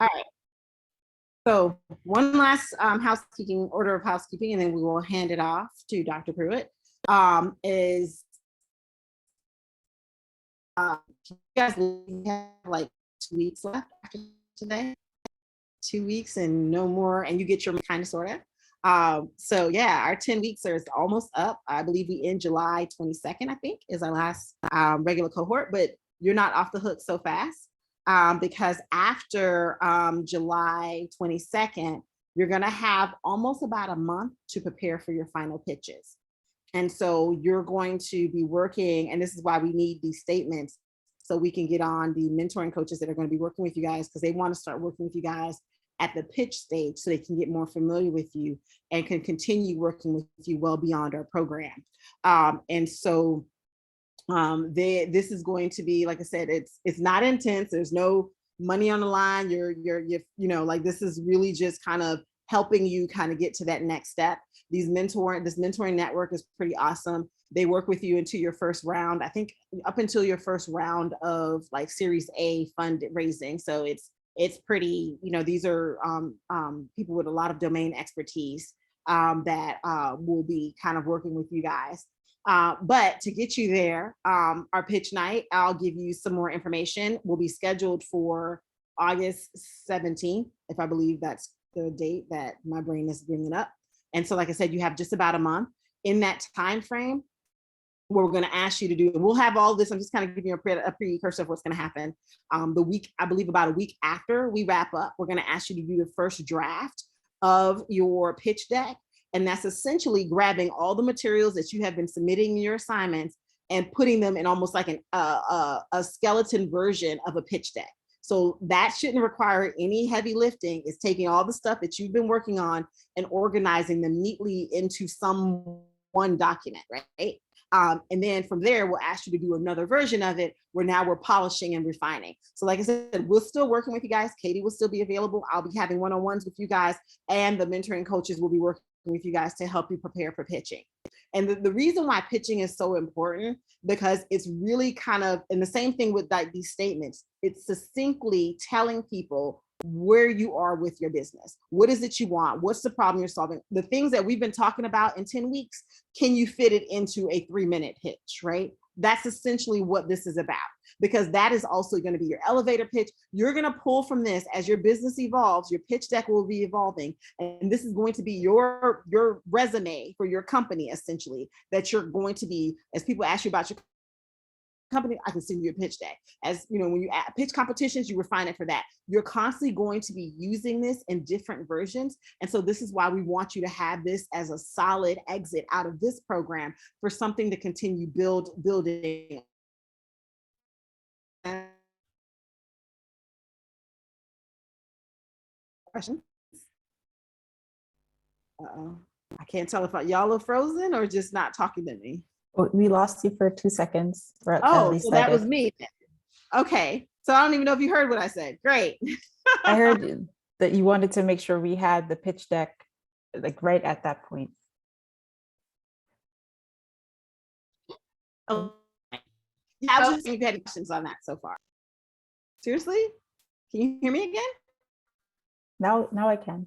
All right. So one last housekeeping order of housekeeping, and then we will hand it off to Dr. Pruitt. Is you guys have like 2 weeks left after today? 2 weeks and no more, and you get your kind of sort of. So yeah, our 10 weeks is almost up. I believe we end July 22nd, I think, is our last regular cohort, but you're not off the hook so fast. Because after July 22nd, you're going to have almost about a month to prepare for your final pitches. And so you're going to be working, and this is why we need these statements so we can get on the mentoring coaches that are going to be working with you guys, because they want to start working with you guys at the pitch stage so they can get more familiar with you and can continue working with you well beyond our program. And so this is going to be, like I said, it's not intense. There's no money on the line. You're like, this is really just kind of helping you kind of get to that next step. This mentoring network is pretty awesome. They work with you into your first round. I think up until your first round of like Series A fundraising. So it's pretty, these are people with a lot of domain expertise that will be kind of working with you guys. But to get you there, our pitch night, I'll give you some more information, will be scheduled for August 17th, if I believe that's the date that my brain is bringing up. And so, like I said, you have just about a month. In that time frame, what we're going to ask you to do, and we'll have all this, I'm just kind of giving you a precursor of what's going to happen. The week, I believe about a week after we wrap up, we're going to ask you to do the first draft of your pitch deck. And that's essentially grabbing all the materials that you have been submitting in your assignments and putting them in almost like a skeleton version of a pitch deck. So that shouldn't require any heavy lifting. It's taking all the stuff that you've been working on and organizing them neatly into one document, right? And then from there, we'll ask you to do another version of it where now we're polishing and refining. So like I said, we're still working with you guys. Katie will still be available. I'll be having one-on-ones with you guys, and the mentoring coaches will be working with you guys to help you prepare for pitching. And the reason why pitching is so important, because it's really kind of, and the same thing with like these statements, it's succinctly telling people where you are with your business. What is it you want? What's the problem you're solving? The things that we've been talking about in 10 weeks, can you fit it into a 3-minute pitch, right? That's essentially what this is about, because that is also going to be your elevator pitch. You're going to pull from this as your business evolves. Your pitch deck will be evolving, and this is going to be your resume for your company, essentially, that you're going to be, as people ask you about your company, I can send you a pitch deck. As you know, when you pitch competitions, you refine it for that. You're constantly going to be using this in different versions. And so this is why we want you to have this as a solid exit out of this program for something to continue building. Question? Uh-oh. I can't tell if y'all are frozen or just not talking to me. We lost you for 2 seconds. Oh, so that was me. Okay, so I don't even know if you heard what I said. Great. I heard that you wanted to make sure we had the pitch deck like right at that point. Oh, yeah, I was just saying if you had any questions on that so far. Seriously? Can you hear me again? Now I can.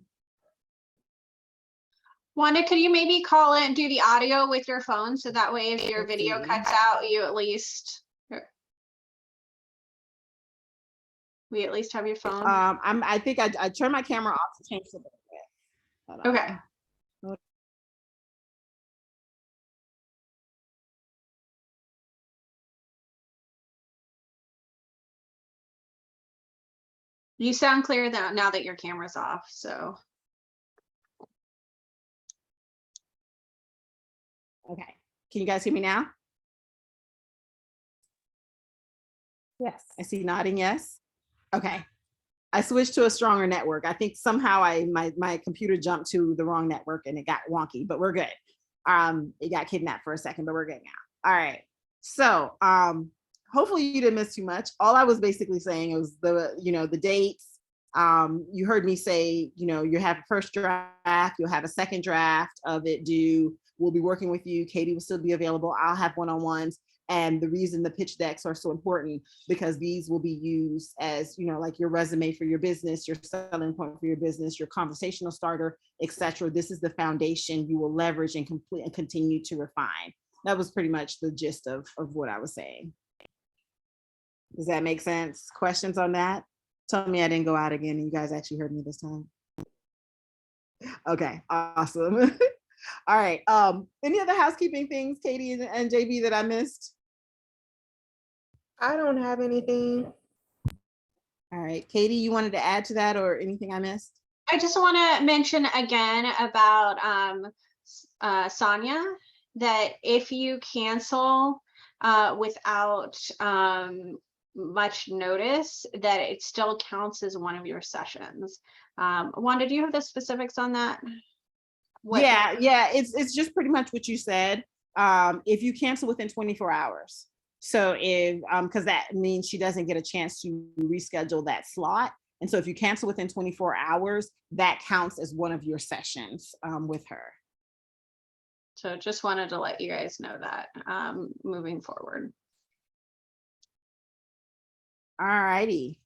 Wanda, could you maybe call in and do the audio with your phone, so that way if your video cuts out, we at least have your phone? I think I turned my camera off to change the bit. Okay. You sound clear now that your camera's off, so. Okay, can you guys hear me now? Yes. I see nodding yes. Okay, I switched to a stronger network. I think somehow my computer jumped to the wrong network and it got wonky, but we're good. It got kidnapped for a second, but we're good now. All right, so hopefully you didn't miss too much. All I was basically saying was the dates. You heard me say, you have a first draft, you'll have a second draft of it due. We'll be working with you. Katie will still be available. I'll have one-on-ones. And the reason the pitch decks are so important, because these will be used as, like your resume for your business, your selling point for your business, your conversational starter, etc. This is the foundation you will leverage and complete and continue to refine. That was pretty much the gist of what I was saying. Does that make sense? Questions on that? Tell me I didn't go out again and you guys actually heard me this time. Okay, awesome. All right. Any other housekeeping things, Katie and JB, that I missed? I don't have anything. All right, Katie, you wanted to add to that or anything I missed? I just want to mention again about Sonia, that if you cancel without much notice, that it still counts as one of your sessions. Wanda, do you have the specifics on that? Yeah, it's just pretty much what you said. If you cancel within 24 hours. So if, because that means she doesn't get a chance to reschedule that slot. And so if you cancel within 24 hours, that counts as one of your sessions with her. So just wanted to let you guys know that moving forward. All righty.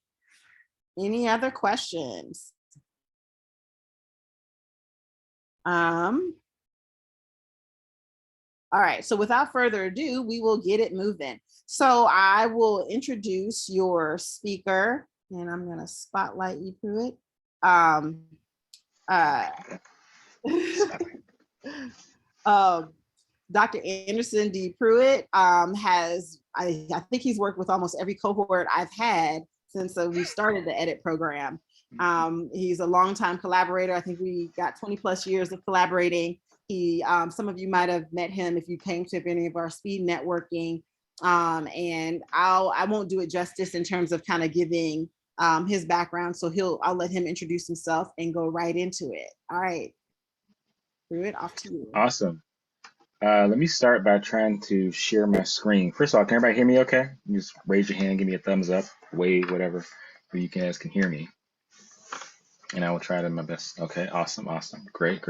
Any other questions? All right, so without further ado, we will get it moving. So I will introduce your speaker, and I'm gonna spotlight you through it. Dr. Anderson D. Pruitt has, I think he's worked with almost every cohort I've had since we started the EDIT program. He's a longtime collaborator. I think we got 20 plus years of collaborating. He, some of you might have met him if you came to any of our speed networking. And I won't do it justice in terms of kind of giving his background. So I'll let him introduce himself and go right into it. All right, Pruitt, off to you. Awesome. Let me start by trying to share my screen. First of all, can everybody hear me okay? You just raise your hand, give me a thumbs up, wave, whatever, so you guys can hear me. And I will try to my best. Okay, awesome. Great.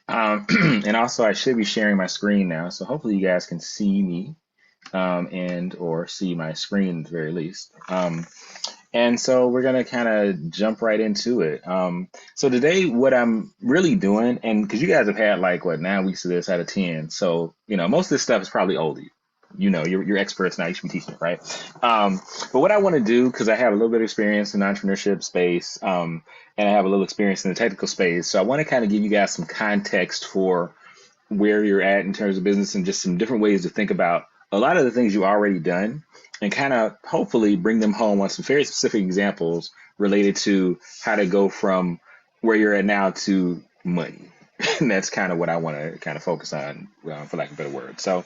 And also I should be sharing my screen now, so hopefully you guys can see me and or see my screen at the very least. And so we're gonna kind of jump right into it. So today, what I'm really doing, and because you guys have had like 9 weeks of this out of 10, so most of this stuff is probably old. You're experts now. You should be teaching it, right? But what I want to do, because I have a little bit of experience in the entrepreneurship space, and I have a little experience in the technical space, so I want to kind of give you guys some context for where you're at in terms of business and just some different ways to think about a lot of the things you've already done, and kind of hopefully bring them home on some very specific examples related to how to go from where you're at now to money. And that's kind of what I want to kind of focus on, for lack of a better word. So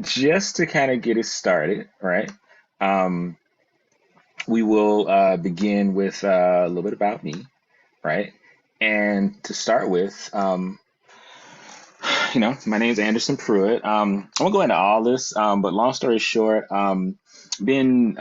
just to kind of get it started, right? We will begin with a little bit about me, right? And to start with, my name is Anderson Pruitt. I won't go into all this, but long story short, been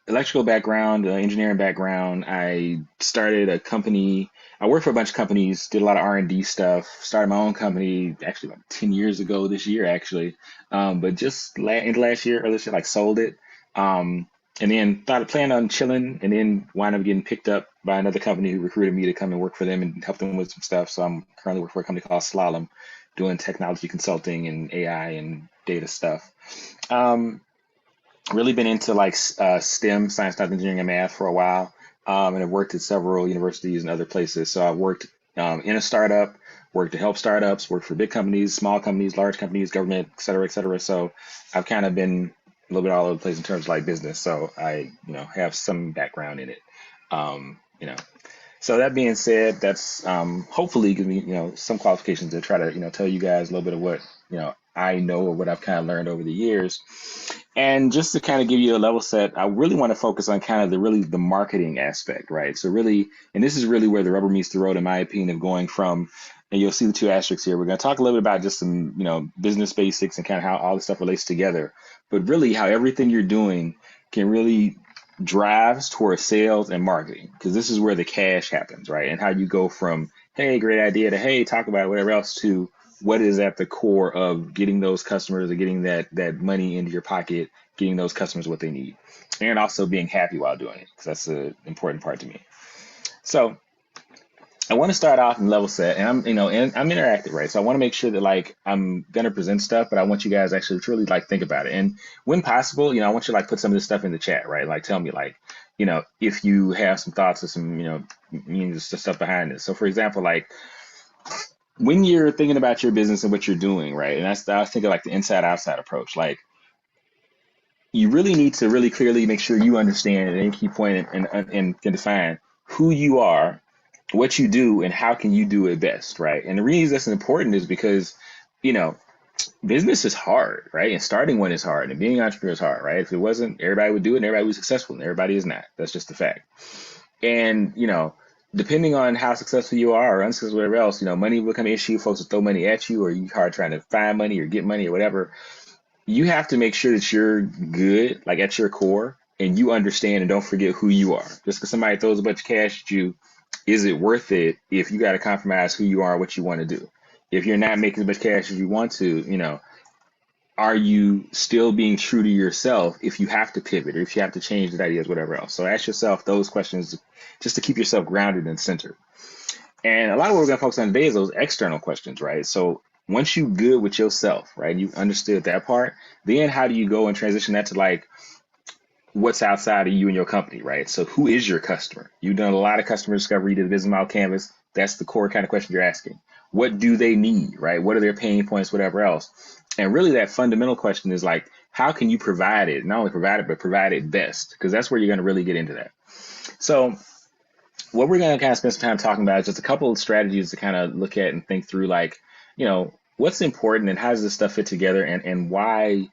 electrical background, engineering background. I started a company. I worked for a bunch of companies, did a lot of R&D stuff, started my own company actually like 10 years ago this year, actually. But just in the last year, or this year, like sold it. And then planned on chilling, and then wound up getting picked up by another company who recruited me to come and work for them and help them with some stuff. So I'm currently working for a company called Slalom, doing technology consulting and AI and data stuff. Really been into like STEM, science, technology, engineering, and math for a while, and I've worked at several universities and other places. So I've worked in a startup, worked to help startups, worked for big companies, small companies, large companies, government, et cetera, et cetera. So I've kind of been a little bit all over the place in terms of like business. So I, have some background in it. So that being said, that's hopefully gives me, some qualifications to try to, tell you guys a little bit of what, I know or what I've kind of learned over the years. And just to kind of give you a level set, I really want to focus on kind of the marketing aspect, right? So really, and this is really where the rubber meets the road, in my opinion, of going from, and you'll see the 2 asterisks here. We're going to talk a little bit about just some, business basics and kind of how all this stuff relates together, but really how everything you're doing can really drives towards sales and marketing, because this is where the cash happens, right? And how you go from, hey, great idea, to, hey, talk about it, whatever else, to what is at the core of getting those customers or getting that money into your pocket, getting those customers what they need, and also being happy while doing it, because that's an important part to me. So I want to start off and level set, and I'm interactive, right? So I want to make sure that like I'm gonna present stuff, but I want you guys actually truly like think about it, and when possible, I want you to like put some of this stuff in the chat, right? Like tell me like, if you have some thoughts or some, just the stuff behind this. So for example, like when you're thinking about your business and what you're doing, right? And I was thinking like the inside outside approach, like you really need to really clearly make sure you understand and key point and can define who you are, what you do, and how can you do it best, right? And the reason that's important is because, business is hard, right? And starting one is hard, and being an entrepreneur is hard, right? If it wasn't, everybody would do it and everybody would be successful, and everybody is not. That's just the fact. And, depending on how successful you are or unsuccessful, whatever else, money will become an issue. Folks will throw money at you, or you hard trying to find money or get money or whatever. You have to make sure that you're good, like at your core, and you understand and don't forget who you are. Just because somebody throws a bunch of cash at you, is it worth it if you got to compromise who you are, what you want to do? If you're not making as much cash as you want to, are you still being true to yourself if you have to pivot or if you have to change the ideas, whatever else? So ask yourself those questions just to keep yourself grounded and centered. And a lot of what we're going to focus on today is those external questions, right? So once you good with yourself, right, you understood that part, then how do you go and transition that to like what's outside of you and your company, right? So who is your customer? You've done a lot of customer discovery, you did a business model canvas. That's the core kind of question you're asking. What do they need, right? What are their pain points, whatever else? And really that fundamental question is like, how can you provide it? Not only provide it, but provide it best, because that's where you're going to really get into that. So what we're going to kind of spend some time talking about is just a couple of strategies to kind of look at and think through, like, what's important and how does this stuff fit together, and why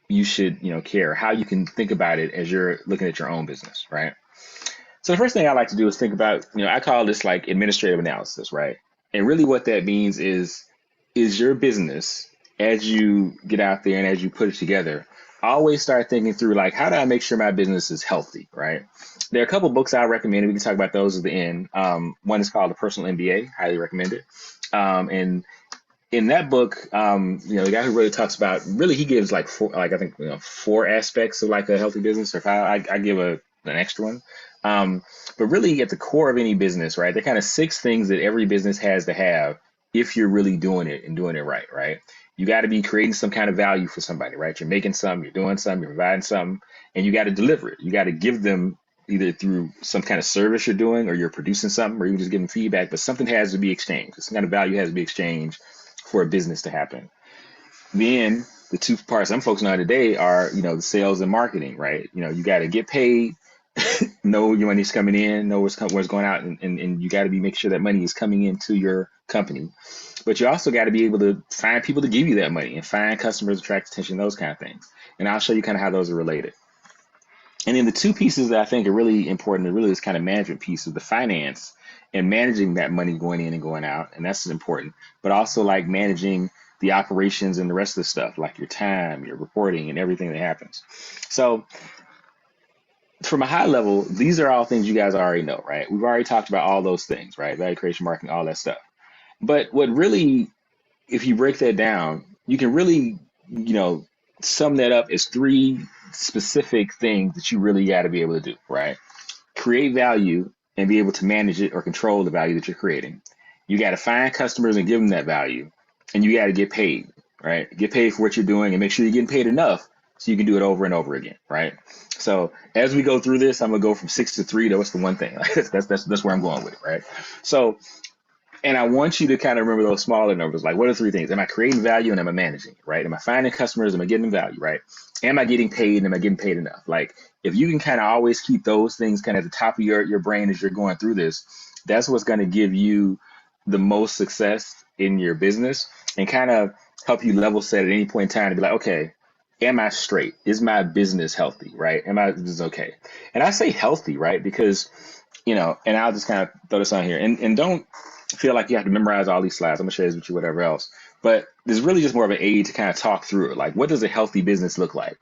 you should, care, how you can think about it as you're looking at your own business, right? So the first thing I like to do is think about, I call this like administrative analysis, right? And really what that means is your business, as you get out there and as you put it together, always start thinking through like, how do I make sure my business is healthy, right? There are a couple books I recommend. We can talk about those at the end. One is called The Personal Mba, highly recommend it. And in that book, the guy who really talks about, really he gives like four aspects of like a healthy business, or five. I give an extra one. But really at the core of any business, right, there are kind of 6 things that every business has to have if you're really doing it and doing it right, right? You got to be creating some kind of value for somebody, right? You're making something, you're doing something, you're providing something, and you got to deliver it. You got to give them either through some kind of service you're doing, or you're producing something, or you just give them feedback, but something has to be exchanged. Some kind of value has to be exchanged for a business to happen. Then the 2 parts I'm focusing on today are, the sales and marketing, right? You got to get paid, know your money's coming in, know what's going out, and you got to make sure that money is coming into your company. But you also got to be able to find people to give you that money and find customers, attract attention, those kind of things. And I'll show you kind of how those are related. And then the 2 pieces that I think are really important, really this kind of management piece of the finance and managing that money going in and going out. And that's important, but also like managing the operations and the rest of the stuff, like your time, your reporting, and everything that happens. So from a high level, these are all things you guys already know, right? We've already talked about all those things, right? Value creation, marketing, all that stuff. But what really, if you break that down, you can really, sum that up as 3 specific things that you really got to be able to do, right? Create value and be able to manage it or control the value that you're creating. You got to find customers and give them that value, and you got to get paid, right? Get paid for what you're doing and make sure you're getting paid enough so you can do it over and over again, right? So as we go through this, I'm gonna go from 6 to 3. What's the one thing? That's where I'm going with it, right? So, and I want you to kind of remember those smaller numbers. Like, what are 3 things? Am I creating value and am I managing it, right? Am I finding customers? Am I getting value, right? Am I getting paid and am I getting paid enough? Like, if you can kind of always keep those things kind of at the top of your brain as you're going through this, that's what's going to give you the most success in your business and kind of help you level set at any point in time to be like, okay, am I straight? Is my business healthy, right? This is okay? And I say healthy, right? Because, and I'll just kind of throw this on here and don't feel like you have to memorize all these slides. I'm gonna share this with you, whatever else. But there's really just more of an aid to kind of talk through it. Like, what does a healthy business look like?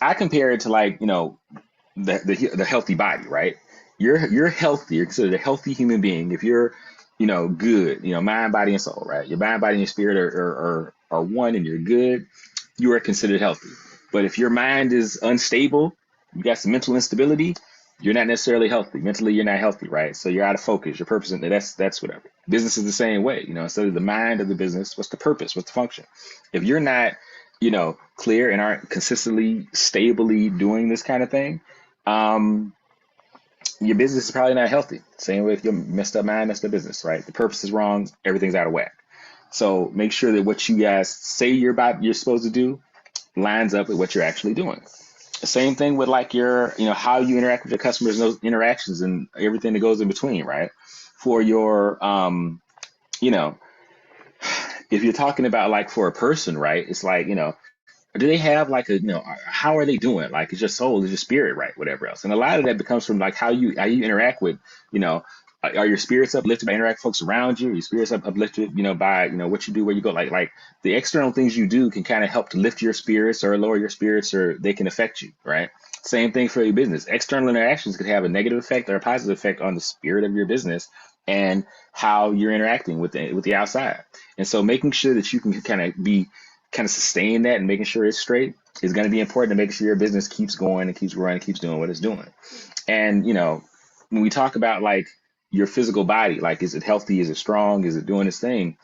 I compare it to like, the healthy body, right? You're healthy. You're considered a healthy human being if you're good, mind, body, and soul, right? Your mind, body, and your spirit are one and you're good, you are considered healthy. But if your mind is unstable, you got some mental instability, you're not necessarily healthy. Mentally, you're not healthy, right? So you're out of focus, your purpose, and that's whatever. Business is the same way, instead of the mind of the business, what's the purpose? What's the function? If you're not, clear and aren't consistently, stably doing this kind of thing, your business is probably not healthy. Same way if you're messed up mind, messed up business, right? The purpose is wrong, everything's out of whack. So make sure that what you guys say you're supposed to do lines up with what you're actually doing. The same thing with like your, how you interact with your customers and those interactions and everything that goes in between, right? For your, if you're talking about like for a person, right? It's like, do they have like how are they doing? Like, is your soul, is your spirit right? Whatever else. And a lot of that becomes from like how you interact with, are your spirits uplifted by interact with folks around you? Are your spirits uplifted, by, what you do, where you go, like the external things you do can kind of help to lift your spirits or lower your spirits, or they can affect you, right? Same thing for your business. External interactions could have a negative effect or a positive effect on the spirit of your business and how you're interacting with the outside. And so making sure that you can kind of sustain that and making sure it's straight is going to be important to make sure your business keeps going and keeps growing and keeps doing what it's doing. And, when we talk about like your physical body, like, is it healthy? Is it strong? Is it doing its thing?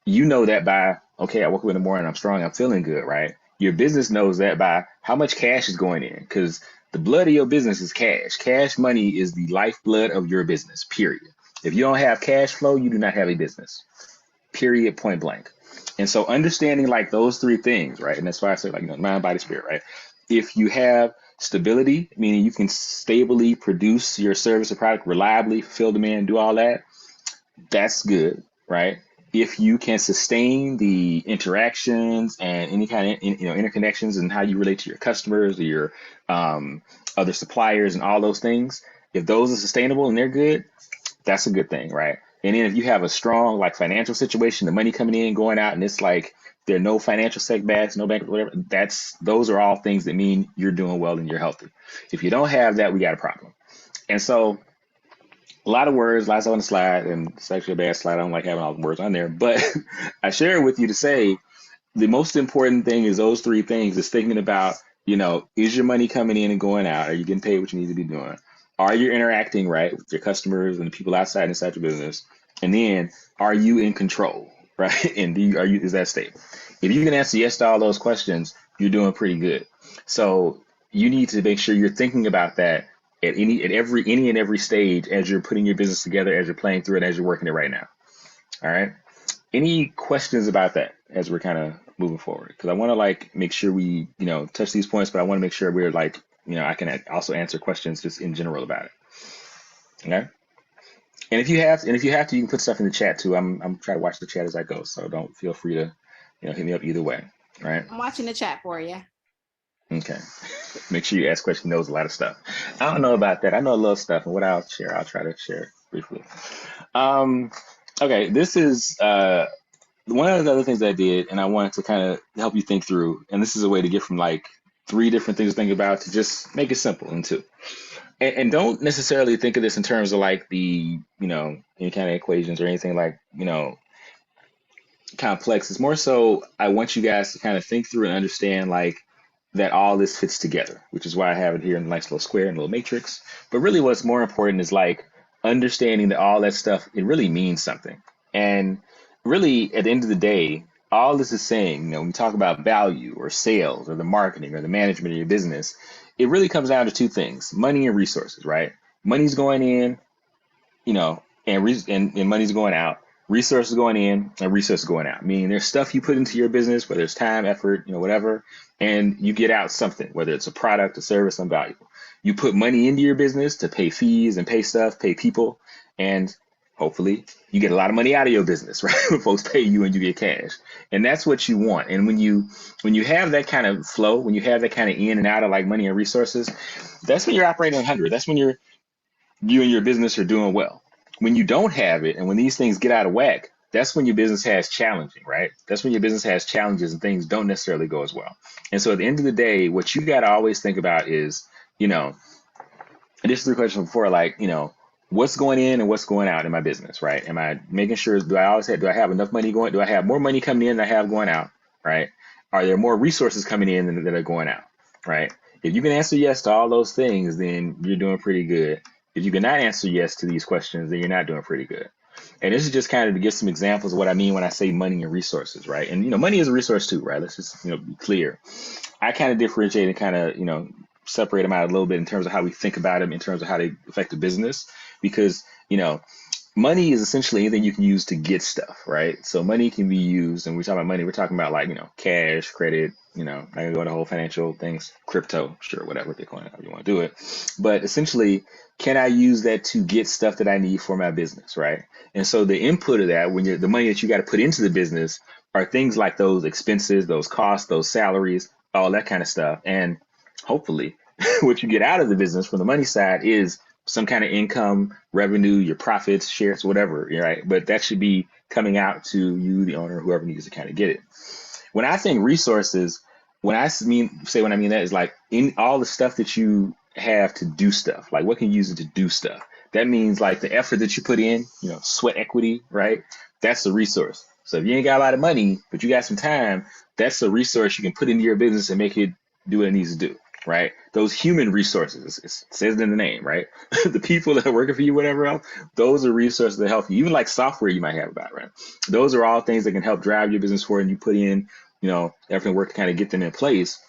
That by, okay, I woke up in the morning, I'm strong, I'm feeling good, right? Your business knows that by how much cash is going in, because the blood of your business is cash. Cash money is the lifeblood of your business, period. If you don't have cash flow, you do not have a business, period, point blank. And so understanding like those three things, right? And that's why I say like, mind, body, spirit, right? If you have stability, meaning you can stably produce your service or product reliably, fulfill demand, do all that, that's good, right? If you can sustain the interactions and any kind of interconnections and how you relate to your customers or your other suppliers and all those things, if those are sustainable and they're good, that's a good thing, right? And then if you have a strong like financial situation, the money coming in, going out, and it's like there are no financial setbacks, no bank, whatever, those are all things that mean you're doing well and you're healthy. If you don't have that, we got a problem. And so a lot of words, lots on the slide, and it's actually a bad slide. I don't like having all the words on there, but I share it with you to say the most important thing is those three things, is thinking about, is your money coming in and going out? Are you getting paid what you need to be doing? Are you interacting right with your customers and the people outside and inside your business? And then are you in control, right? And is that stable? If you can answer yes to all those questions, you're doing pretty good. So you need to make sure you're thinking about that at any and every stage as you're putting your business together, as you're playing through it, as you're working it right now. All right. Any questions about that as we're kind of moving forward? Because I want to like make sure we, touch these points, but I want to make sure we're like, I can also answer questions just in general about it. Okay. And if you have to, you can put stuff in the chat too. I'm trying to watch the chat as I go, so don't feel free to, hit me up either way. All right. I'm watching the chat for you. Okay. Make sure you ask questions. Knows a lot of stuff. I don't know about that. I know a little stuff, and what I'll try to share briefly. Okay. This is one of the other things I did, and I wanted to kind of help you think through. And this is a way to get from like 3 different things to think about to just make it simple in 2. And don't necessarily think of this in terms of like the, any kind of equations or anything like, complex. It's more so I want you guys to kind of think through and understand like that all this fits together, which is why I have it here in a nice little square and little matrix. But really what's more important is like understanding that all that stuff, it really means something. And really at the end of the day, all this is saying, when we talk about value or sales or the marketing or the management of your business, it really comes down to 2 things: money and resources, right? Money's going in, and money's going out. Resources going in and resources going out. Meaning there's stuff you put into your business, whether it's time, effort, whatever, and you get out something, whether it's a product, a service, something valuable. You put money into your business to pay fees and pay stuff, pay people, and hopefully you get a lot of money out of your business, right? When folks pay you and you get cash. And that's what you want. And when you have that kind of flow, when you have that kind of in and out of like money and resources, that's when you're operating on 100. That's when you and your business are doing well. When you don't have it, and when these things get out of whack, that's when your business has challenging, right? That's when your business has challenges and things don't necessarily go as well. And so at the end of the day, what you got to always think about is, and this is the question before, like, what's going in and what's going out in my business, right? Am I making sure, do I have enough money going? Do I have more money coming in than I have going out, right? Are there more resources coming in than that are going out, right? If you can answer yes to all those things, then you're doing pretty good. If you cannot answer yes to these questions, then you're not doing pretty good. And this is just kind of to give some examples of what I mean when I say money and resources, right? And, money is a resource too, right? Let's just, be clear. I kind of differentiate and kind of, separate them out a little bit in terms of how we think about them, in terms of how they affect the business, because, money is essentially anything you can use to get stuff, right? So money can be used, and we're talking about money, we're talking about like, cash, credit, I can go into whole financial things, crypto, sure, whatever, Bitcoin, however you want to do it. But essentially, can I use that to get stuff that I need for my business, right? And so the input of that, when you're the money that you got to put into the business are things like those expenses, those costs, those salaries, all that kind of stuff. And hopefully what you get out of the business from the money side is some kind of income, revenue, your profits, shares, whatever, right? But that should be coming out to you, the owner, whoever needs to kind of get it. When I think resources, when I mean that is like in all the stuff that you have to do stuff, like what can you use it to do stuff? That means like the effort that you put in, sweat equity, right? That's the resource. So if you ain't got a lot of money, but you got some time, that's a resource you can put into your business and make it do what it needs to do, right? Those human resources, it says it in the name, right? The people that are working for you, whatever else, those are resources that help you. Even like software you might have about, right? Those are all things that can help drive your business forward, and you put in, everything work to kind of get them in place.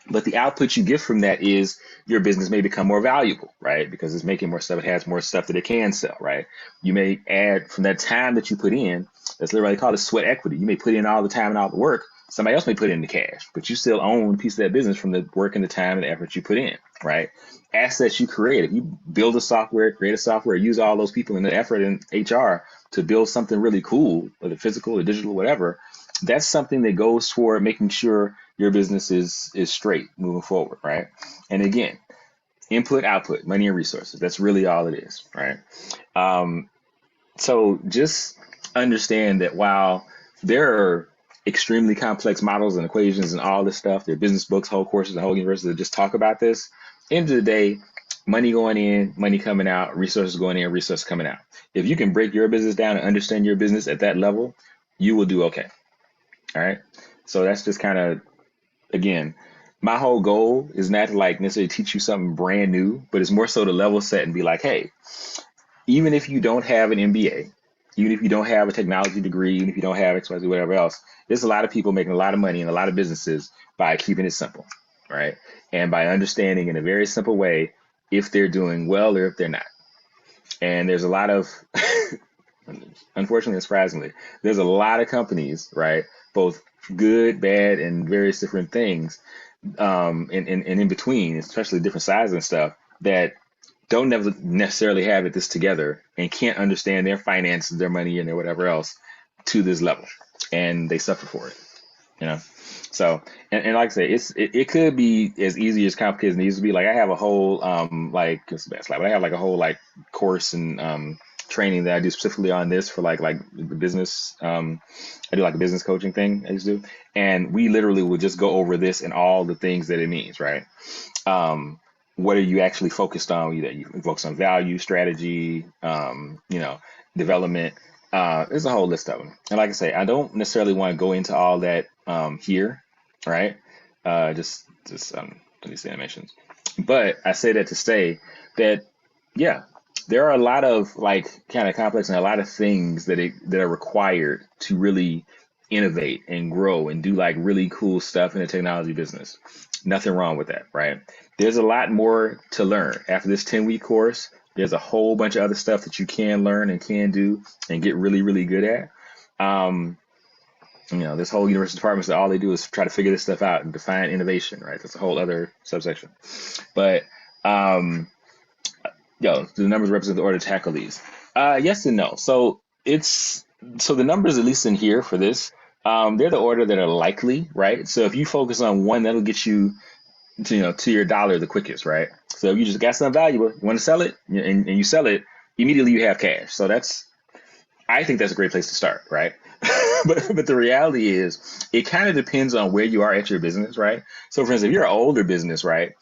But the output you get from that is your business may become more valuable, right? Because it's making more stuff, it has more stuff that it can sell, right? You may add from that time that you put in, that's literally called a sweat equity. You may put in all the time and all the work. Somebody else may put in the cash, but you still own a piece of that business from the work and the time and the effort you put in, right? Assets you create. If you build a software, create a software, use all those people and the effort in HR to build something really cool, whether physical or digital, whatever, that's something that goes toward making sure your business is straight moving forward, right? And again, input, output, money and resources. That's really all it is, right? So just understand that while there are extremely complex models and equations and all this stuff, there are business books, whole courses, and whole universities that just talk about this. End of the day, money going in, money coming out, resources going in, resources coming out. If you can break your business down and understand your business at that level, you will do okay. All right. So that's just kind of, again, my whole goal is not to like necessarily teach you something brand new, but it's more so to level set and be like, hey, even if you don't have an MBA, even if you don't have a technology degree, even if you don't have XYZ, whatever else, there's a lot of people making a lot of money in a lot of businesses by keeping it simple, right? And by understanding in a very simple way if they're doing well or if they're not. And there's a lot of, unfortunately and surprisingly, there's a lot of companies, right? Both good, bad, and various different things, and in between, especially different sizes and stuff, that don't necessarily have this together and can't understand their finances, their money, and their whatever else to this level, and they suffer for it, So, and like I say, it could be as easy as complicated as it needs to be. Like I have a whole like it's a bad slide, but I have like a whole like course and training that I do specifically on this for like the business. I do like a business coaching thing I used to do, and we literally would just go over this and all the things that it means, right? What are you actually focused on? You focus on value, strategy, development. There's a whole list of them. And like I say, I don't necessarily want to go into all that here, right? Just these animations. But I say that to say that, yeah, there are a lot of like kind of complex and a lot of things that are required to really innovate and grow and do like really cool stuff in the technology business. Nothing wrong with that, right? There's a lot more to learn. After this 10-week course, there's a whole bunch of other stuff that you can learn and can do and get really, really good at. This whole university department, all they do is try to figure this stuff out and define innovation, right? That's a whole other subsection. But the numbers represent the order to tackle these. Yes and no. So the numbers, at least in here for this, they're the order that are likely, right? So if you focus on one, that'll get you to your dollar the quickest, right? So if you just got something valuable, you want to sell it, and you sell it, immediately you have cash. So I think that's a great place to start, right? But the reality is, it kind of depends on where you are at your business, right? So for instance, if you're an older business, right,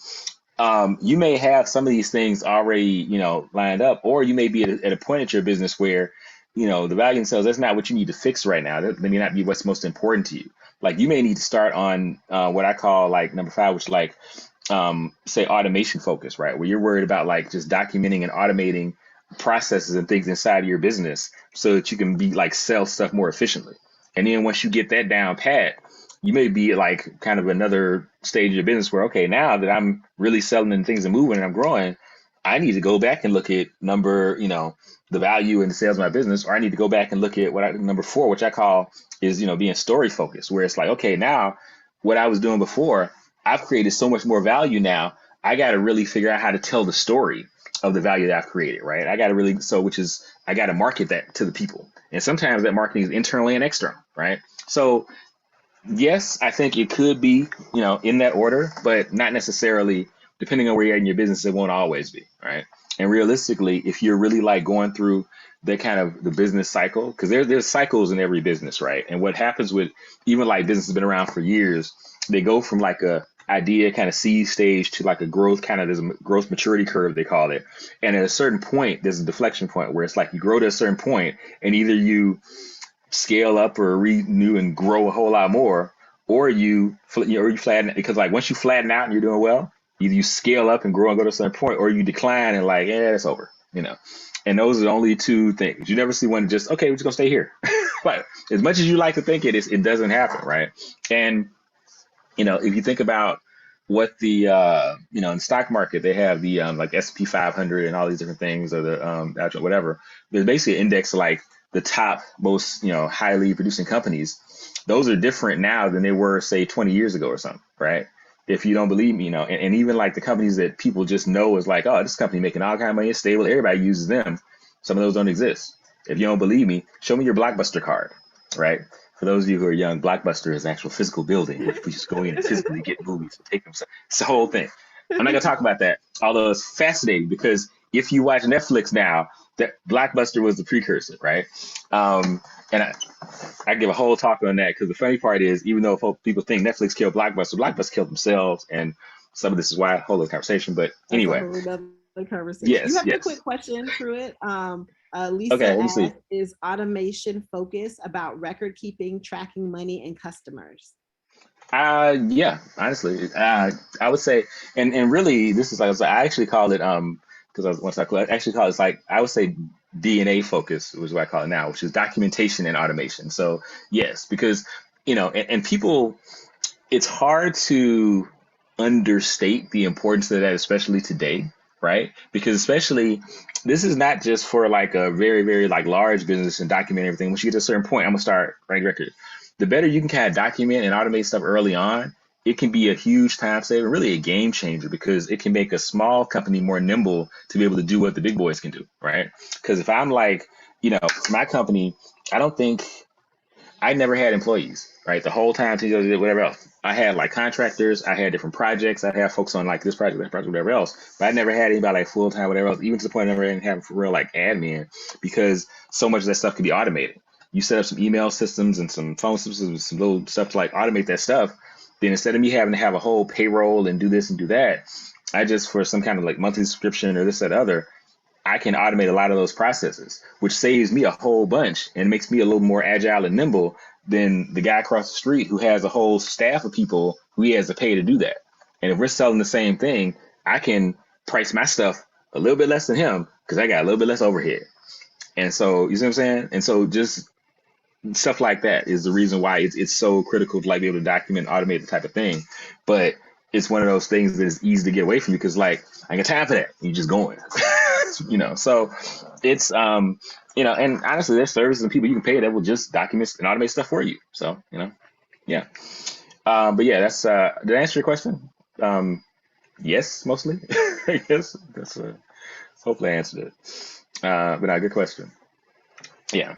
you may have some of these things already, lined up, or you may be at a point at your business where, the value in sales, that's not what you need to fix right now. That may not be what's most important to you. Like you may need to start on what I call like number 5, which like say automation focus, right? Where you're worried about like just documenting and automating processes and things inside of your business so that you can be like sell stuff more efficiently. And then once you get that down pat, you may be at like kind of another stage of your business where, okay, now that I'm really selling and things are moving and I'm growing, I need to go back and look at the value and the sales of my business, or I need to go back and look at number 4, which I call is, being story focused, where it's like, okay, now what I was doing before, I've created so much more value now. I got to really figure out how to tell the story of the value that I've created, right? I got to really, I got to market that to the people. And sometimes that marketing is internally and external, right? So yes, I think it could be, in that order, but not necessarily. Depending on where you're at in your business, it won't always be, right? And realistically, if you're really like going through the kind of the business cycle, because there's cycles in every business, right? And what happens with even like business has been around for years, they go from like a idea kind of seed stage to like a growth kind of, there's a growth maturity curve, they call it. And at a certain point, there's a deflection point where it's like you grow to a certain point and either you scale up or renew and grow a whole lot more, or you flatten, because like once you flatten out and you're doing well, either you scale up and grow and go to a certain point, or you decline and like, yeah, it's over. And those are the only 2 things. You never see one just, okay, we're just gonna stay here. But as much as you like to think it doesn't happen, right? And if you think about what the in the stock market, they have the like S&P 500 and all these different things, or the whatever. There's basically an index like the top most highly producing companies. Those are different now than they were say 20 years ago or something, right? If you don't believe me, and even like the companies that people just know is like, oh, this company making all kind of money, it's stable, everybody uses them. Some of those don't exist. If you don't believe me, show me your Blockbuster card, right? For those of you who are young, Blockbuster is an actual physical building, which we just go in and physically get movies and take them. It's the whole thing. I'm not gonna talk about that, although it's fascinating because if you watch Netflix now, that Blockbuster was the precursor, right? And I give a whole talk on that because the funny part is, even though people think Netflix killed Blockbuster, Blockbuster killed themselves, and some of this is why I hold the conversation. But anyway, That's a whole nother conversation. yes, You have yes. a quick question, Pruitt. Lisa Okay, let me see. asked, is automation focus about record keeping, tracking money, and customers? Yeah, honestly, I would say, and really, this is like I actually call it because I actually call it, it's like I would say DNA focus, which is what I call it now, which is documentation and automation. So yes, because and people, it's hard to understate the importance of that, especially today, right? Because especially this is not just for like a very, very like large business and document everything. Once you get to a certain point, I'm gonna start writing record. The better you can kind of document and automate stuff early on, it can be a huge time saver, really a game changer, because it can make a small company more nimble to be able to do what the big boys can do, right? Because if I'm like, my company, I don't think I never had employees, right? The whole time, whatever else. I had like contractors, I had different projects, I had folks on like this project, that project, whatever else. But I never had anybody like full time, whatever else, even to the point I never even having for real like admin, because so much of that stuff can be automated. You set up some email systems and some phone systems, some little stuff to like automate that stuff. Then instead of me having to have a whole payroll and do this and do that, I just, for some kind of like monthly subscription or this, that, other, I can automate a lot of those processes, which saves me a whole bunch and makes me a little more agile and nimble than the guy across the street who has a whole staff of people who he has to pay to do that. And if we're selling the same thing, I can price my stuff a little bit less than him because I got a little bit less overhead. And so, you see what I'm saying? And so just stuff like that is the reason why it's so critical to like be able to document and automate the type of thing. But it's one of those things that is easy to get away from because like I got time for that. You just going. So it's and honestly there's services and people you can pay that will just document and automate stuff for you. So yeah. But yeah, that's did I answer your question? Yes, mostly. I guess that's hopefully I answered it. But no, good question. Yeah.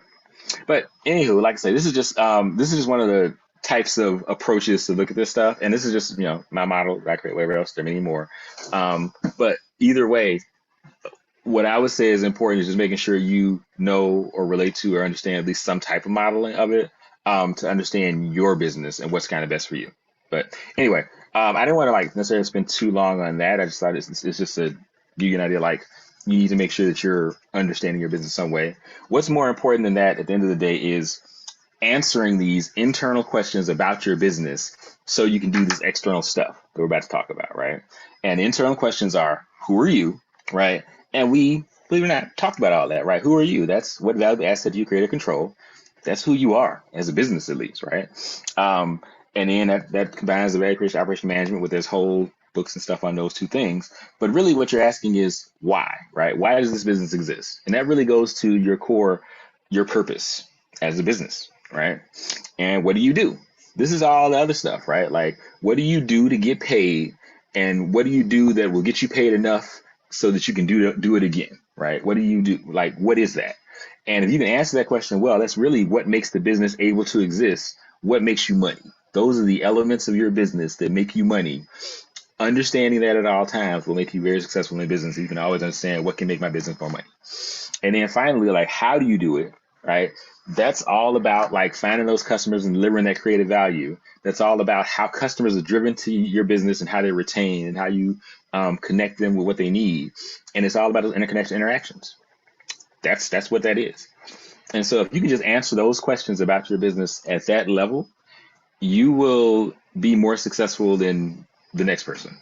But anywho, like I say, this is just one of the types of approaches to look at this stuff, and this is just my model. I create whatever else. There are many more, but either way, what I would say is important is just making sure you know or relate to or understand at least some type of modeling of it to understand your business and what's kind of best for you. But anyway, I didn't want to like necessarily spend too long on that. I just thought it's just to give you an idea. Like you need to make sure that you're understanding your business some way. What's more important than that at the end of the day is answering these internal questions about your business so you can do this external stuff that we're about to talk about, right? And internal questions are, who are you, right? And we, believe it or not, talked about all that, right? Who are you? That's what valuable asset you create or control. That's who you are as a business, at least, right? And then that combines the value creation, operation management with this whole books and stuff on those two things. But really what you're asking is why, right? Why does this business exist? And that really goes to your core, your purpose as a business, right? And what do you do? This is all the other stuff, right? Like, what do you do to get paid? And what do you do that will get you paid enough so that you can do it again, right? What do you do? Like, what is that? And if you can answer that question well, that's really what makes the business able to exist. What makes you money? Those are the elements of your business that make you money. Understanding that at all times will make you very successful in business. You can always understand what can make my business more money. And then finally, like, how do you do it, right? That's all about like finding those customers and delivering that creative value. That's all about how customers are driven to your business and how they retain and how you connect them with what they need. And it's all about those interconnection interactions. That's what that is. And so if you can just answer those questions about your business at that level, you will be more successful than the next person.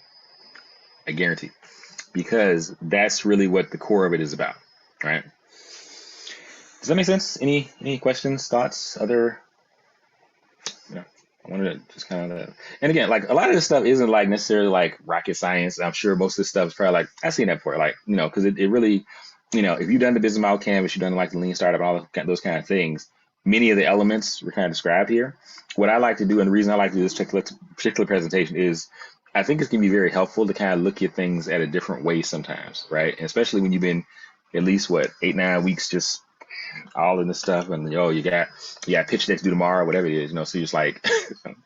I guarantee. Because that's really what the core of it is about, right? Does that make sense? Any questions, thoughts, other? I wanted to just kind of, and again, like a lot of this stuff isn't like necessarily like rocket science. I'm sure most of this stuff is probably like, I've seen that before, like, because it really, if you've done the business model canvas, you've done like the lean startup, all those kind of things, many of the elements were kind of described here. What I like to do, and the reason I like to do this particular presentation is I think it's going to be very helpful to kind of look at things at a different way sometimes, right? And especially when you've been at least, 8-9 weeks just all in this stuff, and you got pitch decks due tomorrow, whatever it is, so you're just like,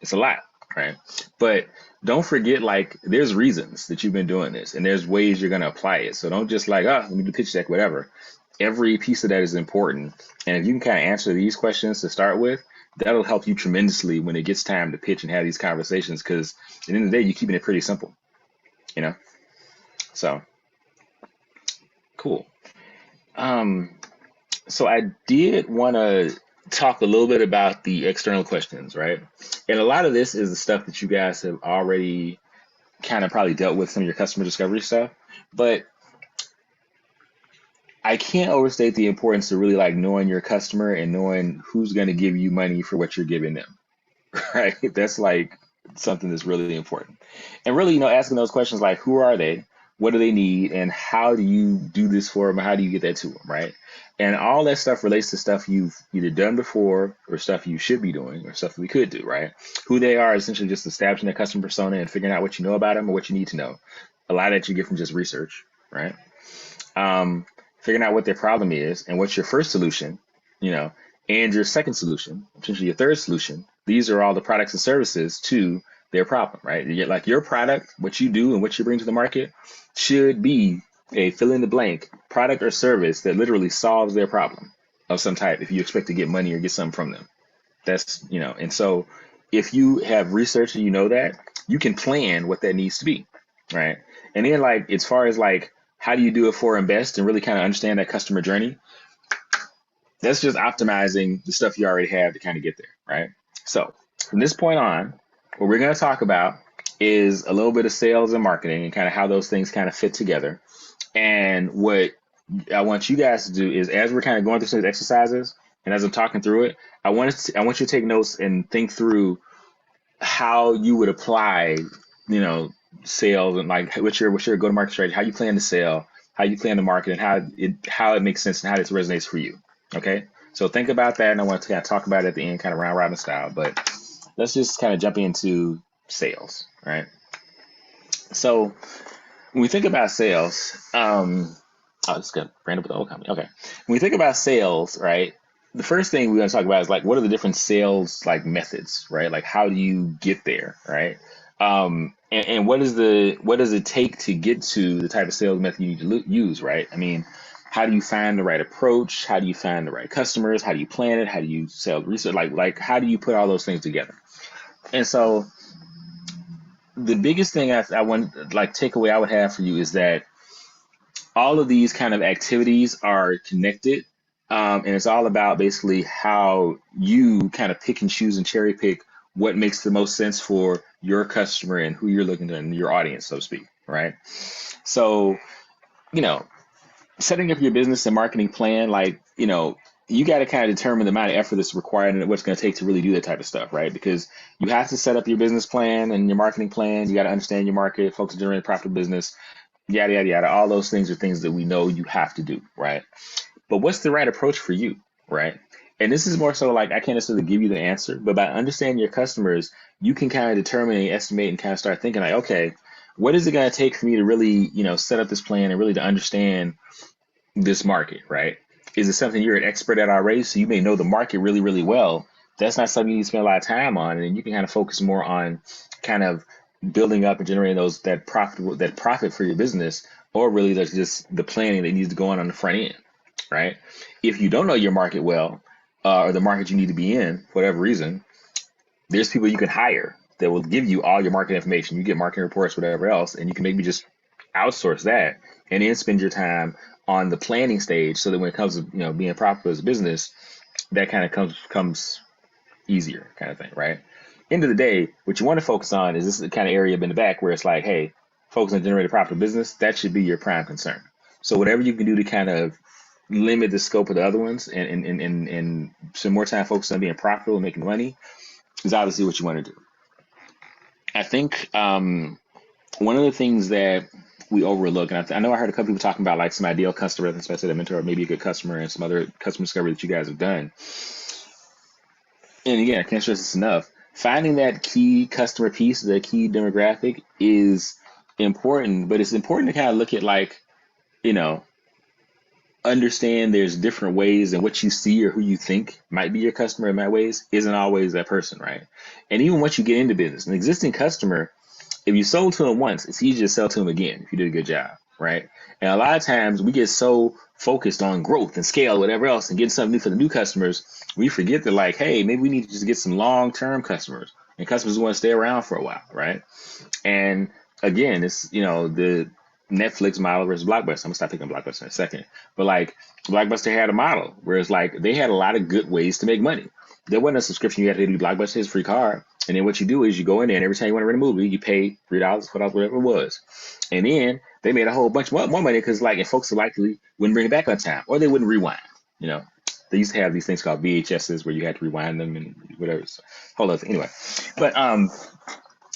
it's a lot, right? But don't forget, like, there's reasons that you've been doing this, and there's ways you're going to apply it. So don't just like, let me do pitch deck, whatever. Every piece of that is important, and if you can kind of answer these questions to start with, that'll help you tremendously when it gets time to pitch and have these conversations, because at the end of the day, you're keeping it pretty simple, So cool. So I did want to talk a little bit about the external questions, right? And a lot of this is the stuff that you guys have already kind of probably dealt with, some of your customer discovery stuff, but I can't overstate the importance of really like knowing your customer and knowing who's going to give you money for what you're giving them, right? That's like something that's really important. And really, asking those questions like, who are they? What do they need? And how do you do this for them? How do you get that to them, right? And all that stuff relates to stuff you've either done before or stuff you should be doing or stuff that we could do, right? Who they are, essentially just establishing their customer persona and figuring out what you know about them or what you need to know. A lot of that you get from just research, right? Figuring out what their problem is and what's your first solution, and your second solution, potentially your third solution. These are all the products and services to their problem, right? Like your product, what you do and what you bring to the market should be a fill in the blank product or service that literally solves their problem of some type if you expect to get money or get something from them. That's, and so if you have research and that, you can plan what that needs to be, right? And then like, as far as like, how do you do it for and best and really kind of understand that customer journey? That's just optimizing the stuff you already have to kind of get there, right? So from this point on, what we're going to talk about is a little bit of sales and marketing and kind of how those things kind of fit together. And what I want you guys to do is, as we're kind of going through some of these exercises and as I'm talking through it, I want you to take notes and think through how you would apply, sales and like what's your go-to-market strategy, how you plan to sell, how you plan to market, and how it makes sense and how this resonates for you. Okay, so think about that, and I want to kind of talk about it at the end, kind of round robin style. But let's just kind of jump into sales, right? So when we think about sales, just got brand up with the old company. Okay, when we think about sales, right? The first thing we're going to talk about is like, what are the different sales like methods, right? Like, how do you get there, right? And what does it take to get to the type of sales method you need to use, right? I mean, how do you find the right approach? How do you find the right customers? How do you plan it? How do you sell research? Like how do you put all those things together? And so the biggest thing I want, like, takeaway I would have for you is that all of these kind of activities are connected. And it's all about basically how you kind of pick and choose and cherry pick what makes the most sense for your customer and who you're looking to and your audience, so to speak, right? So, you know, setting up your business and marketing plan, like, you got to kind of determine the amount of effort that's required and what's going to take to really do that type of stuff, right? Because you have to set up your business plan and your marketing plan. You got to understand your market, focus on generating profitable business, yada, yada, yada. All those things are things that we know you have to do, right? But what's the right approach for you, right? And this is more so like, I can't necessarily give you the answer, but by understanding your customers, you can kind of determine and estimate and kind of start thinking like, okay, what is it going to take for me to really, set up this plan and really to understand this market, right? Is it something you're an expert at already? So you may know the market really, really well. That's not something you need to spend a lot of time on. And you can kind of focus more on kind of building up and generating that profit for your business, or really that's just the planning that needs to go on the front end, right? If you don't know your market well, or the market you need to be in, for whatever reason, there's people you can hire that will give you all your market information. You get marketing reports, whatever else, and you can maybe just outsource that and then spend your time on the planning stage, so that when it comes to being profitable as a business, that kind of comes easier, kind of thing, right? End of the day, what you want to focus on is this kind of area up in the back where it's like, hey, focus on generating profitable business. That should be your prime concern. So whatever you can do to kind of limit the scope of the other ones and spend more time focused on being profitable and making money is obviously what you want to do. I think one of the things that we overlook, and I know I heard a couple people talking about like some ideal customer, that's why I said a mentor, or maybe a good customer, and some other customer discovery that you guys have done. And again, I can't stress this enough. Finding that key customer piece, that key demographic is important, but it's important to kind of look at like, understand there's different ways, and what you see or who you think might be your customer in my ways isn't always that person, right? And even once you get into business, an existing customer, if you sold to them once, it's easier to sell to them again if you did a good job, right? And a lot of times we get so focused on growth and scale, whatever else, and getting something new for the new customers, we forget that like, hey, maybe we need to just get some long-term customers and customers who want to stay around for a while, right? And again, it's, the Netflix model versus Blockbuster. I'm gonna stop picking Blockbuster in a second. But like Blockbuster had a model where it's like they had a lot of good ways to make money. There wasn't a subscription you had to do. Blockbuster is a free card. And then what you do is you go in there and every time you want to rent a movie, you pay $3, $4, whatever it was. And then they made a whole bunch more money because like, and folks likely wouldn't bring it back on time, or they wouldn't rewind. They used to have these things called VHSs where you had to rewind them and whatever. So, hold on. Anyway, but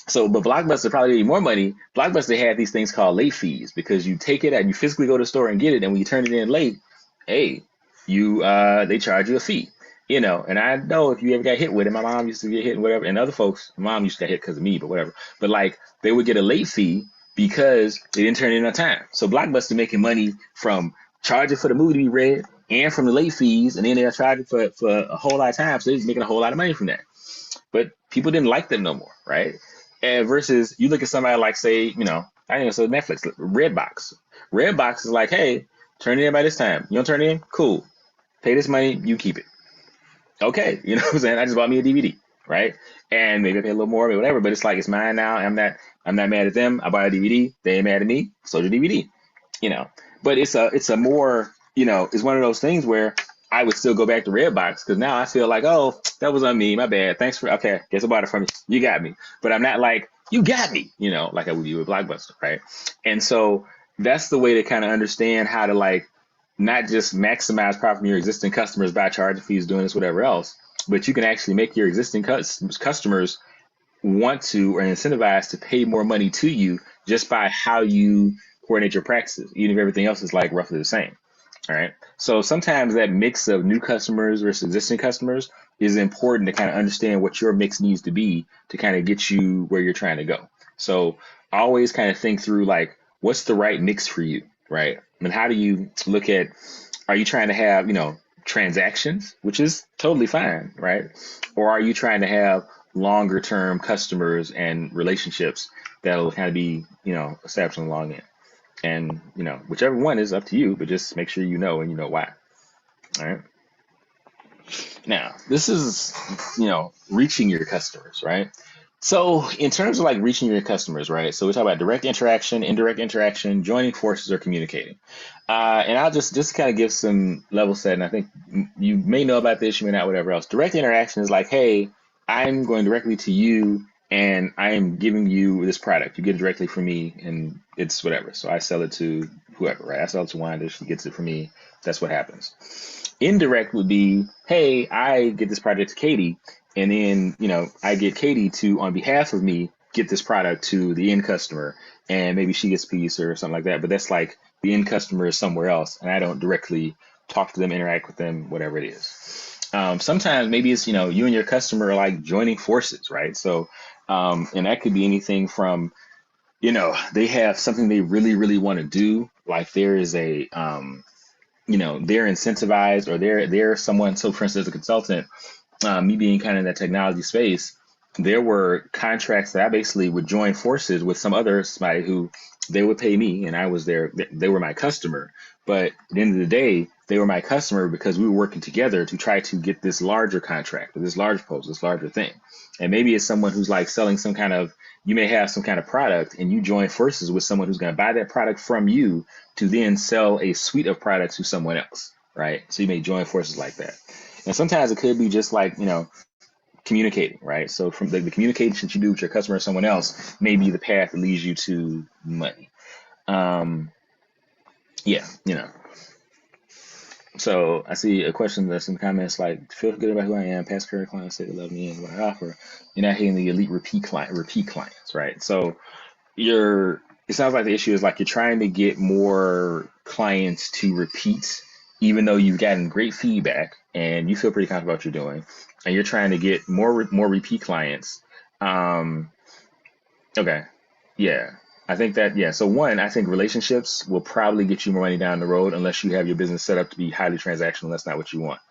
Blockbuster probably made more money. Blockbuster had these things called late fees, because you take it and you physically go to the store and get it, and when you turn it in late, hey, they charge you a fee. And I know if you ever got hit with it, my mom used to get hit and whatever, and other folks, my mom used to get hit because of me, but whatever. But like they would get a late fee because they didn't turn it in on time. So Blockbuster making money from charging for the movie to be read and from the late fees, and then they're charging for a whole lot of time. So they're just making a whole lot of money from that. But people didn't like them no more, right? And versus you look at somebody like, say, so Netflix, Redbox. Redbox is like, hey, turn it in by this time. You don't turn it in? Cool. Pay this money, you keep it. Okay, you know what I'm saying? I just bought me a DVD, right? And maybe I pay a little more, or whatever, but it's like, it's mine now. I'm not mad at them. I bought a DVD. They ain't mad at me. So the DVD, But it's a more, it's one of those things where I would still go back to Redbox, because now I feel like, oh, that was on me. My bad. Thanks for, okay, guess I bought it from you. You got me. But I'm not like, you got me, like I would do with Blockbuster, right? And so that's the way to kind of understand how to like, not just maximize profit from your existing customers by charging fees, doing this, whatever else, but you can actually make your existing customers want to or incentivize to pay more money to you just by how you coordinate your practices, even if everything else is like roughly the same. All right. So sometimes that mix of new customers versus existing customers is important to kind of understand what your mix needs to be to kind of get you where you're trying to go. So always kind of think through like, what's the right mix for you, right? And how do you look at, are you trying to have, transactions, which is totally fine, right? Or are you trying to have longer term customers and relationships that'll kind of be, established on the long end? And, whichever one is up to you, but just make sure you know and you know why. All right. Now, this is, reaching your customers, right? So in terms of like reaching your customers, right? So we talk about direct interaction, indirect interaction, joining forces, or communicating. And I'll just kind of give some level set. And I think you may know about this, you may not, whatever else. Direct interaction is like, hey, I'm going directly to you and I am giving you this product. You get it directly from me and it's whatever. So I sell it to whoever, right? I sell it to Wanda, she gets it from me. That's what happens. Indirect would be, hey, I get this project to Katie, and then I get Katie to, on behalf of me, get this product to the end customer, and maybe she gets a piece or something like that. But that's like the end customer is somewhere else, and I don't directly talk to them, interact with them, whatever it is. Sometimes maybe it's you and your customer are like joining forces, right? So, and that could be anything from they have something they really really want to do, like there is a they're incentivized or they're someone. So for instance, as a consultant, me being kind of in that technology space, there were contracts that I basically would join forces with somebody who they would pay me and I was they were my customer. But at the end of the day, they were my customer because we were working together to try to get this larger contract or this larger proposal, this larger thing. And maybe it's someone who's like selling some kind of, you may have some kind of product and you join forces with someone who's going to buy that product from you to then sell a suite of products to someone else, right? So you may join forces like that. And sometimes it could be just like, communicating, right? So from the communication that you do with your customer or someone else may be the path that leads you to money. Yeah. So I see a question that's in the comments like, feel good about who I am, past current clients say they love me and what I offer. You're not hitting the elite repeat clients, right? So it sounds like the issue is like you're trying to get more clients to repeat, even though you've gotten great feedback and you feel pretty confident about what you're doing, and you're trying to get more repeat clients. Okay, yeah, I think that, yeah. So one, I think relationships will probably get you more money down the road unless you have your business set up to be highly transactional. That's not what you want.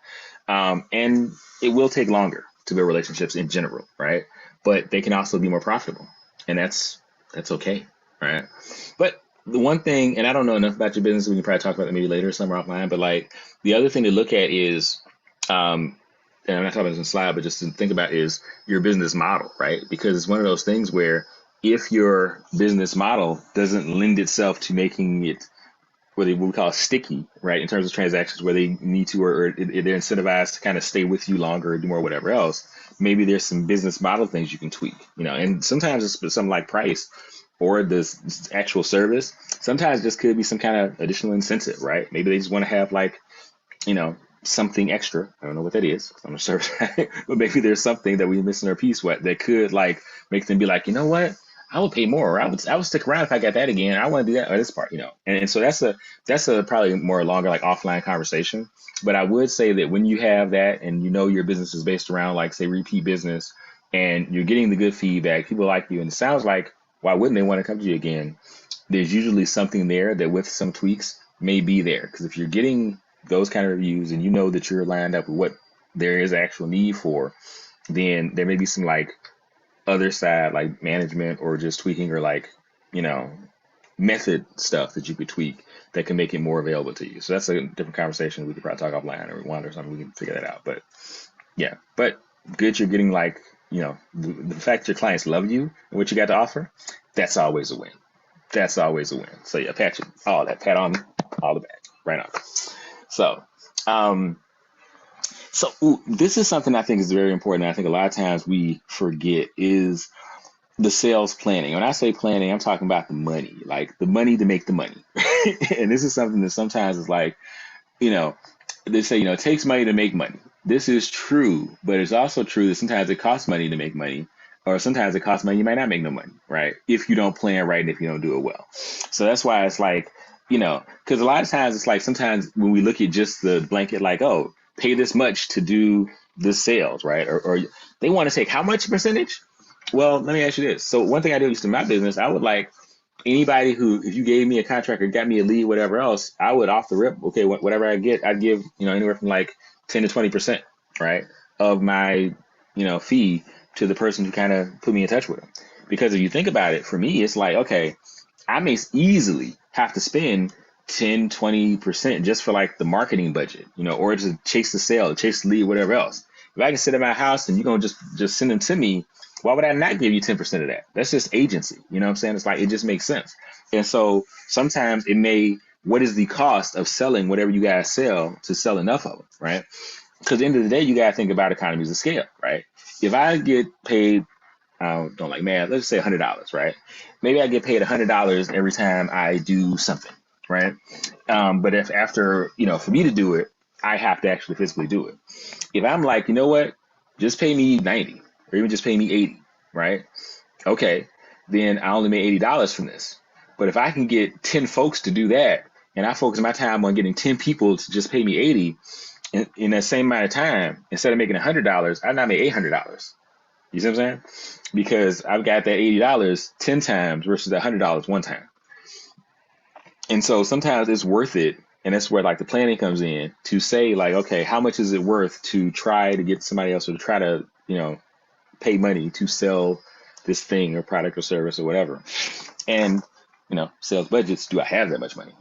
And it will take longer to build relationships in general, right? But they can also be more profitable, and that's okay, right? But the one thing, and I don't know enough about your business, we can probably talk about that maybe later somewhere offline, but like the other thing to look at is, and I'm not talking about this in slide, but just to think about is your business model, right? Because it's one of those things where if your business model doesn't lend itself to making it what we call sticky, right? In terms of transactions where they need to, or they're incentivized to kind of stay with you longer or do more, whatever else, maybe there's some business model things you can tweak, and sometimes it's something like price or this actual service. Sometimes this could be some kind of additional incentive, right? Maybe they just want to have like, something extra. I don't know what that is, 'cause I'm a service, right? But maybe there's something that we're missing our piece with that could like make them be like, you know what? I would pay more. Or I would stick around if I got that again. I want to do that or this part, And so that's a probably more longer like offline conversation. But I would say that when you have that and your business is based around like say repeat business and you're getting the good feedback, people like you, and it sounds like why wouldn't they want to come to you again? There's usually something there that with some tweaks may be there. Because if you're getting those kind of reviews and that you're lined up with what there is actual need for, then there may be some like other side like management or just tweaking or like method stuff that you could tweak that can make it more available to you. So that's a different conversation. We could probably talk offline or Wanda or something. We can figure that out. But yeah, but good, you're getting like the fact your clients love you and what you got to offer. That's always a win. That's always a win. So yeah, pat on all the back right on. So, this is something I think is very important. I think a lot of times we forget is the sales planning. When I say planning, I'm talking about the money, like the money to make the money. And this is something that sometimes is like, they say, it takes money to make money. This is true, but it's also true that sometimes it costs money to make money, or sometimes it costs money, you might not make no money, right? If you don't plan right and if you don't do it well. So that's why it's like, because a lot of times it's like sometimes when we look at just the blanket, like, oh, pay this much to do the sales, right? Or they want to take how much percentage? Well, let me ask you this. So one thing I do in my business, I would like anybody who, if you gave me a contract or got me a lead, whatever else, I would off the rip, okay, whatever I get, I'd give, anywhere from like 10 to 20%, right, of my, fee to the person who kind of put me in touch with them. Because if you think about it, for me, it's like, okay, I may easily have to spend 10, 20% just for like the marketing budget, or to chase the sale, chase the lead, whatever else. If I can sit at my house and you're going to just send them to me, Why would I not give you 10% of that? That's just agency. You know what I'm saying? It's like, it just makes sense. And so sometimes what is the cost of selling whatever you guys sell to sell enough of them, right? Because at the end of the day, you got to think about economies of scale, right? If I get paid, I don't like math, let's say $100, right? Maybe I get paid $100 every time I do something, right? But if after, for me to do it, I have to actually physically do it. If I'm like, you know what, just pay me 90 or even just pay me 80, right? Okay, then I only made $80 from this. But if I can get 10 folks to do that, and I focus my time on getting 10 people to just pay me 80 in that same amount of time, instead of making $100, I now made $800. You see what I'm saying? Because I've got that $80 10 times versus that $100 one time. And so sometimes it's worth it. And that's where like the planning comes in to say like, okay, how much is it worth to try to get somebody else or to try to, pay money to sell this thing or product or service or whatever. And, sales budgets, do I have that much money?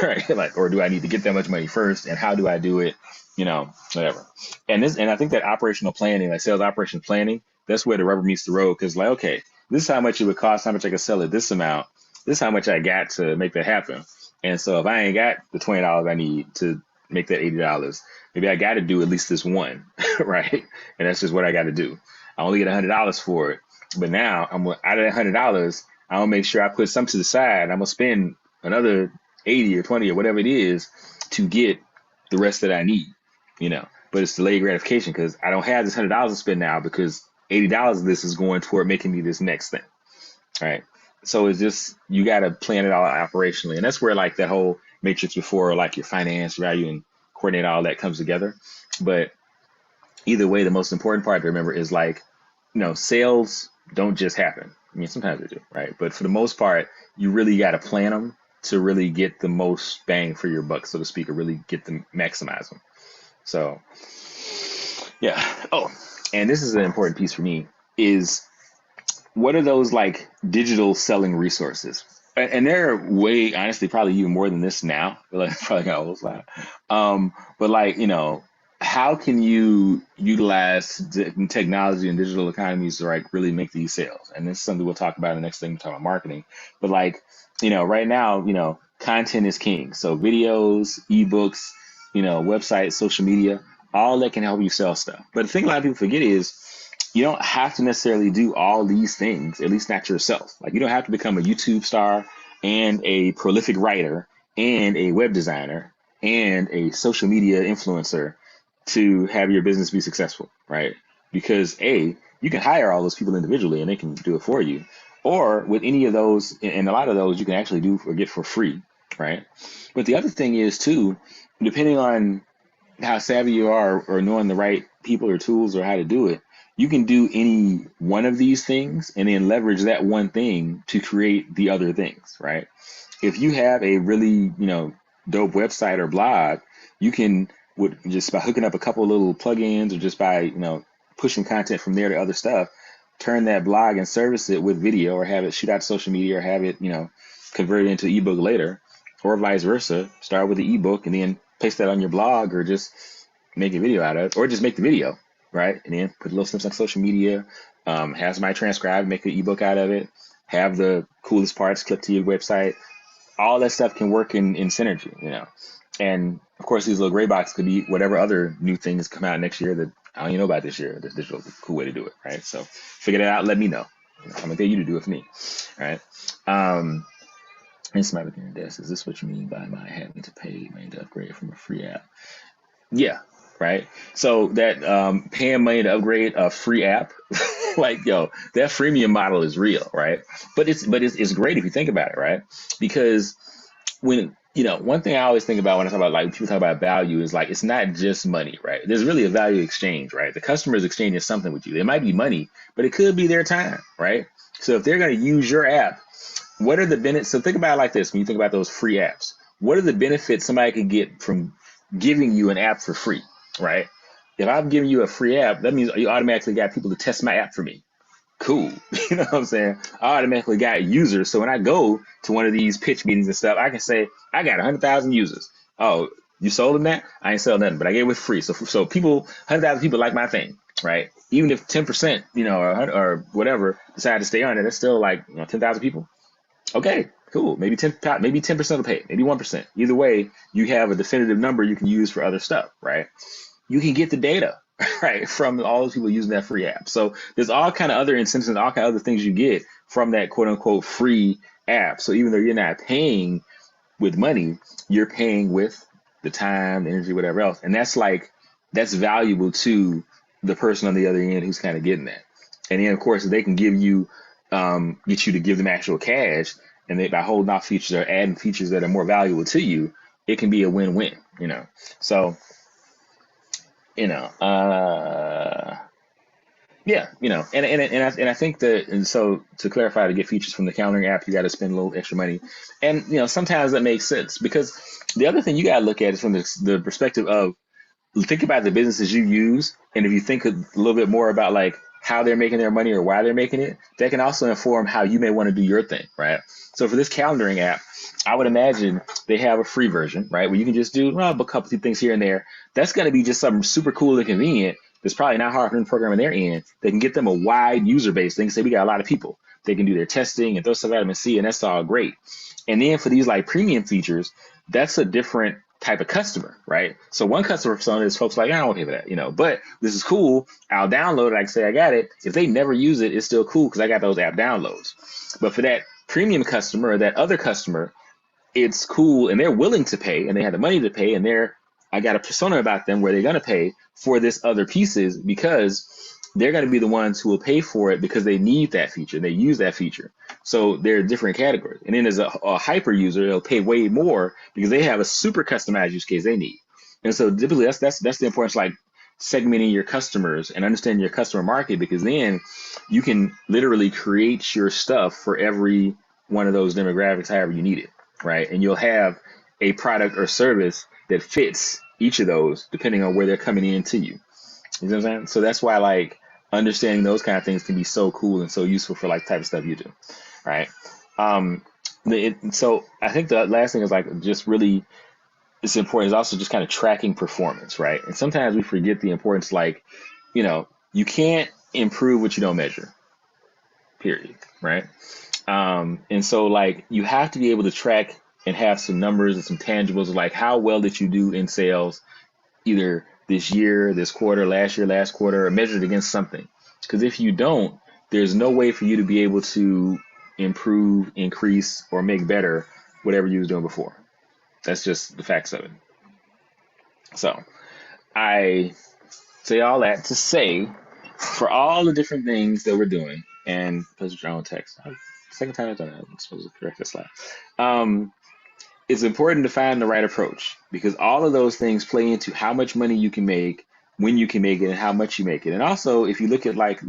Right? Like, or do I need to get that much money first? And how do I do it? Whatever. And I think that operational planning, like sales operation planning, that's where the rubber meets the road. Cause like, okay, this is how much it would cost, how much I could sell at this amount. This is how much I got to make that happen. And so if I ain't got the $20 I need to make that $80, maybe I got to do at least this one, right? And that's just what I got to do. I only get $100 for it, but now I'm out of that $100. I'll make sure I put some to the side. I'm gonna spend another 80 or 20 or whatever it is to get the rest that I need, But it's delayed gratification because I don't have this $100 to spend now because $80 of this is going toward making me this next thing, right? So it's just, you got to plan it all out operationally. And that's where like that whole matrix before, like your finance, value, and coordinate, all that comes together. But either way, the most important part to remember is like, sales don't just happen. I mean, sometimes they do, right? But for the most part, you really got to plan them to really get the most bang for your buck, so to speak, or really get them, maximize them. So, yeah. Oh, and this is an important piece for me is, what are those like digital selling resources? And they're way, honestly, probably even more than this now. Like, probably got old slide. But like, how can you utilize technology and digital economies to like really make these sales? And this is something we'll talk about in the next thing we talk about marketing. But like, right now, content is king. So videos, ebooks, websites, social media, all that can help you sell stuff. But the thing a lot of people forget is you don't have to necessarily do all these things, at least not yourself. Like, you don't have to become a YouTube star and a prolific writer and a web designer and a social media influencer to have your business be successful, right? Because you can hire all those people individually and they can do it for you. Or with any of those, and a lot of those you can actually do or get for free, right? But the other thing is too, depending on how savvy you are or knowing the right people or tools or how to do it, you can do any one of these things and then leverage that one thing to create the other things, right? If you have a really, dope website or blog, you can, just by hooking up a couple of little plugins or just by, pushing content from there to other stuff, turn that blog and service it with video or have it shoot out to social media or have it, convert it into ebook later, or vice versa. Start with the ebook and then paste that on your blog or just make a video out of it, or just make the video, right? And then put little snips on social media, have somebody transcribe, make an ebook out of it, have the coolest parts clipped to your website. All that stuff can work in synergy, And of course, these little gray boxes could be whatever other new things come out next year that I don't even know about this year. This digital cool way to do it, right? So figure that out. Let me know. I'm gonna tell you to do it for me, right? And somebody looking at this, is this what you mean by my having to pay money to upgrade from a free app? Yeah, right. So that paying money to upgrade a free app, like, that freemium model is real, right? But it's great if you think about it, right? Because when one thing I always think about when I talk about, like, people talk about value is like, it's not just money, right? There's really a value exchange, right? The customer is exchanging something with you. It might be money, but it could be their time, right? So if they're going to use your app, what are the benefits? So think about it like this: when you think about those free apps, what are the benefits somebody could get from giving you an app for free, right? If I'm giving you a free app, that means you automatically got people to test my app for me. Cool. You know what I'm saying? I automatically got users. So when I go to one of these pitch meetings and stuff, I can say, I got 100,000 users. Oh, you sold them that? I ain't selling nothing, but I gave it with free. So people, 100,000 people like my thing. right? Even if 10%, or whatever, decide to stay on it, that's still like 10,000 people. Okay, cool. Maybe 10% will pay, maybe 1%. Either way, you have a definitive number you can use for other stuff, right? You can get the data, right, from all those people using that free app. So there's all kind of other incentives, all kind of other things you get from that quote unquote free app. So even though you're not paying with money, you're paying with the time, the energy, whatever else. And that's valuable to the person on the other end who's kind of getting that. And then of course they can get you to give them actual cash, and by holding off features or adding features that are more valuable to you, it can be a win-win, So, yeah, and I think that, and so to clarify, to get features from the calendaring app, you got to spend a little extra money, and sometimes that makes sense, because the other thing you got to look at is from the perspective of, think about the businesses you use, and if you think a little bit more about like how they're making their money or why they're making it, that can also inform how you may want to do your thing, right? So for this calendaring app, I would imagine they have a free version, right, where you can just do a couple of things here and there. That's going to be just something super cool and convenient. That's probably not hard for them to program on their end. They can get them a wide user base. They can say we got a lot of people. They can do their testing and throw stuff at them and see, and that's all great. And then for these like premium features, that's a different type of customer, right? So one customer persona is folks like, I don't want to pay for that, but this is cool. I'll download it. I can say I got it. If they never use it, it's still cool because I got those app downloads. But for that premium customer or that other customer, it's cool and they're willing to pay and they have the money to pay, and I got a persona about them where they're going to pay for this other pieces because they're going to be the ones who will pay for it because they need that feature. They use that feature. So they're different categories. And then there's a hyper user, they'll pay way more because they have a super customized use case they need. And so typically that's the importance, like segmenting your customers and understanding your customer market, because then you can literally create your stuff for every one of those demographics, however you need it, right? And you'll have a product or service that fits each of those depending on where they're coming in to you. You know what I'm saying? So that's why like understanding those kind of things can be so cool and so useful for like type of stuff you do, right? So I think the last thing is like just really it's important is also just kind of tracking performance, right? And sometimes we forget the importance, like, you can't improve what you don't measure, period, right? And so like you have to be able to track and have some numbers and some tangibles, like how well did you do in sales, either this year, this quarter, last year, last quarter, or measured against something. Because if you don't, there's no way for you to be able to improve, increase, or make better whatever you was doing before. That's just the facts of it. So I say all that to say, for all the different things that we're doing, and post your own text. Second time I've done that, I'm supposed to correct this slide. It's important to find the right approach, because all of those things play into how much money you can make, when you can make it, and how much you make it. And also, if you look at like,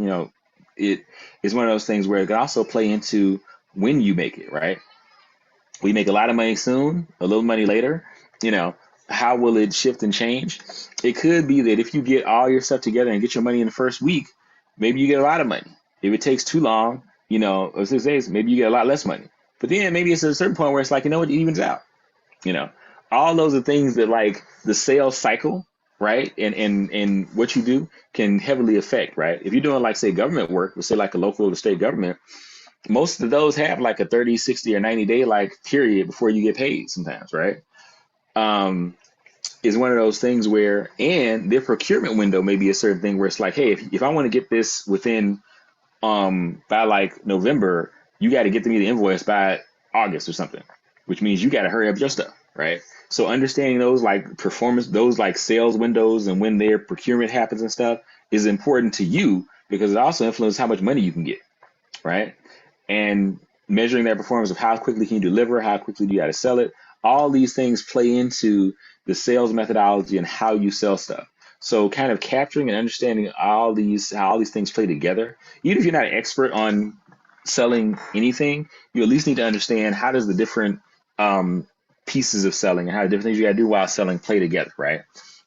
it is one of those things where it can also play into when you make it, right? We make a lot of money soon, a little money later, how will it shift and change? It could be that if you get all your stuff together and get your money in the first week, maybe you get a lot of money. If it takes too long, or 6 days, maybe you get a lot less money. But then maybe it's at a certain point where it's like, it evens out. All those are things that like the sales cycle, right? And what you do can heavily affect, right? If you're doing like, say, government work, let's say like a local or state government, most of those have like a 30, 60 or 90 day like period before you get paid sometimes, right? Is one of those things where, and their procurement window may be a certain thing where it's like, hey, if I want to get this within by like November, you got to get me the invoice by August or something, which means you got to hurry up your stuff, right? So understanding those like performance, those like sales windows and when their procurement happens and stuff is important to you, because it also influences how much money you can get, right? And measuring that performance of how quickly can you deliver, how quickly do you got to sell it. All these things play into the sales methodology and how you sell stuff. So kind of capturing and understanding how all these things play together, even if you're not an expert on selling anything, you at least need to understand how does the different pieces of selling and how the different things you got to do while selling play together, right?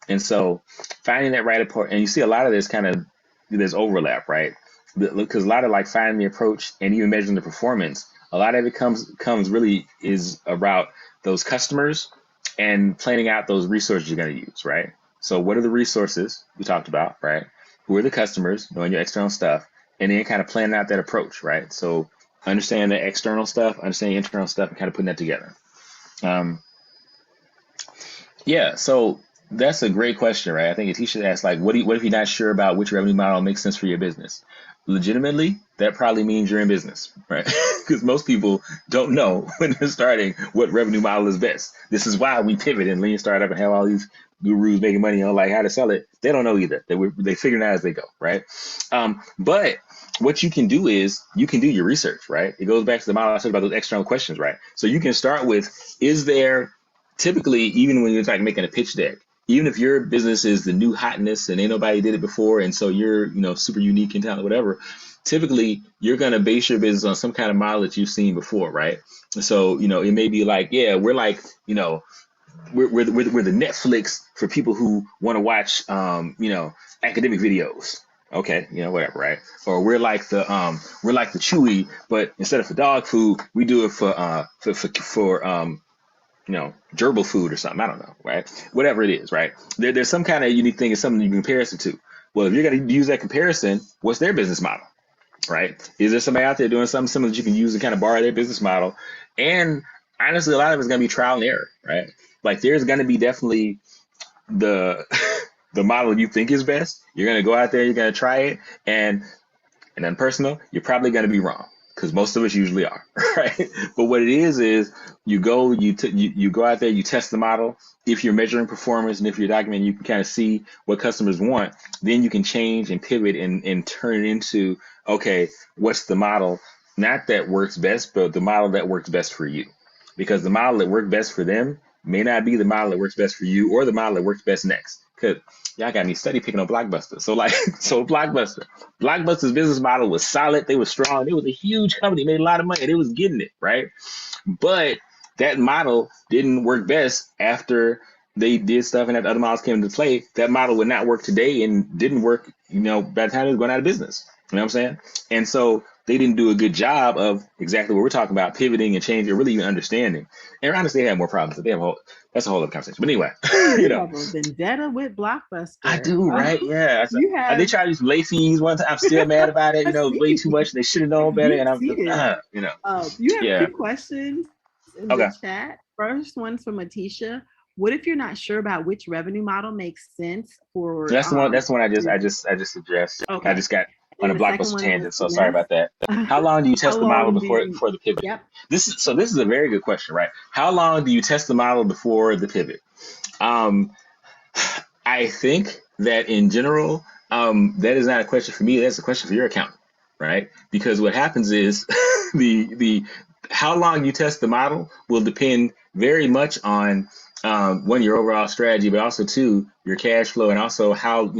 And so finding that right approach, and you see a lot of this kind of, there's overlap, right? Because a lot of like finding the approach and even measuring the performance, a lot of it comes really is about those customers and planning out those resources you're going to use, right? So what are the resources we talked about, right? who are the customers, knowing your external stuff, and then kind of planning out that approach, right? So understand the external stuff, understand the internal stuff, and kind of putting that together. Yeah, so that's a great question, right? I think Atisha asked, like, what if you're not sure about which revenue model makes sense for your business? Legitimately, that probably means you're in business, right? Because most people don't know when they're starting what revenue model is best. This is why we pivot in lean startup and have all these gurus making money on like how to sell it. They don't know either. They figure it out as they go, right? But what you can do is you can do your research, right? It goes back to the model I said about those external questions, right? So you can start with, is there typically, even when you're like making a pitch deck, even if your business is the new hotness and ain't nobody did it before, and so you're, super unique in town or whatever, typically you're gonna base your business on some kind of model that you've seen before, right? So, it may be like, yeah, we're like, we're the Netflix for people who want to watch, academic videos. Okay, whatever, right? Or we're like the Chewy, but instead of for dog food, we do it for gerbil food or something. I don't know, right? Whatever it is, right? There's some kind of unique thing, it's something you can compare it to. Well, if you're going to use that comparison, what's their business model, right? Is there somebody out there doing something similar that you can use to kind of borrow their business model? And honestly, a lot of it's going to be trial and error, right? Like there's going to be definitely the the model you think is best. You're going to go out there, you're going to try it, and then personal, you're probably going to be wrong, because most of us usually are, right? But what it is you go out there, you test the model. If you're measuring performance and if you're documenting, you can kind of see what customers want. Then you can change and pivot and turn it into, okay, what's the model? Not that works best, but the model that works best for you. Because the model that worked best for them may not be the model that works best for you or the model that works best next. Because y'all got me study picking on Blockbuster. So Blockbuster's business model was solid. They were strong. It was a huge company, made a lot of money. They was getting it, right? But that model didn't work best after they did stuff and after other models came into play. That model would not work today and didn't work, by the time it was going out of business. You know what I'm saying? And so they didn't do a good job of exactly what we're talking about, pivoting and changing, or really even understanding. And honestly, they have more problems. That's a whole other conversation. But anyway, You have a vendetta with Blockbuster. I do, right? Yeah. You have. They tried to use late fees one time. I'm still mad about it. Way too much. They should have known better. And I'm just, You have yeah. 2 questions in Okay. the chat. First one's from Atisha. What if you're not sure about which revenue model makes sense for? That's the one. That's the one I just addressed. Okay. I just got on a And the second Blockbuster one tangent. was So sorry about that. How long do you test the model before the pivot? Yep. This is a very good question, right? How long do you test the model before the pivot? I think that in general, that is not a question for me. That's a question for your accountant, right? Because what happens is the how long you test the model will depend very much on one, your overall strategy, but also two, your cash flow, and also how,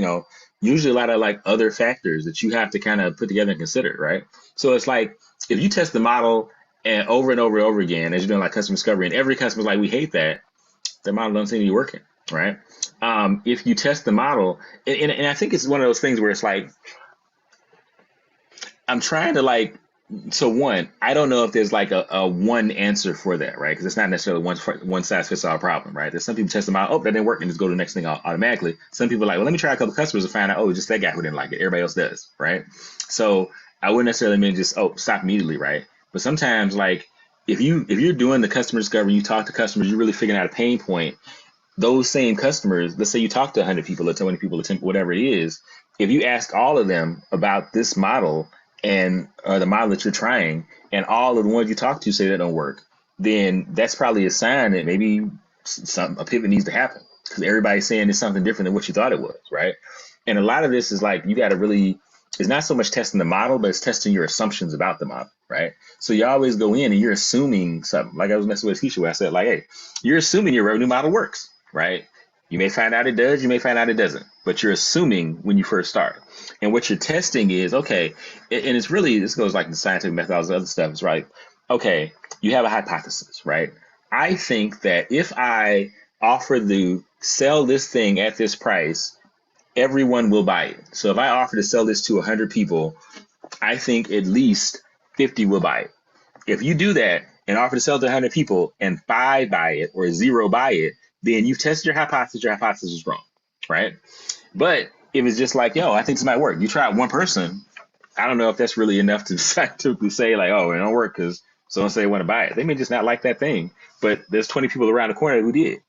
usually a lot of like other factors that you have to kind of put together and consider, right? So it's like if you test the model and over and over again, as you're doing like customer discovery, and every customer's like, we hate that, the model doesn't seem to be working, right? If you test the model, and I think it's one of those things where it's like, I'm trying to so one, I don't know if there's like a one answer for that, right? Because it's not necessarily one size fits all problem, right? There's some people test them out, oh, that didn't work, and just go to the next thing automatically. Some people are like, well, let me try a couple customers and find out, oh, just that guy who didn't like it. Everybody else does, right? So I wouldn't necessarily mean just, oh, stop immediately, right? But sometimes if you're doing the customer discovery, you talk to customers, you're really figuring out a pain point. Those same customers, let's say you talk to 100 people or 20 people or 10, whatever it is, if you ask all of them about this model or the model that you're trying, and all of the ones you talk to say that don't work, then that's probably a sign that maybe a pivot needs to happen, because everybody's saying it's something different than what you thought it was, right? And a lot of this is you got to really, it's not so much testing the model, but it's testing your assumptions about the model, right? So you always go in and you're assuming something. Like I was messing with Keisha where I said, hey, you're assuming your revenue model works, right? You may find out it does, you may find out it doesn't, but you're assuming when you first start. And what you're testing is, okay, and it's really, this goes like the scientific methodology, other stuff, is right. Okay, you have a hypothesis, right? I think that if I offer to sell this thing at this price, everyone will buy it. So if I offer to sell this to 100 people, I think at least 50 will buy it. If you do that and offer to sell to 100 people and 5 buy it or 0 buy it, then you've tested your hypothesis is wrong, right? But if it's just like, yo, I think this might work. You try it one person. I don't know if that's really enough to scientifically say like, oh, it don't work because someone say they want to buy it. They may just not like that thing, but there's 20 people around the corner who did.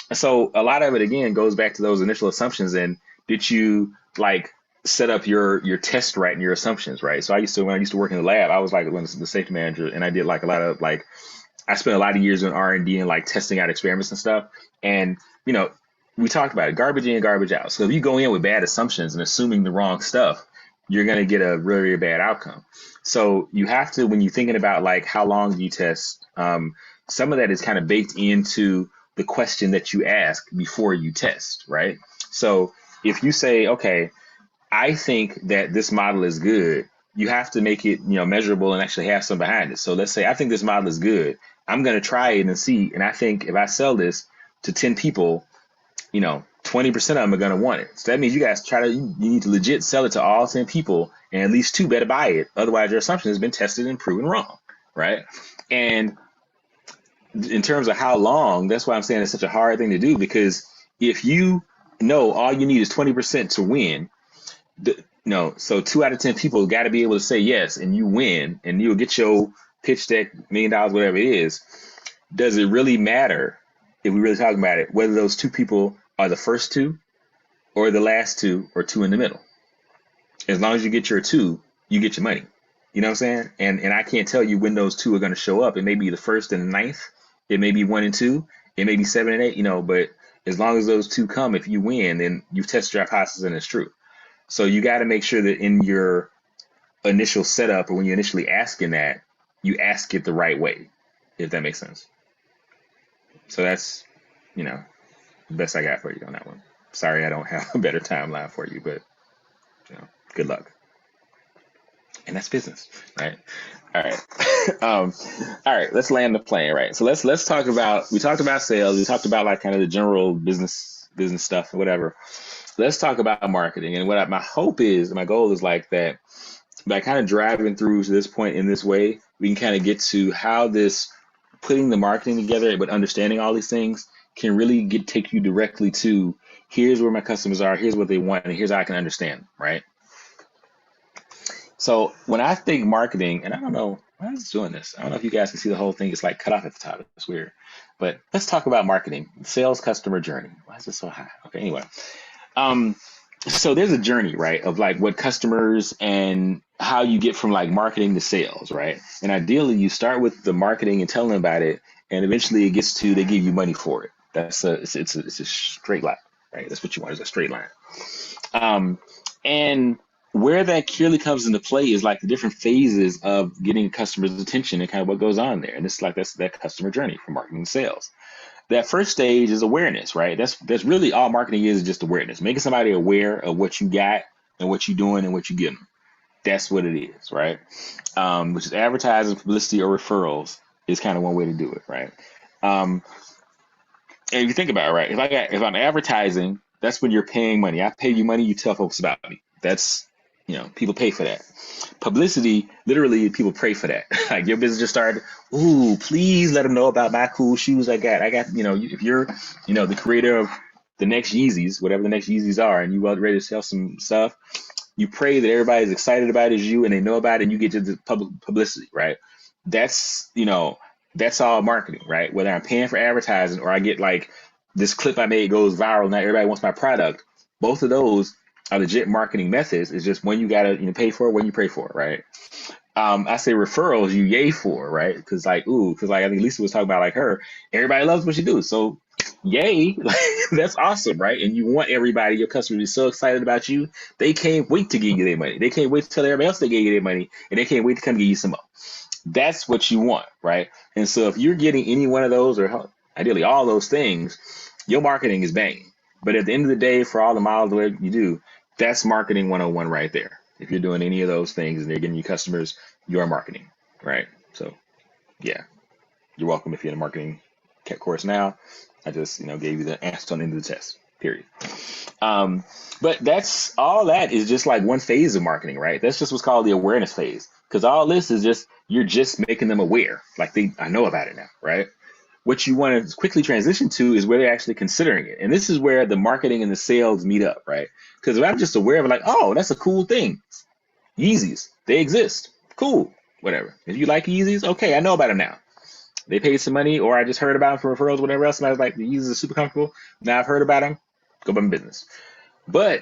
And so a lot of it again goes back to those initial assumptions. And did you like set up your test right and your assumptions right? So when I used to work in the lab, I was like the safety manager, and I did like a lot of like I spent a lot of years doing R&D and like testing out experiments and stuff. And we talked about it, garbage in, garbage out. So if you go in with bad assumptions and assuming the wrong stuff, you're going to get a really, really bad outcome. So you have to, when you're thinking about like how long do you test, some of that is kind of baked into the question that you ask before you test, right? So if you say, okay, I think that this model is good, you have to make it, measurable and actually have some behind it. So let's say I think this model is good. I'm going to try it and see. And I think if I sell this to 10 people, 20% of them are going to want it. So that means you guys you need to legit sell it to all 10 people, and at least 2 better buy it. Otherwise, your assumption has been tested and proven wrong, right? And in terms of how long, that's why I'm saying it's such a hard thing to do, because if you know all you need is 20% to win, so 2 out of 10 people got to be able to say yes, and you win, and you'll get your pitch deck, $1 million, whatever it is. Does it really matter, if we really talk about it, whether those 2 people are the first 2 or the last 2 or 2 in the middle? As long as you get your 2, you get your money. You know what I'm saying? And I can't tell you when those 2 are going to show up. It may be the 1st and the 9th. It may be 1 and 2. It may be 7 and 8, but as long as those 2 come, if you win, then you've tested your hypothesis and it's true. So you got to make sure that in your initial setup, or when you're initially asking that, you ask it the right way, if that makes sense. So that's, the best I got for you on that one. Sorry, I don't have a better timeline for you, but good luck. And that's business, right? All right. All right, let's land the plane, right? So let's talk about, we talked about sales, we talked about like kind of the general business stuff or whatever. Let's talk about marketing. And what my hope is, my goal is like that by kind of driving through to this point in this way, we can kind of get to how this putting the marketing together, but understanding all these things can really take you directly to here's where my customers are, here's what they want, and here's how I can understand them, right? So when I think marketing, and I don't know why is doing this. I don't know if you guys can see the whole thing. It's like cut off at the top. It's weird. But let's talk about marketing, sales customer journey. Why is it so high? Okay, anyway. So there's a journey, right, of like what customers and how you get from like marketing to sales, right? And ideally you start with the marketing and telling them about it, and eventually it gets to they give you money for it. It's a straight line, right? That's what you want, is a straight line. And where that clearly comes into play is like the different phases of getting a customer's attention and kind of what goes on there. And it's like that's that customer journey from marketing to sales. That first stage is awareness, right? That's really all marketing is just awareness, making somebody aware of what you got and what you're doing and what you give them. That's what it is, right? Which is advertising, publicity, or referrals is kind of one way to do it, right? And if you think about it, right, if I'm advertising, that's when you're paying money. I pay you money, you tell folks about me. That's, people pay for that. Publicity, literally, people pray for that. Like your business just started. Ooh, please let them know about my cool shoes I got. If you're, the creator of the next Yeezys, whatever the next Yeezys are, and you are ready to sell some stuff, you pray that everybody's excited about it as you, and they know about it, and you get to the public publicity, right? That's, that's all marketing, right? Whether I'm paying for advertising or I get like this clip I made goes viral, now everybody wants my product. Both of those are legit marketing methods. It's just when you gotta pay for it, when you pray for it, right? I say referrals, you yay for, right? Because I think Lisa was talking about like her, everybody loves what you do, so yay, like, that's awesome, right? And you want everybody, your customers, to be so excited about you, they can't wait to give you their money. They can't wait to tell everybody else they gave you their money, and they can't wait to come give you some more. That's what you want, right? And so if you're getting any one of those, or ideally all those things, your marketing is banging. But at the end of the day, for all the miles away you do, that's marketing 101 right there. If you're doing any of those things and they're getting you customers, you are marketing, right? So yeah, you're welcome if you're in a marketing course now. I just, gave you the answer on the end of the test, period. But that's all that is just like one phase of marketing, right? That's just what's called the awareness phase. Because all this is just, you're just making them aware. Like I know about it now, right? what you want to quickly transition to is where they're actually considering it. And this is where the marketing and the sales meet up, right? Because if I'm just aware of it, like, oh, that's a cool thing. Yeezys, they exist. Cool, whatever. If you like Yeezys, okay, I know about them now. They paid some money, or I just heard about them from referrals, whatever else. And I was like, the Yeezys are super comfortable. Now I've heard about them, go about my business. But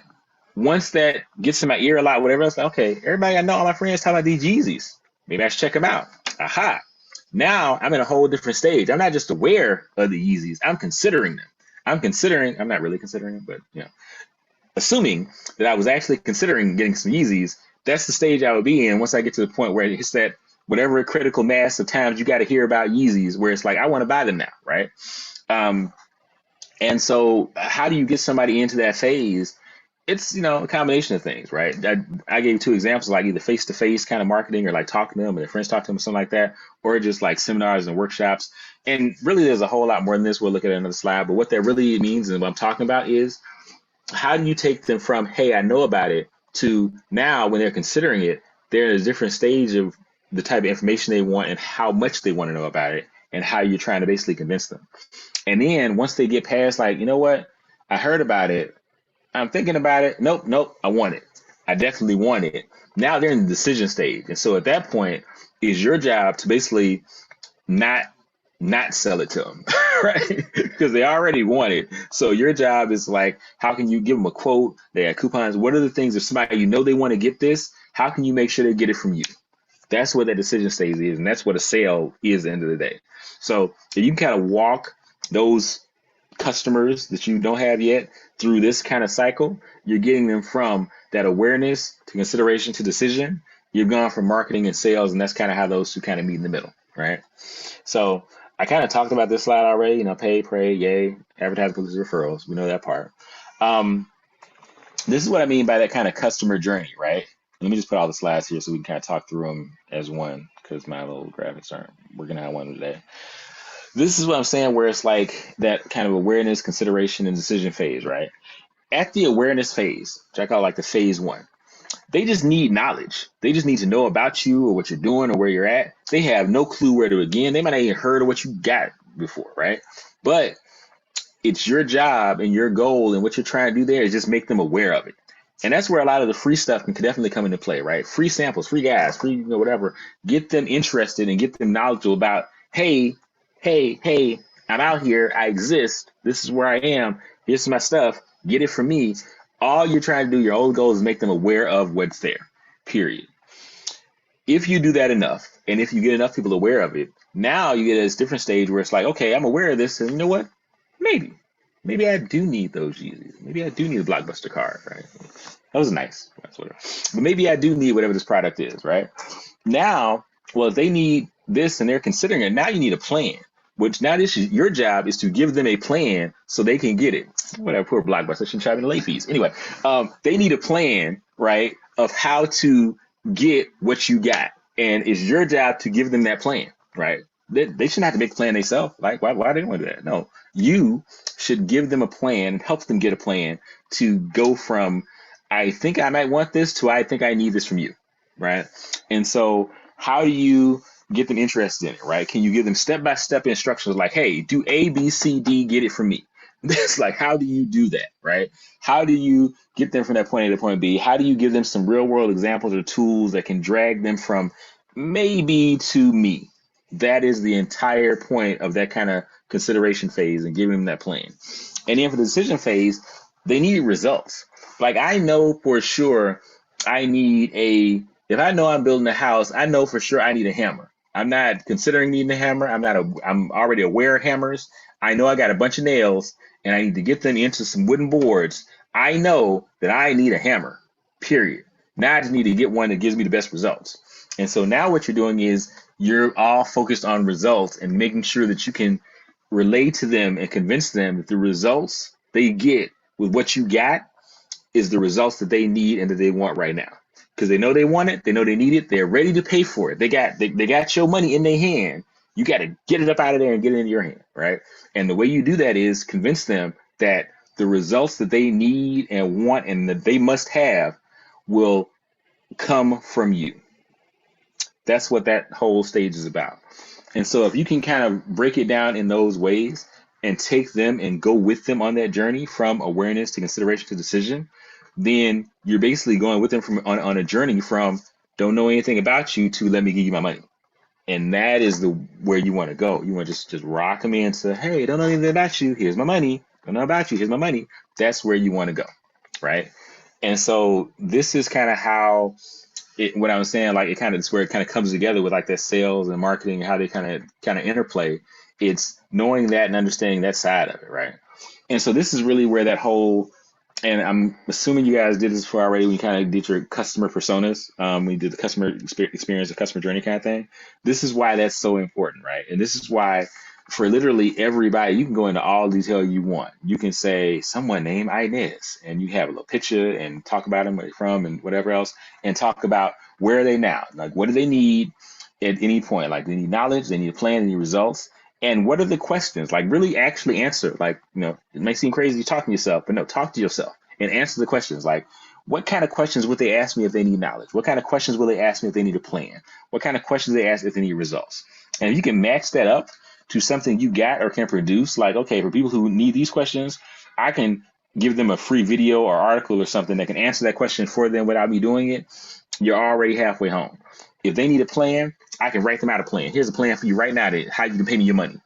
once that gets in my ear a lot, whatever else, like, okay, everybody I know, all my friends talk about these Yeezys. Maybe I should check them out. Aha. Now I'm in a whole different stage. I'm not just aware of the Yeezys. I'm considering them. I'm not really considering them, but assuming that I was actually considering getting some Yeezys, that's the stage I would be in once I get to the point where it hits that whatever critical mass of times you got to hear about Yeezys, where it's like, I want to buy them now, right? And so how do you get somebody into that phase? It's, a combination of things, right? I gave 2 examples, like either face-to-face kind of marketing, or like talking to them and their friends talk to them or something like that, or just like seminars and workshops. And really there's a whole lot more than this. We'll look at another slide, but what that really means and what I'm talking about is, how do you take them from, hey, I know about it, to now when they're considering it, they're in a different stage of the type of information they want and how much they want to know about it, and how you're trying to basically convince them. And then once they get past, like, you know what, I heard about it, I'm thinking about it. Nope, I want it. I definitely want it. Now they're in the decision stage. And so at that point, it's your job to basically not sell it to them, right? Because they already want it. So your job is like, how can you give them a quote? They have coupons. What are the things, if somebody, they want to get this, how can you make sure they get it from you? That's what that decision stage is. And that's what a sale is at the end of the day. So if you can kind of walk those customers that you don't have yet through this kind of cycle, you're getting them from that awareness to consideration to decision. You've gone from marketing and sales, and that's kind of how those 2 kind of meet in the middle, right? So I kind of talked about this slide already, pay, pray, yay, advertise, publicity, referrals. We know that part. This is what I mean by that kind of customer journey, right? Let me just put all the slides here so we can kind of talk through them as one, because my little graphics aren't working out one today. This is what I'm saying, where it's like that kind of awareness, consideration, and decision phase, right? At the awareness phase, which I call like the phase 1, they just need knowledge. They just need to know about you or what you're doing or where you're at. They have no clue where to begin. They might not even heard of what you got before, right? But it's your job and your goal, and what you're trying to do there is just make them aware of it. And that's where a lot of the free stuff can definitely come into play, right? Free samples, free guys, free, whatever. Get them interested and get them knowledgeable about, hey, I'm out here. I exist. This is where I am. Here's my stuff. Get it from me. All you're trying to do, your whole goal is make them aware of what's there, period. If you do that enough, and if you get enough people aware of it, now you get this different stage where it's like, okay, I'm aware of this, and you know what? Maybe I do need those Yeezys. Maybe I do need a Blockbuster card, right? That was nice. That's whatever. But maybe I do need whatever this product is, right? Now, well, if they need this and they're considering it, now you need a plan. Which now this is your job, is to give them a plan so they can get it. Whatever, poor Blockbuster, I shouldn't charge me the late fees. Anyway, they need a plan, right, of how to get what you got. And it's your job to give them that plan, right? They shouldn't have to make a plan themselves. Like, why do they want to do that? No, you should give them a plan and help them get a plan to go from, I think I might want this, to I think I need this from you, right? And so how do you get them interested in it, right? Can you give them step-by-step instructions like, hey, do A, B, C, D, get it from me? It's like, how do you do that, right? How do you get them from that point A to point B? How do you give them some real-world examples or tools that can drag them from maybe to me? That is the entire point of that kind of consideration phase and giving them that plan. And then for the decision phase, they need results. Like, I know for sure I need if I know I'm building a house, I know for sure I need a hammer. I'm not considering needing a hammer. I'm already aware of hammers. I know I got a bunch of nails and I need to get them into some wooden boards. I know that I need a hammer, period. Now I just need to get one that gives me the best results. And so now what you're doing is you're all focused on results and making sure that you can relate to them and convince them that the results they get with what you got is the results that they need and that they want right now. Because they know they want it, they know they need it, they're ready to pay for it. They got your money in their hand. You got to get it up out of there and get it in your hand, right? And the way you do that is convince them that the results that they need and want and that they must have will come from you. That's what that whole stage is about. And so if you can kind of break it down in those ways and take them and go with them on that journey from awareness to consideration to decision, then you're basically going with them from on a journey from don't know anything about you to let me give you my money. And that is the where you want to go. You want to just rock them into, hey, don't know anything about you. Here's my money. Don't know about you. Here's my money. That's where you want to go, right? And so this is kind of how what I was saying, like it kind of, it's where it kind of comes together with like that sales and marketing, how they kind of interplay. It's knowing that and understanding that side of it, right? And so this is really where that whole, and I'm assuming you guys did this before already. We kind of did your customer personas. We did the customer experience, the customer journey kind of thing. This is why that's so important, right? And this is why for literally everybody, you can go into all detail you want. You can say someone named Inez, and you have a little picture and talk about them, where they're from, and whatever else, and talk about where are they now, like what do they need at any point, like they need knowledge, they need a plan, they need results. And what are the questions? Like really actually answer, like, it may seem crazy talking to yourself, but no, talk to yourself and answer the questions. Like, what kind of questions would they ask me if they need knowledge? What kind of questions will they ask me if they need a plan? What kind of questions they ask if they need results? And if you can match that up to something you got or can produce, like, okay, for people who need these questions, I can give them a free video or article or something that can answer that question for them without me doing it. You're already halfway home. If they need a plan, I can write them out a plan. Here's a plan for you right now to how you can pay me your money.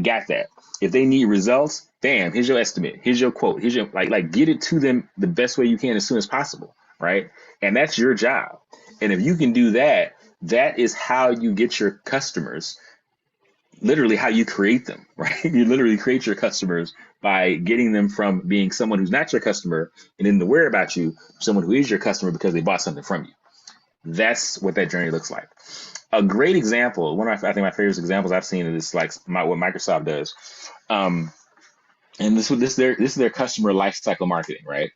Got that. If they need results, bam, here's your estimate. Here's your quote. Here's your like get it to them the best way you can as soon as possible, right? And that's your job. And if you can do that, that is how you get your customers, literally how you create them, right? You literally create your customers by getting them from being someone who's not your customer and in the aware about you, someone who is your customer because they bought something from you. That's what that journey looks like. A great example, one of I think my favorite examples I've seen is like what Microsoft does, and this is their customer lifecycle marketing, right?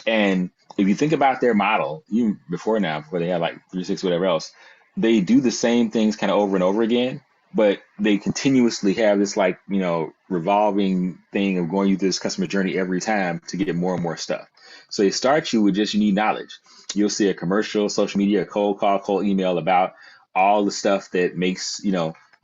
And if you think about their model, even before now, before they had like 360 whatever else, they do the same things kind of over and over again, but they continuously have this like revolving thing of going through this customer journey every time to get more and more stuff. So they start you with just you need knowledge. You'll see a commercial, social media, a cold call, cold email about all the stuff that makes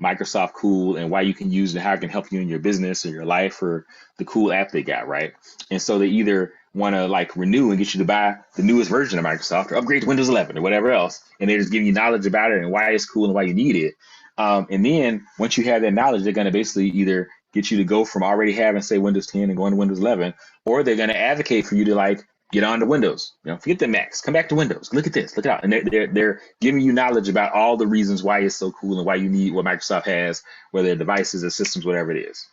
Microsoft cool and why you can use it, how it can help you in your business or your life or the cool app they got, right? And so they either want to like renew and get you to buy the newest version of Microsoft or upgrade to Windows 11 or whatever else, and they're just giving you knowledge about it and why it's cool and why you need it. And then once you have that knowledge, they're going to basically either get you to go from already having, say, Windows 10 and going to Windows 11, or they're going to advocate for you to like get on to Windows. Forget the Macs, come back to Windows. Look at this, look it out. And they're giving you knowledge about all the reasons why it's so cool and why you need what Microsoft has, whether they're devices or systems, whatever it is.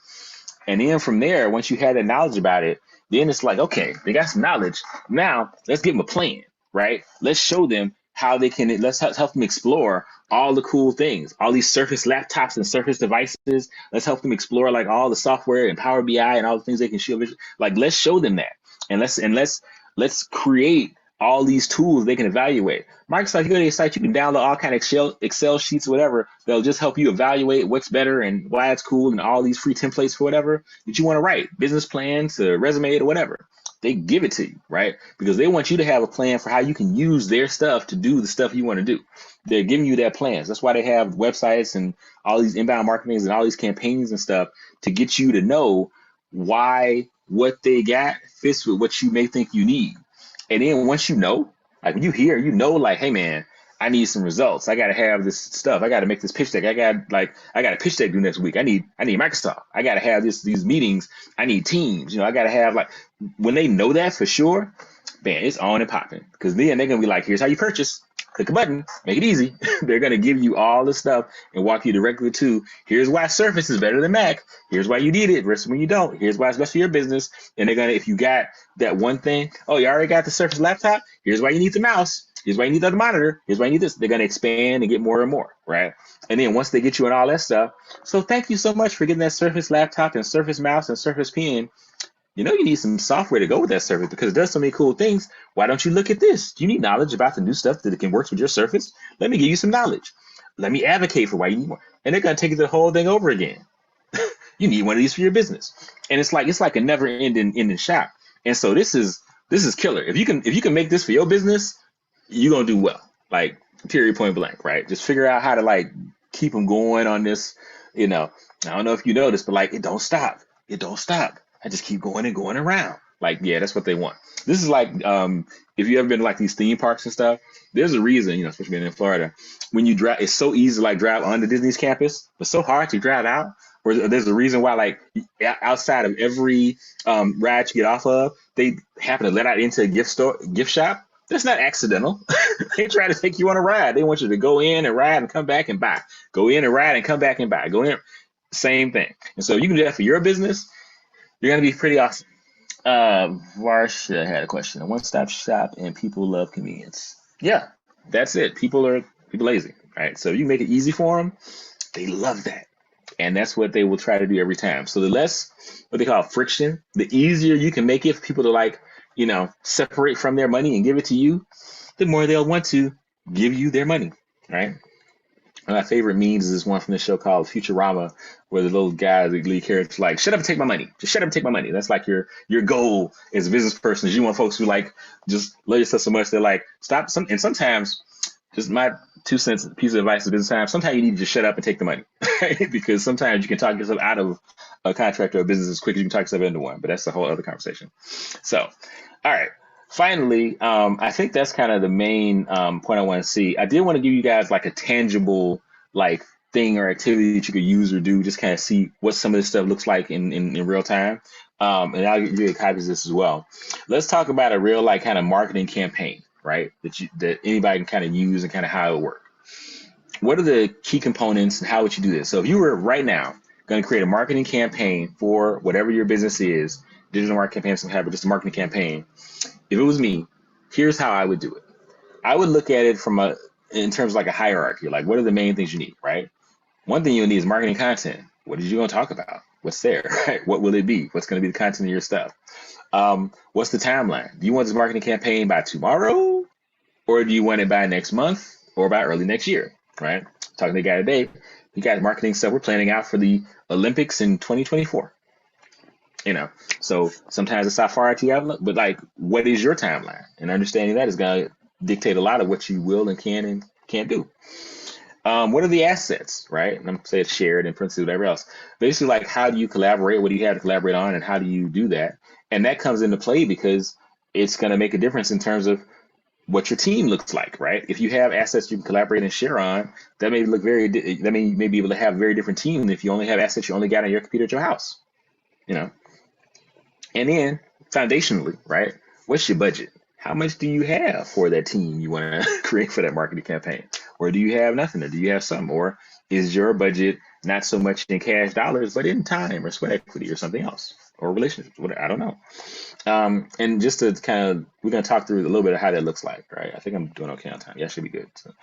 And then from there, once you have that knowledge about it, then it's like, okay, they got some knowledge. Now let's give them a plan, right? Let's show them how they can, let's help them explore all the cool things, all these Surface laptops and Surface devices. Let's help them explore like all the software and Power BI and all the things they can show. Like, let's show them that. And let's create all these tools they can evaluate. Microsoft, you go to their site, you can download all kind of Excel sheets, whatever. They'll just help you evaluate what's better and why it's cool and all these free templates for whatever that you want to write, business plans, to resume or whatever. They give it to you, right? Because they want you to have a plan for how you can use their stuff to do the stuff you want to do. They're giving you their plans. That's why they have websites and all these inbound marketings and all these campaigns and stuff to get you to know why what they got fits with what you may think you need. And then once you know, like when you hear, like, hey man, I need some results. I got to have this stuff. I got to make this pitch deck. I got a pitch deck due next week. I need Microsoft. I got to have these meetings. I need Teams. I got to have like, when they know that for sure, man, it's on and popping. Because then they're going to be like, here's how you purchase. Click a button, make it easy. They're going to give you all the stuff and walk you directly to, here's why Surface is better than Mac. Here's why you need it versus when you don't. Here's why it's best for your business. And they're going to, if you got that one thing, oh, you already got the Surface laptop. Here's why you need the mouse. Here's why you need the other monitor. Here's why you need this. They're going to expand and get more and more, right? And then once they get you on all that stuff, so thank you so much for getting that Surface laptop and Surface mouse and Surface pen. You need some software to go with that Surface because it does so many cool things. Why don't you look at this? Do you need knowledge about the new stuff that it can work with your Surface? Let me give you some knowledge. Let me advocate for why you need more. And they're going to take the whole thing over again. You need one of these for your business. And it's like a never ending shop. And so this is killer. If you can make this for your business, you're going to do well. Like, period, point blank, right? Just figure out how to like keep them going on this, you know, I don't know if you noticed, but like, it don't stop. It don't stop. I just keep going and going around. Like, yeah, that's what they want. This is like, if you ever been to like these theme parks and stuff, there's a reason, you know, especially being in Florida, when you drive, it's so easy to like drive onto Disney's campus, but so hard to drive out. Or there's a reason why, like, outside of every ride you get off of, they happen to let out into a gift shop. That's not accidental. They try to take you on a ride. They want you to go in and ride and come back and buy. Go in and ride and come back and buy. Go in, same thing. And so you can do that for your business. You're gonna be pretty awesome. Varsha had a question. A one-stop shop and people love convenience. Yeah, that's it. People lazy, right? So you make it easy for them. They love that. And that's what they will try to do every time. So the less what they call friction, the easier you can make it for people to like, you know, separate from their money and give it to you, the more they'll want to give you their money, right? One of my favorite memes is this one from the show called Futurama, where the little guy, the lead character's like, shut up and take my money. Just shut up and take my money. That's like your goal as a business person, is you want folks who like just love yourself so much they're like, stop. And sometimes, just my 2 cents piece of advice at business time, sometimes you need to just shut up and take the money. Right? Because sometimes you can talk yourself out of a contract or a business as quick as you can talk yourself into one, but that's a whole other conversation. So, all right. Finally, I think that's kind of the main point I want to see. I did want to give you guys like a tangible like thing or activity that you could use or do, just kind of see what some of this stuff looks like in real time. And I'll give you copies of this as well. Let's talk about a real like kind of marketing campaign, right? That anybody can kind of use and kind of how it works. What are the key components and how would you do this? So if you were right now going to create a marketing campaign for whatever your business is, digital marketing campaign, some have, but just a marketing campaign. If it was me, here's how I would do it. I would look at it in terms of like a hierarchy, like what are the main things you need, right? One thing you'll need is marketing content. What are you going to talk about? What's there, right? What will it be? What's going to be the content of your stuff? What's the timeline? Do you want this marketing campaign by tomorrow? Or do you want it by next month or by early next year, right? Talking to the guy today, he got marketing stuff we're planning out for the Olympics in 2024. You know, so sometimes it's how far out you have to look, but like, what is your timeline? And understanding that is going to dictate a lot of what you will and can and can't do. What are the assets, right? And I'm going to say it's shared and principally whatever else. Basically, like, how do you collaborate? What do you have to collaborate on, and how do you do that? And that comes into play because it's going to make a difference in terms of what your team looks like, right? If you have assets you can collaborate and share on, that may look that may be able to have a very different team than if you only have assets you only got on your computer at your house, you know? And then foundationally, right? What's your budget? How much do you have for that team you want to create for that marketing campaign? Or do you have nothing? Or do you have some? Or is your budget not so much in cash dollars, but in time or sweat equity or something else? Or relationships? I don't know. And just to kind of, we're going to talk through a little bit of how that looks like, right? I think I'm doing okay on time. Yeah, should be good. So,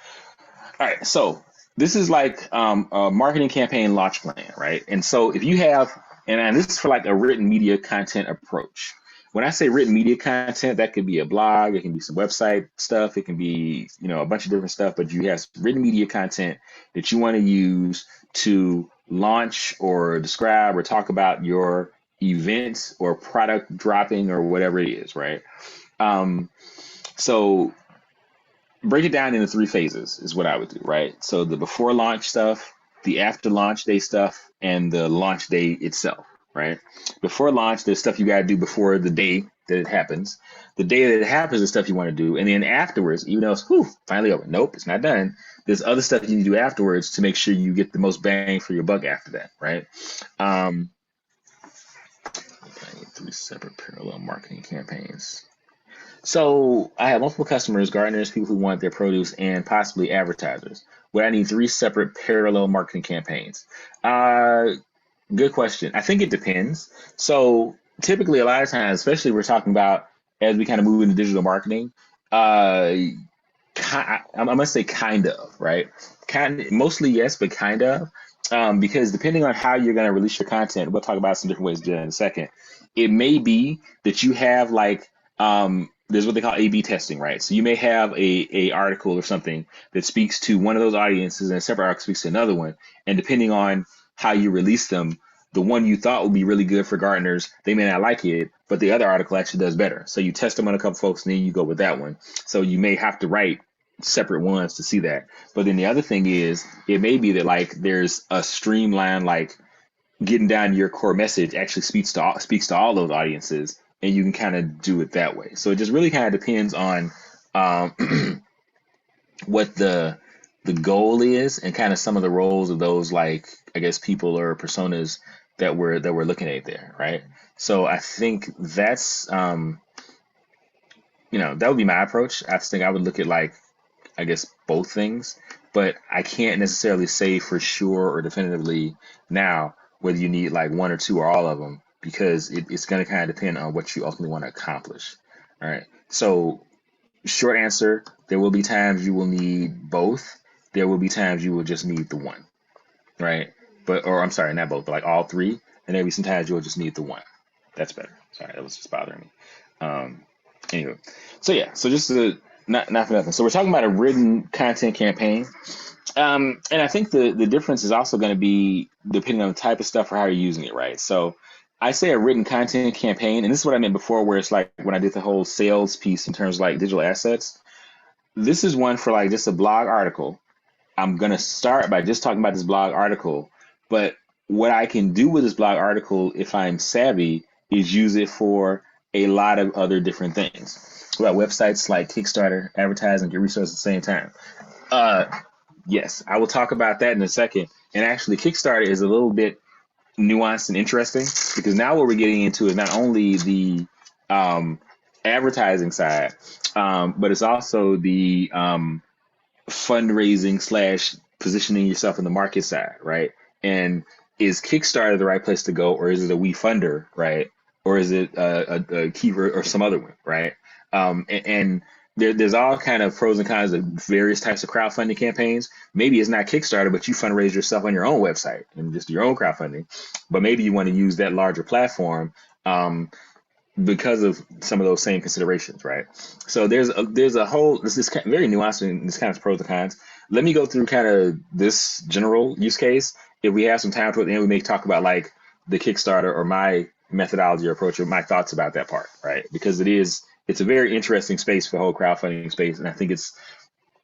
all right. So this is like a marketing campaign launch plan, right? And so if you have, and this is for like a written media content approach. When I say written media content, that could be a blog, it can be some website stuff, it can be, you know, a bunch of different stuff, but you have written media content that you want to use to launch or describe or talk about your event or product dropping or whatever it is, right? So break it down into 3 phases is what I would do, right? So the before launch stuff, the after launch day stuff, and the launch day itself, right? Before launch, there's stuff you got to do before the day that it happens. The day that it happens is stuff you want to do. And then afterwards, even though it's finally over, nope, it's not done. There's other stuff you need to do afterwards to make sure you get the most bang for your buck after that, right? I need 3 separate parallel marketing campaigns. So I have multiple customers, gardeners, people who want their produce, and possibly advertisers. Would I need 3 separate parallel marketing campaigns? Good question. I think it depends. So typically, a lot of times, especially we're talking about as we kind of move into digital marketing, I must say kind of, right? Mostly yes, but kind of. Because depending on how you're going to release your content, we'll talk about some different ways to do it in a second. It may be that you have like, there's what they call A/B testing, right? So you may have a article or something that speaks to one of those audiences and a separate article speaks to another one. And depending on how you release them, the one you thought would be really good for gardeners, they may not like it, but the other article actually does better. So you test them on a couple folks and then you go with that one. So you may have to write separate ones to see that. But then the other thing is, it may be that like there's a streamline, like getting down to your core message actually speaks to all those audiences, and you can kind of do it that way. So it just really kind of depends on what the goal is, and kind of some of the roles of those, like, I guess, people or personas that we're looking at there, right? So I think that's that would be my approach. I think I would look at, like, I guess, both things, but I can't necessarily say for sure or definitively now whether you need like one or two or all of them, because it's going to kind of depend on what you ultimately want to accomplish. All right. So short answer, there will be times you will need both. There will be times you will just need the one, right? Or I'm sorry, not both, but like all three. And there'll be some times you'll just need the one. That's better. Sorry, that was just bothering me. Anyway, so yeah, so just not for nothing. So we're talking about a written content campaign. And I think the difference is also going to be depending on the type of stuff or how you're using it, right? So I say a written content campaign, and this is what I meant before, where it's like when I did the whole sales piece in terms of like digital assets. This is one for like just a blog article. I'm going to start by just talking about this blog article, but what I can do with this blog article, if I'm savvy, is use it for a lot of other different things. About websites like Kickstarter, advertise, and get resources at the same time. Yes, I will talk about that in a second. And actually, Kickstarter is a little bit nuanced and interesting, because now what we're getting into is not only the advertising side, but it's also the fundraising / positioning yourself in the market side, right? And is Kickstarter the right place to go, or is it a WeFunder, right? Or is it a Keyword or some other one, right? And there's all kind of pros and cons of various types of crowdfunding campaigns. Maybe it's not Kickstarter, but you fundraise yourself on your own website and just your own crowdfunding. But maybe you want to use that larger platform because of some of those same considerations, right? So there's a whole, this is very nuanced, and this kind of pros and cons. Let me go through kind of this general use case. If we have some time toward the end, we may talk about like the Kickstarter or my methodology or approach or my thoughts about that part, right? Because it's a very interesting space for the whole crowdfunding space, and I think it's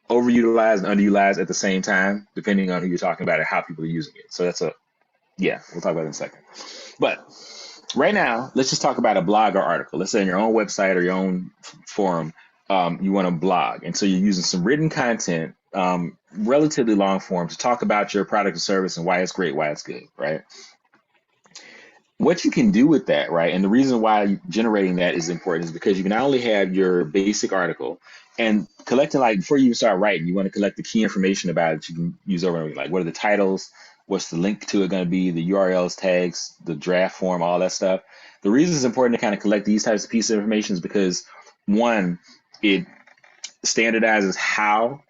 overutilized and underutilized at the same time, depending on who you're talking about and how people are using it. So we'll talk about it in a second. But right now, let's just talk about a blog or article. Let's say on your own website or your own forum, you want to blog. And so you're using some written content, relatively long form, to talk about your product or service and why it's great, why it's good, right? What you can do with that, right? And the reason why generating that is important is because you can not only have your basic article and collecting, like before you even start writing, you want to collect the key information about it you can use over, like what are the titles, what's the link to it going to be, the URLs, tags, the draft form, all that stuff. The reason it's important to kind of collect these types of pieces of information is because, one, it standardizes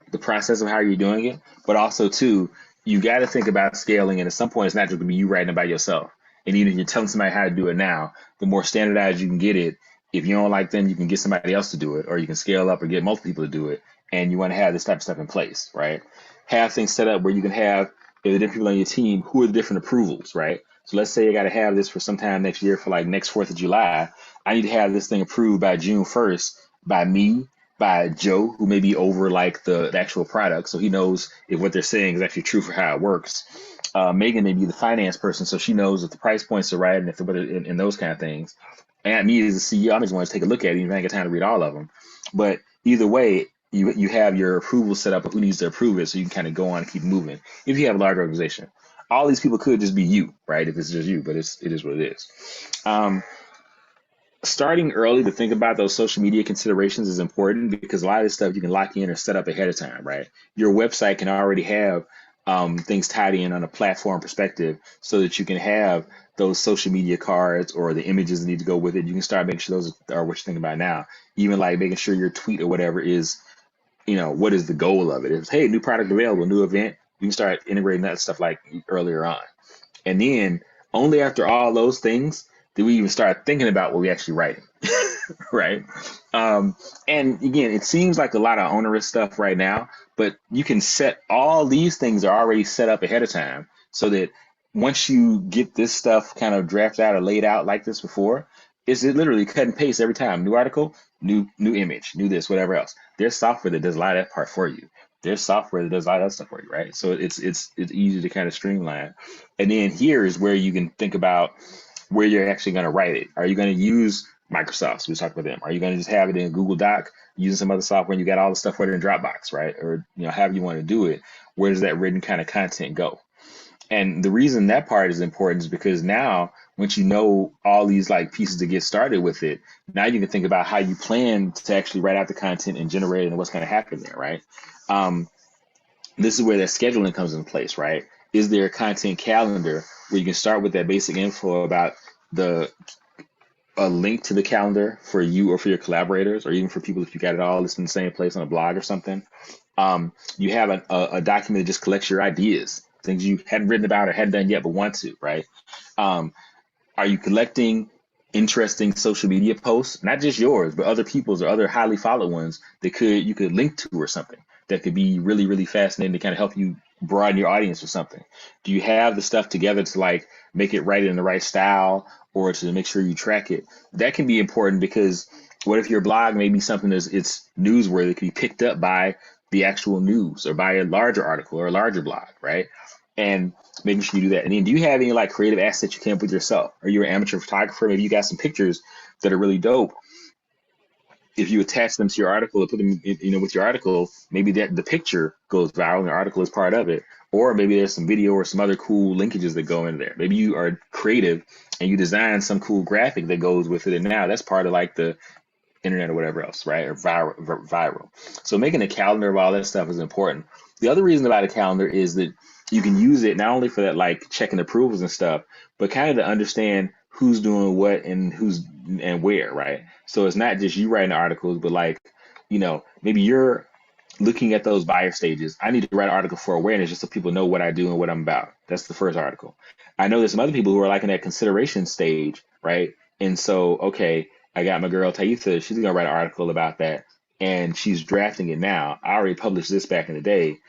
the process of how you're doing it, but also, two, you got to think about scaling, and at some point it's not just going to be you writing it by yourself. And even if you're telling somebody how to do it now, the more standardized you can get it, if you don't like them, you can get somebody else to do it, or you can scale up or get multiple people to do it. And you want to have this type of stuff in place, right? Have things set up where you can have, if the different people on your team, who are the different approvals, right? So let's say I got to have this for sometime next year for like next 4th of July. I need to have this thing approved by June 1st by me, by Joe, who may be over like the actual product, so he knows if what they're saying is actually true for how it works. Megan may be the finance person, so she knows if the price points are right and if and those kind of things. And me as the CEO, I just want to take a look at it, even if I ain't got time to read all of them. But either way, you have your approval set up of who needs to approve it, so you can kind of go on and keep moving. If you have a large organization, all these people could just be you, right? If it's just you, but it is what it is. Starting early to think about those social media considerations is important, because a lot of this stuff you can lock in or set up ahead of time, right? Your website can already have things tied in on a platform perspective, so that you can have those social media cards or the images that need to go with it. You can start making sure those are what you're thinking about now. Even like making sure your tweet or whatever is, what is the goal of it? If it's, hey, new product available, new event, you can start integrating that stuff like earlier on. And then only after all those things do we even start thinking about what we actually writing, right? And again, it seems like a lot of onerous stuff right now, but you can set all these things are already set up ahead of time, so that once you get this stuff kind of drafted out or laid out like this before, It's literally cut and paste every time. New article, new image, new this, whatever else. There's software that does a lot of that part for you. There's software that does a lot of that stuff for you, right? So it's easy to kind of streamline. And then here is where you can think about where you're actually going to write it. Are you going to use Microsoft? So we talked about them. Are you going to just have it in Google Doc, using some other software, and you got all the stuff for it in Dropbox, right? Or however you want to do it. Where does that written kind of content go? And the reason that part is important is because now, once you know all these like pieces to get started with it, now you can think about how you plan to actually write out the content and generate it and what's going to happen there, right? Um, this is where that scheduling comes into place, right? Is there a content calendar where you can start with that basic info about the a link to the calendar for you or for your collaborators, or even for people if you got it all listed in the same place on a blog or something? You have a document that just collects your ideas, things you hadn't written about or hadn't done yet but want to, right? Um, are you collecting interesting social media posts, not just yours, but other people's or other highly followed ones that you could link to or something that could be really, really fascinating to kind of help you broaden your audience or something? Do you have the stuff together to like make it right in the right style or to make sure you track it? That can be important because what if your blog may be something it's newsworthy, that can be picked up by the actual news or by a larger article or a larger blog, right? And making sure you do that. And then do you have any like creative assets you came up with yourself? Are you an amateur photographer? Maybe you got some pictures that are really dope. If you attach them to your article or put them, with your article, maybe that the picture goes viral and the article is part of it. Or maybe there's some video or some other cool linkages that go in there. Maybe you are creative and you design some cool graphic that goes with it. And now that's part of like the internet or whatever else, right? Or viral. So making a calendar of all that stuff is important. The other reason about a calendar is that you can use it not only for that, like checking approvals and stuff, but kind of to understand who's doing what and who's and where, right? So it's not just you writing articles, but like, maybe you're looking at those buyer stages. I need to write an article for awareness just so people know what I do and what I'm about. That's the first article. I know there's some other people who are like in that consideration stage, right? And so, okay, I got my girl Taitha, she's gonna write an article about that and she's drafting it now. I already published this back in the day.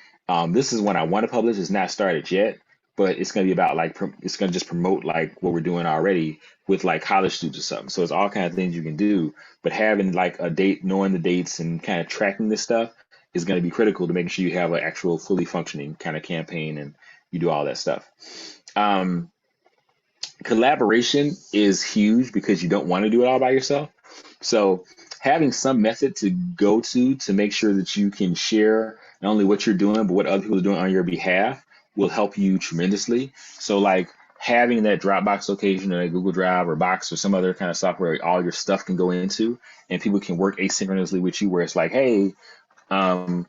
This is one I want to publish. It's not started yet, but it's gonna be about like it's gonna just promote like what we're doing already with like college students or something. So it's all kinds of things you can do, but having like a date, knowing the dates and kind of tracking this stuff is going to be critical to making sure you have an actual fully functioning kind of campaign and you do all that stuff. Collaboration is huge because you don't want to do it all by yourself. So having some method to go to make sure that you can share not only what you're doing, but what other people are doing on your behalf will help you tremendously. So like having that Dropbox location or a Google Drive or Box or some other kind of software where all your stuff can go into and people can work asynchronously with you where it's like, hey, I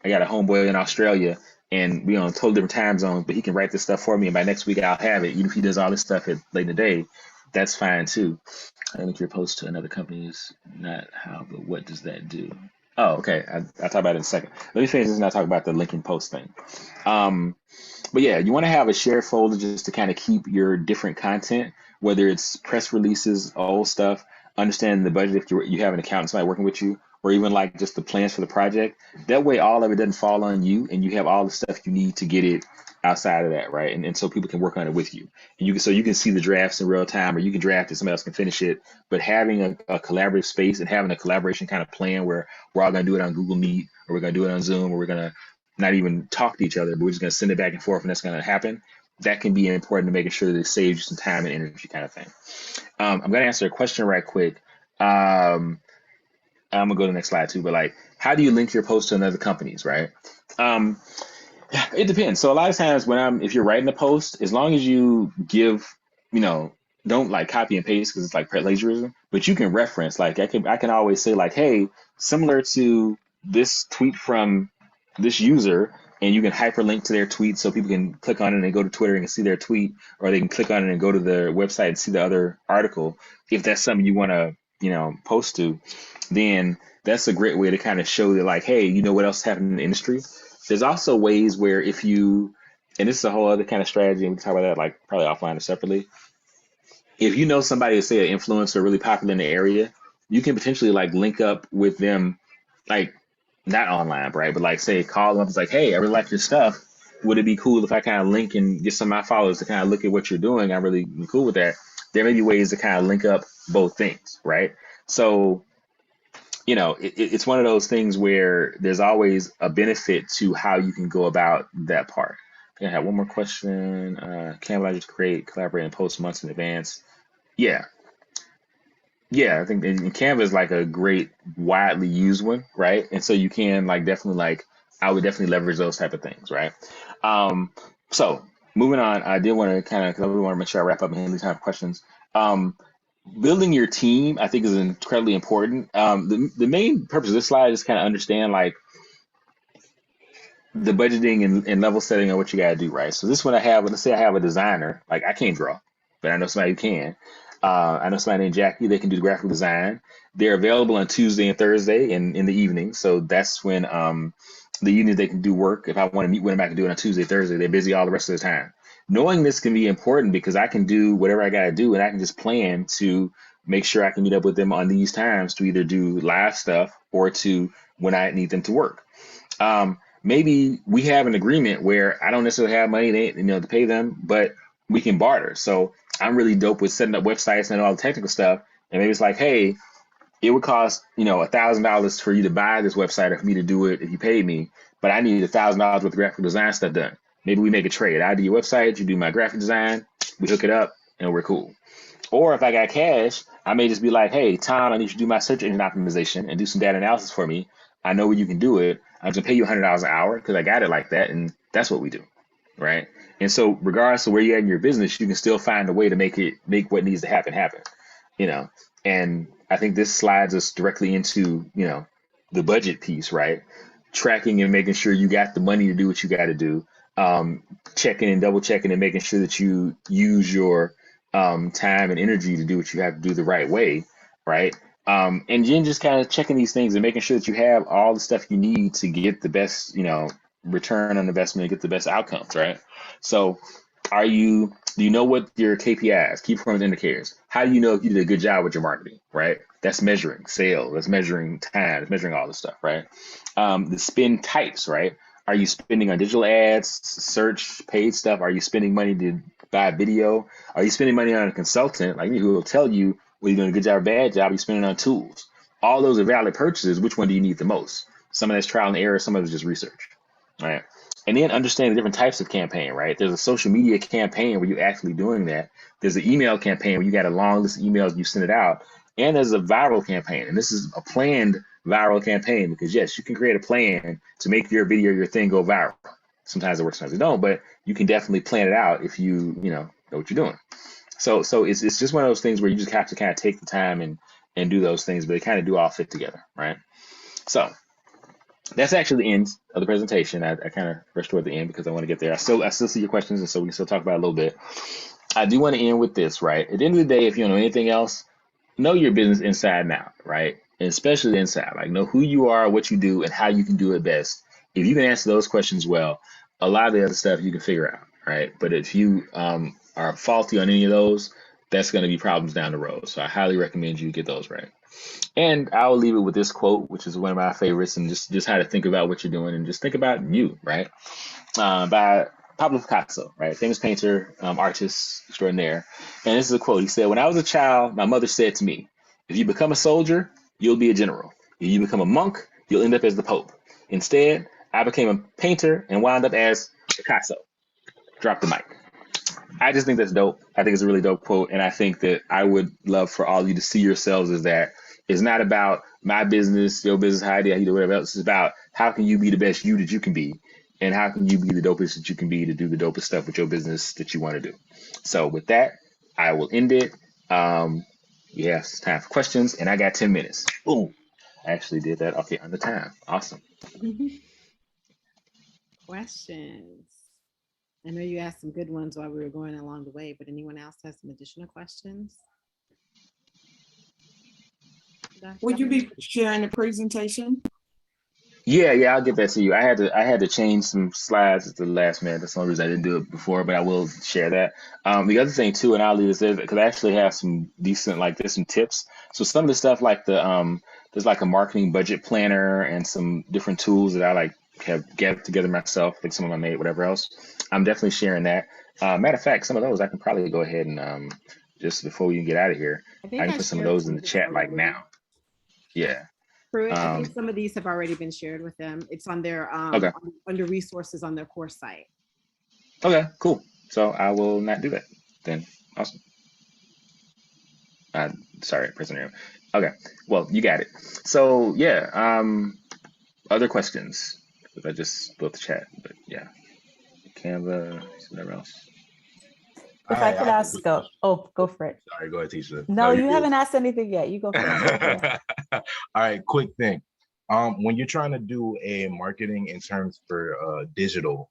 got a homeboy in Australia and we on totally different time zones, but he can write this stuff for me and by next week I'll have it. Even if he does all this stuff late in the day, that's fine too. I think your post to another company is not how, but what does that do? Oh, okay. I'll talk about it in a second. Let me finish this and I'll talk about the linking post thing. But yeah, you want to have a shared folder just to kind of keep your different content, whether it's press releases, old stuff, understanding the budget if you have an accountant, somebody working with you, or even like just the plans for the project. That way, all of it doesn't fall on you, and you have all the stuff you need to get it outside of that, right? And so people can work on it with you, and you can see the drafts in real time, or you can draft it, somebody else can finish it. But having a collaborative space and having a collaboration kind of plan where we're all going to do it on Google Meet, or we're going to do it on Zoom, or we're going to not even talk to each other, but we're just going to send it back and forth, and that's going to happen. That can be important to making sure that it saves you some time and energy, kind of thing. I'm going to answer a question right quick. I'm gonna go to the next slide too, but like, how do you link your post to another companies, right? It depends. So a lot of times if you're writing a post, as long as you give, don't like copy and paste because it's like plagiarism, but you can reference, like I can always say like, hey, similar to this tweet from this user, and you can hyperlink to their tweet so people can click on it and go to Twitter and see their tweet, or they can click on it and go to their website and see the other article. If that's something you want to, post to, then that's a great way to kind of show that like, hey, you know what else happened in the industry? There's also ways where and this is a whole other kind of strategy, and we can talk about that like probably offline or separately. If you know somebody, say an influencer really popular in the area, you can potentially like link up with them, like not online, right? But like say call them up, it's like, hey, I really like your stuff. Would it be cool if I kind of link and get some of my followers to kind of look at what you're doing? I'm really cool with that. there may be ways to kind of link up both things, right? So, it's one of those things where there's always a benefit to how you can go about that part. I have one more question. Can I just create, collaborate, and post months in advance? Yeah. Yeah, I think Canva is like a great widely used one, right? And so you can I would definitely leverage those type of things, right? So moving on, I did want to because I really want to make sure I wrap up and leave time for questions. Building your team, I think, is incredibly important. The main purpose of this slide is kind of understand the budgeting and level setting of what you got to do, right? So this one let's say I have a designer, like I can't draw, but I know somebody who can. I know somebody named Jackie, they can do the graphic design. They're available on Tuesday and Thursday and in the evening. So that's when the evenings they can do work. If I want to meet with them, I can do it on Tuesday, Thursday. They're busy all the rest of the time. Knowing this can be important because I can do whatever I got to do and I can just plan to make sure I can meet up with them on these times to either do live stuff or to when I need them to work. Maybe we have an agreement where I don't necessarily have money to pay them, but we can barter. So I'm really dope with setting up websites and all the technical stuff. And maybe it's like, hey, it would cost $1,000 for you to buy this website or for me to do it if you paid me, but I need $1,000 worth of graphic design stuff done. Maybe we make a trade. I do your website, you do my graphic design, we hook it up, and we're cool. Or if I got cash, I may just be like, hey, Tom, I need you to do my search engine optimization and do some data analysis for me. I know where you can do it. I'm going to pay you $100 an hour because I got it like that. And that's what we do, right? And so regardless of where you're at in your business, you can still find a way to make what needs to happen. And I think this slides us directly into, the budget piece, right? Tracking and making sure you got the money to do what you got to do. Checking and double checking and making sure that you use your time and energy to do what you have to do the right way, right? And then just kind of checking these things and making sure that you have all the stuff you need to get the best, return on investment and get the best outcomes, right? So do you know what your KPIs, key performance indicators? How do you know if you did a good job with your marketing, right? That's measuring sales, that's measuring time, that's measuring all this stuff, right? The spend types, right? Are you spending on digital ads, search, paid stuff? Are you spending money to buy video? Are you spending money on a consultant like me who will tell you whether you're doing a good job or bad job? Are you spending on tools? All those are valid purchases. Which one do you need the most? Some of that's trial and error, some of it's just research, right? And then understand the different types of campaign, right? There's a social media campaign where you're actually doing that. There's an email campaign where you got a long list of emails, you send it out. And there's a viral campaign. And this is a planned viral campaign because yes, you can create a plan to make your video, your thing go viral. Sometimes it works, sometimes it don't, but you can definitely plan it out if you know what you're doing. So it's just one of those things where you just have to kind of take the time and do those things, but they kind of do all fit together, right? So that's actually the end of the presentation. I kind of rushed toward the end because I want to get there. I still see your questions, and so we can still talk about it a little bit. I do want to end with this, right? At the end of the day, if you don't know anything else, know your business inside and out, right? And especially the inside, like know who you are, what you do, and how you can do it best. If you can answer those questions well, a lot of the other stuff you can figure out, right? But if you are faulty on any of those, that's going to be problems down the road. So I highly recommend you get those right. And I'll leave it with this quote, which is one of my favorites, and just how to think about what you're doing and just think about you, right? By Pablo Picasso, right? Famous painter, artist extraordinaire. And this is a quote. He said, "When I was a child, my mother said to me, if you become a soldier, you'll be a general. If you become a monk, you'll end up as the Pope. Instead, I became a painter and wound up as Picasso." Drop the mic. I just think that's dope. I think it's a really dope quote. And I think that I would love for all of you to see yourselves as that. It's not about my business, your business, how you do whatever else. It's about how can you be the best you that you can be, and how can you be the dopest that you can be to do the dopest stuff with your business that you want to do. So with that, I will end it. It's time for questions, and I got 10 minutes. Boom. I actually did that. Okay, on the time. Awesome. Questions. I know you asked some good ones while we were going along the way, but anyone else has some additional questions? Would you be sharing the presentation? Yeah, I'll get that to you. I had to change some slides at the last minute. That's the only reason I didn't do it before, but I will share that. The other thing too, and I'll leave this there because I actually have some decent, there's some tips. So some of the stuff like there's like a marketing budget planner and some different tools that I have gathered together myself. I think some of them I made, whatever else. I'm definitely sharing that. Matter of fact, some of those I can probably go ahead and just before we get out of here, I I think can I put some of shared those some in of the this chat like already. now. Yeah. Pruitt, I think some of these have already been shared with them. It's on their Okay. under resources on their course site. Okay, cool. So I will not do that then. Awesome. Sorry, prisoner. Okay, well, you got it. So yeah, other questions? I just built the chat, but yeah, Canva, whatever else. If I I could have a ask, quick question. go for it. Sorry, go ahead, Tisha. No, you're you good. haven't asked anything yet. You go first. All right, quick thing. When you're trying to do a marketing in terms for digital,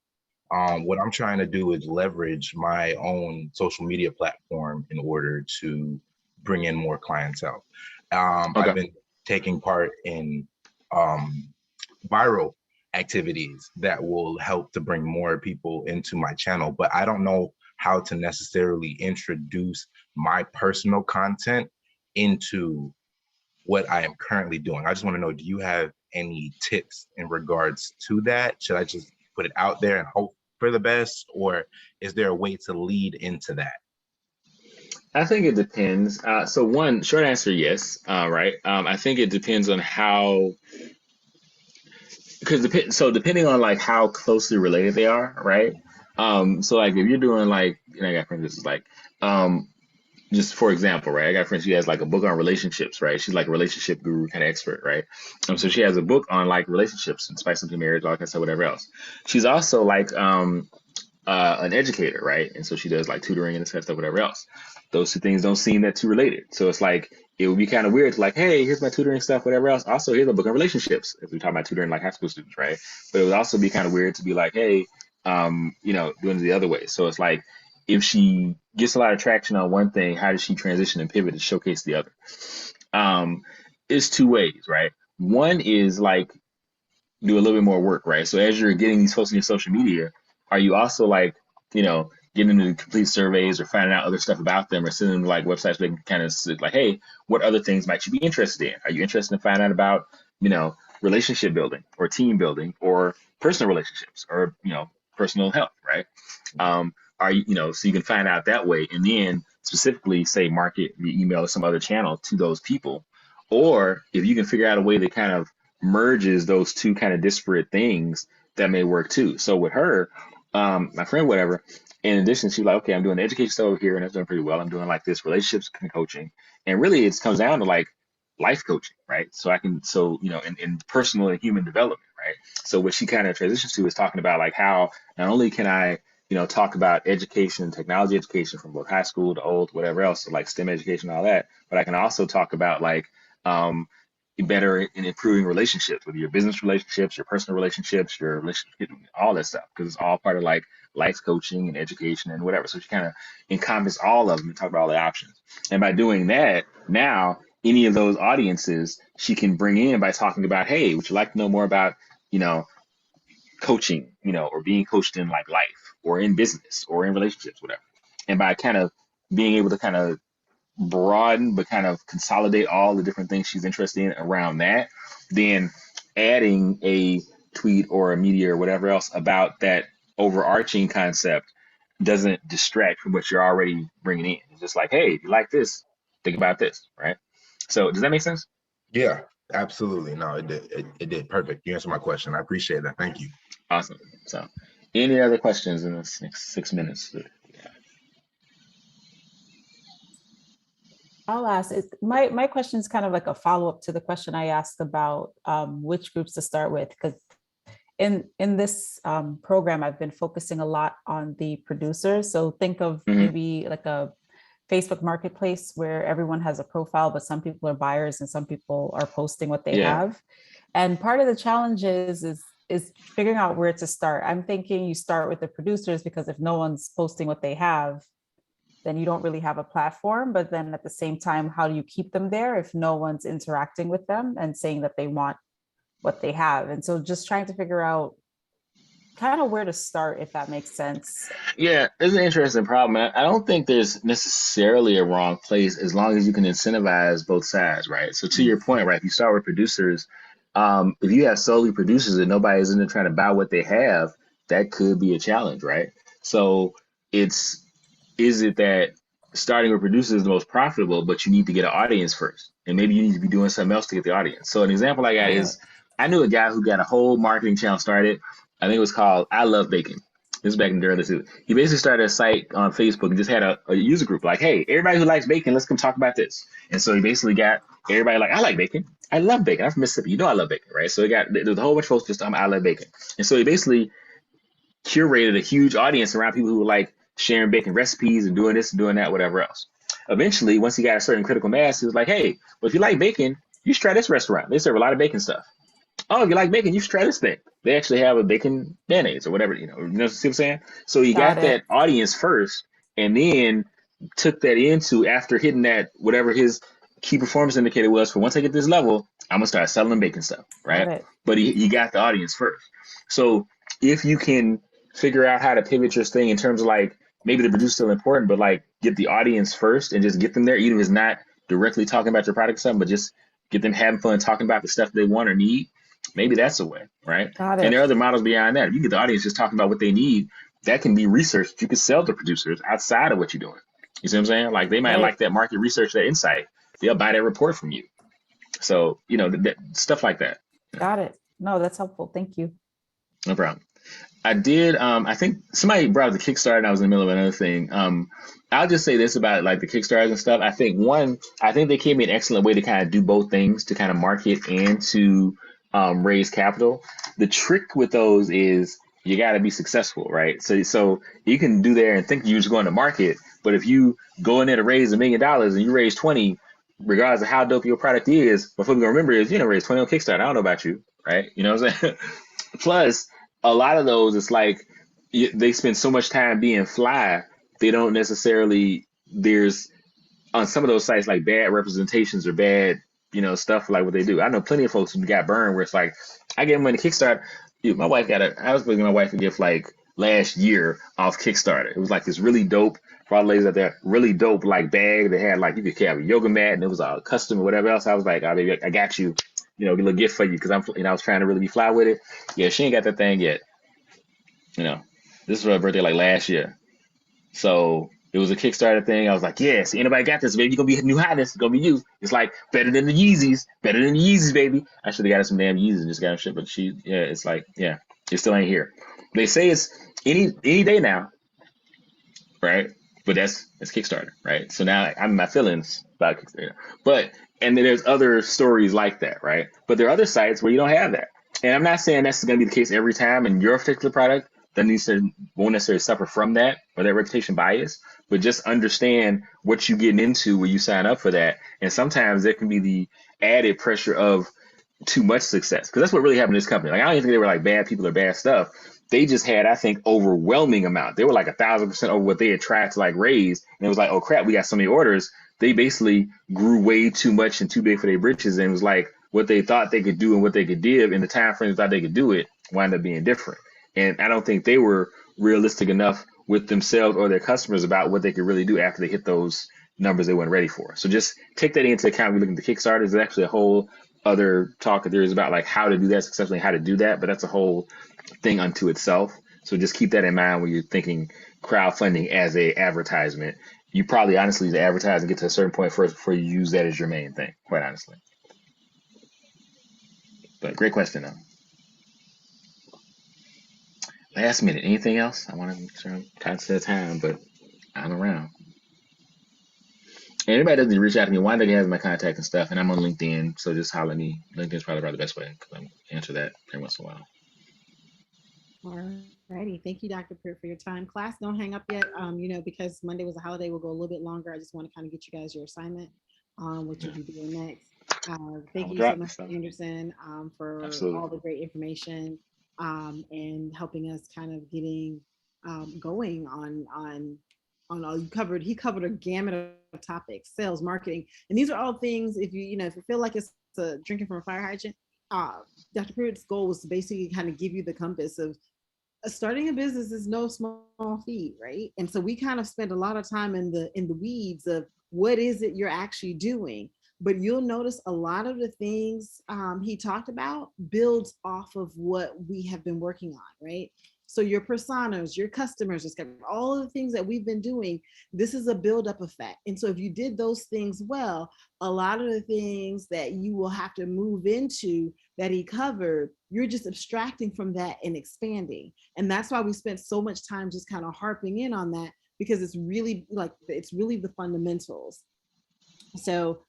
what I'm trying to do is leverage my own social media platform in order to bring in more clientele. Okay. I've been taking part in viral activities that will help to bring more people into my channel, but I don't know how to necessarily introduce my personal content into what I am currently doing. I just want to know, do you have any tips in regards to that? Should I just put it out there and hope for the best, or is there a way to lead into that? I think it depends. So one short answer, yes. Right. I think it depends on how, because depending on like how closely related they are, right? So like if you're doing like, I got friends, this is like, um, just for example, right? I got a friend, she has like a book on relationships, right? She's like a relationship guru kind of expert, right? So she has a book on like relationships and spice into marriage, all that kind of stuff, whatever else. She's also like an educator, right? And so she does like tutoring and this kind of stuff, whatever else. Those two things don't seem that too related. So it's like it would be kind of weird to like, hey, here's my tutoring stuff, whatever else. Also, here's a book on relationships. If we talk about tutoring like high school students, right? But it would also be kind of weird to be like, hey, doing it the other way. So it's like if she gets a lot of traction on one thing, how does she transition and pivot and showcase the other? It's two ways, right? One is like do a little bit more work, right? So as you're getting these posts on your social media, are you also like, getting them to complete surveys or finding out other stuff about them or sending them like websites where they can kind of like, hey, what other things might you be interested in? Are you interested in finding out about, relationship building or team building or personal relationships or, personal health, right? Are you, so you can find out that way and then specifically say market via email or some other channel to those people. Or if you can figure out a way that kind of merges those two kind of disparate things, that may work too. So with her, my friend, whatever, in addition, she's like, okay, I'm doing the education stuff over here and that's doing pretty well. I'm doing like this relationships coaching. And really it comes down to like life coaching, right? So in personal and human development, right? So what she kind of transitions to is talking about like how not only can I, talk about education, technology education from both high school to old, whatever else, so like STEM education, all that, but I can also talk about like, better in improving relationships with your business relationships, your personal relationships, your relationship, all that stuff, because it's all part of like life coaching and education and whatever. So she kind of encompass all of them and talk about all the options. And by doing that, now any of those audiences she can bring in by talking about, hey, would you like to know more about, coaching, or being coached in like life or in business or in relationships, whatever. And by kind of being able to kind of broaden but kind of consolidate all the different things she's interested in around that, then adding a tweet or a media or whatever else about that overarching concept doesn't distract from what you're already bringing in. It's just like, hey, if you like this, think about this, right? So does that make sense? Yeah, absolutely. No, it did. It did. Perfect. You answered my question. I appreciate that. Thank you. Awesome. So any other questions in this next 6 minutes? I'll ask. My question is kind of like a follow-up to the question I asked about which groups to start with, because in this program, I've been focusing a lot on the producers. So think of maybe like a Facebook marketplace where everyone has a profile, but some people are buyers and some people are posting what they have. And part of the challenge is figuring out where to start. I'm thinking you start with the producers, because if no one's posting what they have, then you don't really have a platform. But then at the same time, how do you keep them there if no one's interacting with them and saying that they want what they have? And so just trying to figure out kind of where to start, if that makes sense. Yeah, it's an interesting problem. I don't think there's necessarily a wrong place as long as you can incentivize both sides, right? So to your point, right, if you start with producers, if you have solely producers and nobody's in there trying to buy what they have, that could be a challenge, right? So is it that starting with producers is the most profitable, but you need to get an audience first. And maybe you need to be doing something else to get the audience. So an example I got is I knew a guy who got a whole marketing channel started. I think it was called I Love Bacon. This is back in the early 2000s. He basically started a site on Facebook and just had a user group like, hey, everybody who likes bacon, let's come talk about this. And so he basically got everybody like, I like bacon. I love bacon. I'm from Mississippi. You know I love bacon, right? So there's a whole bunch of folks just talking about I love bacon. And so he basically curated a huge audience around people who were like sharing bacon recipes and doing this and doing that, whatever else. Eventually, once he got a certain critical mass, he was like, hey, well, if you like bacon, you should try this restaurant. They serve a lot of bacon stuff. Oh, if you like bacon, you should try this thing. They actually have a bacon mayonnaise or whatever, you know, see what I'm saying? So he got that audience first and then took that into after hitting that, whatever his key performance indicator was for once I get this level, I'm gonna start selling bacon stuff, right? But he got the audience first. So if you can figure out how to pivot your thing in terms of like, maybe the producer's still important, but like get the audience first and just get them there, even if it's not directly talking about your product or something, but just get them having fun talking about the stuff they want or need. Maybe that's a way, right? And there are other models beyond that. If you get the audience just talking about what they need, that can be research you can sell to producers outside of what you're doing. You see what I'm saying? Like they might like that market research, that insight. They'll buy that report from you. So, you know, stuff like that. Got it. No, that's helpful. Thank you. No problem. I did, I think somebody brought up the Kickstarter and I was in the middle of another thing. I'll just say this about like the Kickstarters and stuff. I think they gave me an excellent way to kind of do both things, to kind of market and to raise capital. The trick with those is you got to be successful, right? So you can do there and think you're just going to market, but if you go in there to raise $1 million and you raise 20, regardless of how dope your product is, what we're gonna remember is you know raise 20 on Kickstarter. I don't know about you, right? You know what I'm saying? Plus, a lot of those, it's like they spend so much time being fly, they don't necessarily, there's on some of those sites like bad representations or bad, you know, stuff like what they do. I know plenty of folks who got burned where it's like, I get money to Kickstarter. Dude, my wife I was giving my wife a gift like last year off Kickstarter. It was like this really dope, for all the ladies out there, really dope like bag that had like, you could have a yoga mat and it was a custom or whatever else. I was like, oh, baby, I got you, you know, a little gift for you because I was trying to really be fly with it. Yeah, she ain't got that thing yet. You know, this was her birthday like last year. So it was a Kickstarter thing. I was like, yes, anybody got this, baby? You're going to be a new hotness. It's going to be you. It's like better than the Yeezys, baby. I should have got her some damn Yeezys and just got her shit. But it's like, yeah, it still ain't here. They say it's any day now, right? But it's Kickstarter, right? So now I'm in my feelings about Kickstarter. And then there's other stories like that, right? But there are other sites where you don't have that. And I'm not saying that's going to be the case every time in your particular product. That won't necessarily suffer from that or that reputation bias, but just understand what you're getting into when you sign up for that. And sometimes there can be the added pressure of too much success, because that's what really happened to this company. Like I don't even think they were like bad people or bad stuff. They just had, I think, overwhelming amount. They were like 1,000% over what they had tried to like raise, and it was like, oh crap, we got so many orders. They basically grew way too much and too big for their britches, and it was like what they thought they could do and what they could give in the time frame they thought they could do it wound up being different. And I don't think they were realistic enough with themselves or their customers about what they could really do after they hit those numbers they weren't ready for. So just take that into account when you look at the Kickstarter. There's actually a whole other talk there is about like how to do that successfully, how to do that, but that's a whole thing unto itself. So just keep that in mind when you're thinking crowdfunding as a advertisement. You probably honestly to advertise and get to a certain point first before you use that as your main thing, quite honestly. But great question though. Last minute, anything else? I want to make sure I'm conscious of time, but I'm around. And anybody doesn't reach out to me, why do they have my contact and stuff? And I'm on LinkedIn, so just holler at me. LinkedIn's probably the best way because I answer that every once in a while. All righty. Thank you, Dr. Pruitt, for your time. Class, don't hang up yet. You know, because Monday was a holiday, we'll go a little bit longer. I just want to kind of get you guys your assignment on what you'll be doing next. Thank you so much, Anderson, for all the great information and helping us kind of getting going on he covered a gamut of topics, sales, marketing, and these are all things. If you feel like it's drinking from a fire hydrant, Dr. Pruitt's goal was to basically kind of give you the compass of starting a business is no small feat, right? And so we kind of spend a lot of time in the weeds of what is it you're actually doing. but you'll notice a lot of the things he talked about builds off of what we have been working on, right? So your personas, your customers, all of the things that we've been doing, this is a buildup effect. And so if you did those things well, a lot of the things that you will have to move into that he covered, you're just abstracting from that and expanding. And that's why we spent so much time just kind of harping in on that, because it's really the fundamentals. So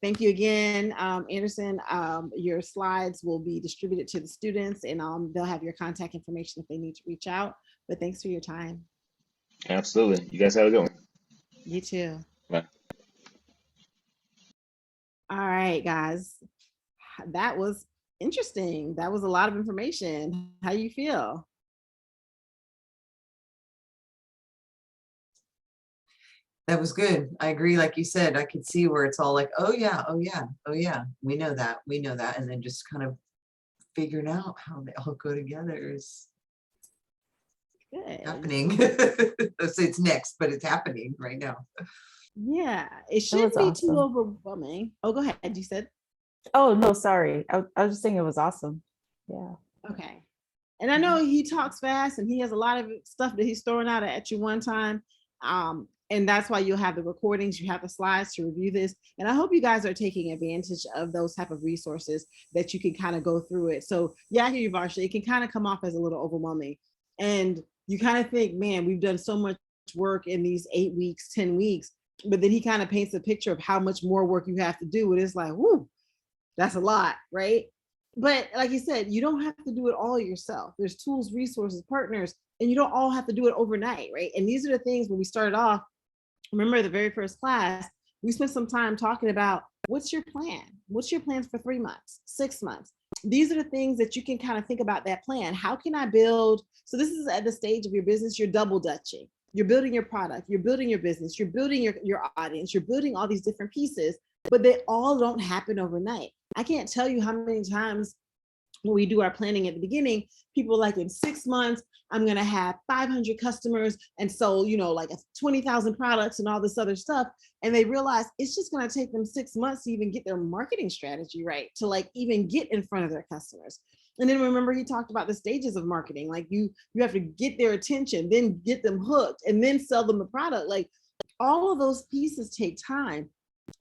thank you again, Anderson. Your slides will be distributed to the students, and they'll have your contact information if they need to reach out. But thanks for your time. Absolutely. You guys have a good one. You too. Bye. All right, guys. That was interesting. That was a lot of information. How do you feel? That was good. I agree. Like you said, I could see where it's all like, oh yeah, oh yeah, oh yeah. We know that. And then just kind of figuring out how they all go together is Good. happening. Let's say it's next, but it's happening right now. Yeah, it shouldn't be too overwhelming. Oh, go ahead. You said? Oh, no, sorry. I was just saying it was awesome. Yeah. Okay. And I know he talks fast and he has a lot of stuff that he's throwing out at you one time. And that's why you'll have the recordings, you have the slides to review this. And I hope you guys are taking advantage of those type of resources that you can kind of go through it. So yeah, I hear you, Varsha. It can kind of come off as a little overwhelming. And you kind of think, man, we've done so much work in these 8 weeks, 10 weeks. But then he kind of paints a picture of how much more work you have to do. And it's like, whoo, that's a lot, right? But like you said, you don't have to do it all yourself. There's tools, resources, partners, and you don't all have to do it overnight, right? And these are the things when we started off, remember the very first class, we spent some time talking about what's your plan? What's your plans for 3 months, 6 months? These are the things that you can kind of think about that plan. How can I build? So this is at the stage of your business, you're double dutching. You're building your product, you're building your business, you're building your audience, you're building all these different pieces, but they all don't happen overnight. I can't tell you how many times when we do our planning at the beginning, people like in 6 months, I'm going to have 500 customers and so, like 20,000 products and all this other stuff. And they realize it's just going to take them 6 months to even get their marketing strategy right, to like even get in front of their customers. And then remember, he talked about the stages of marketing. Like you have to get their attention, then get them hooked, and then sell them the product. Like all of those pieces take time.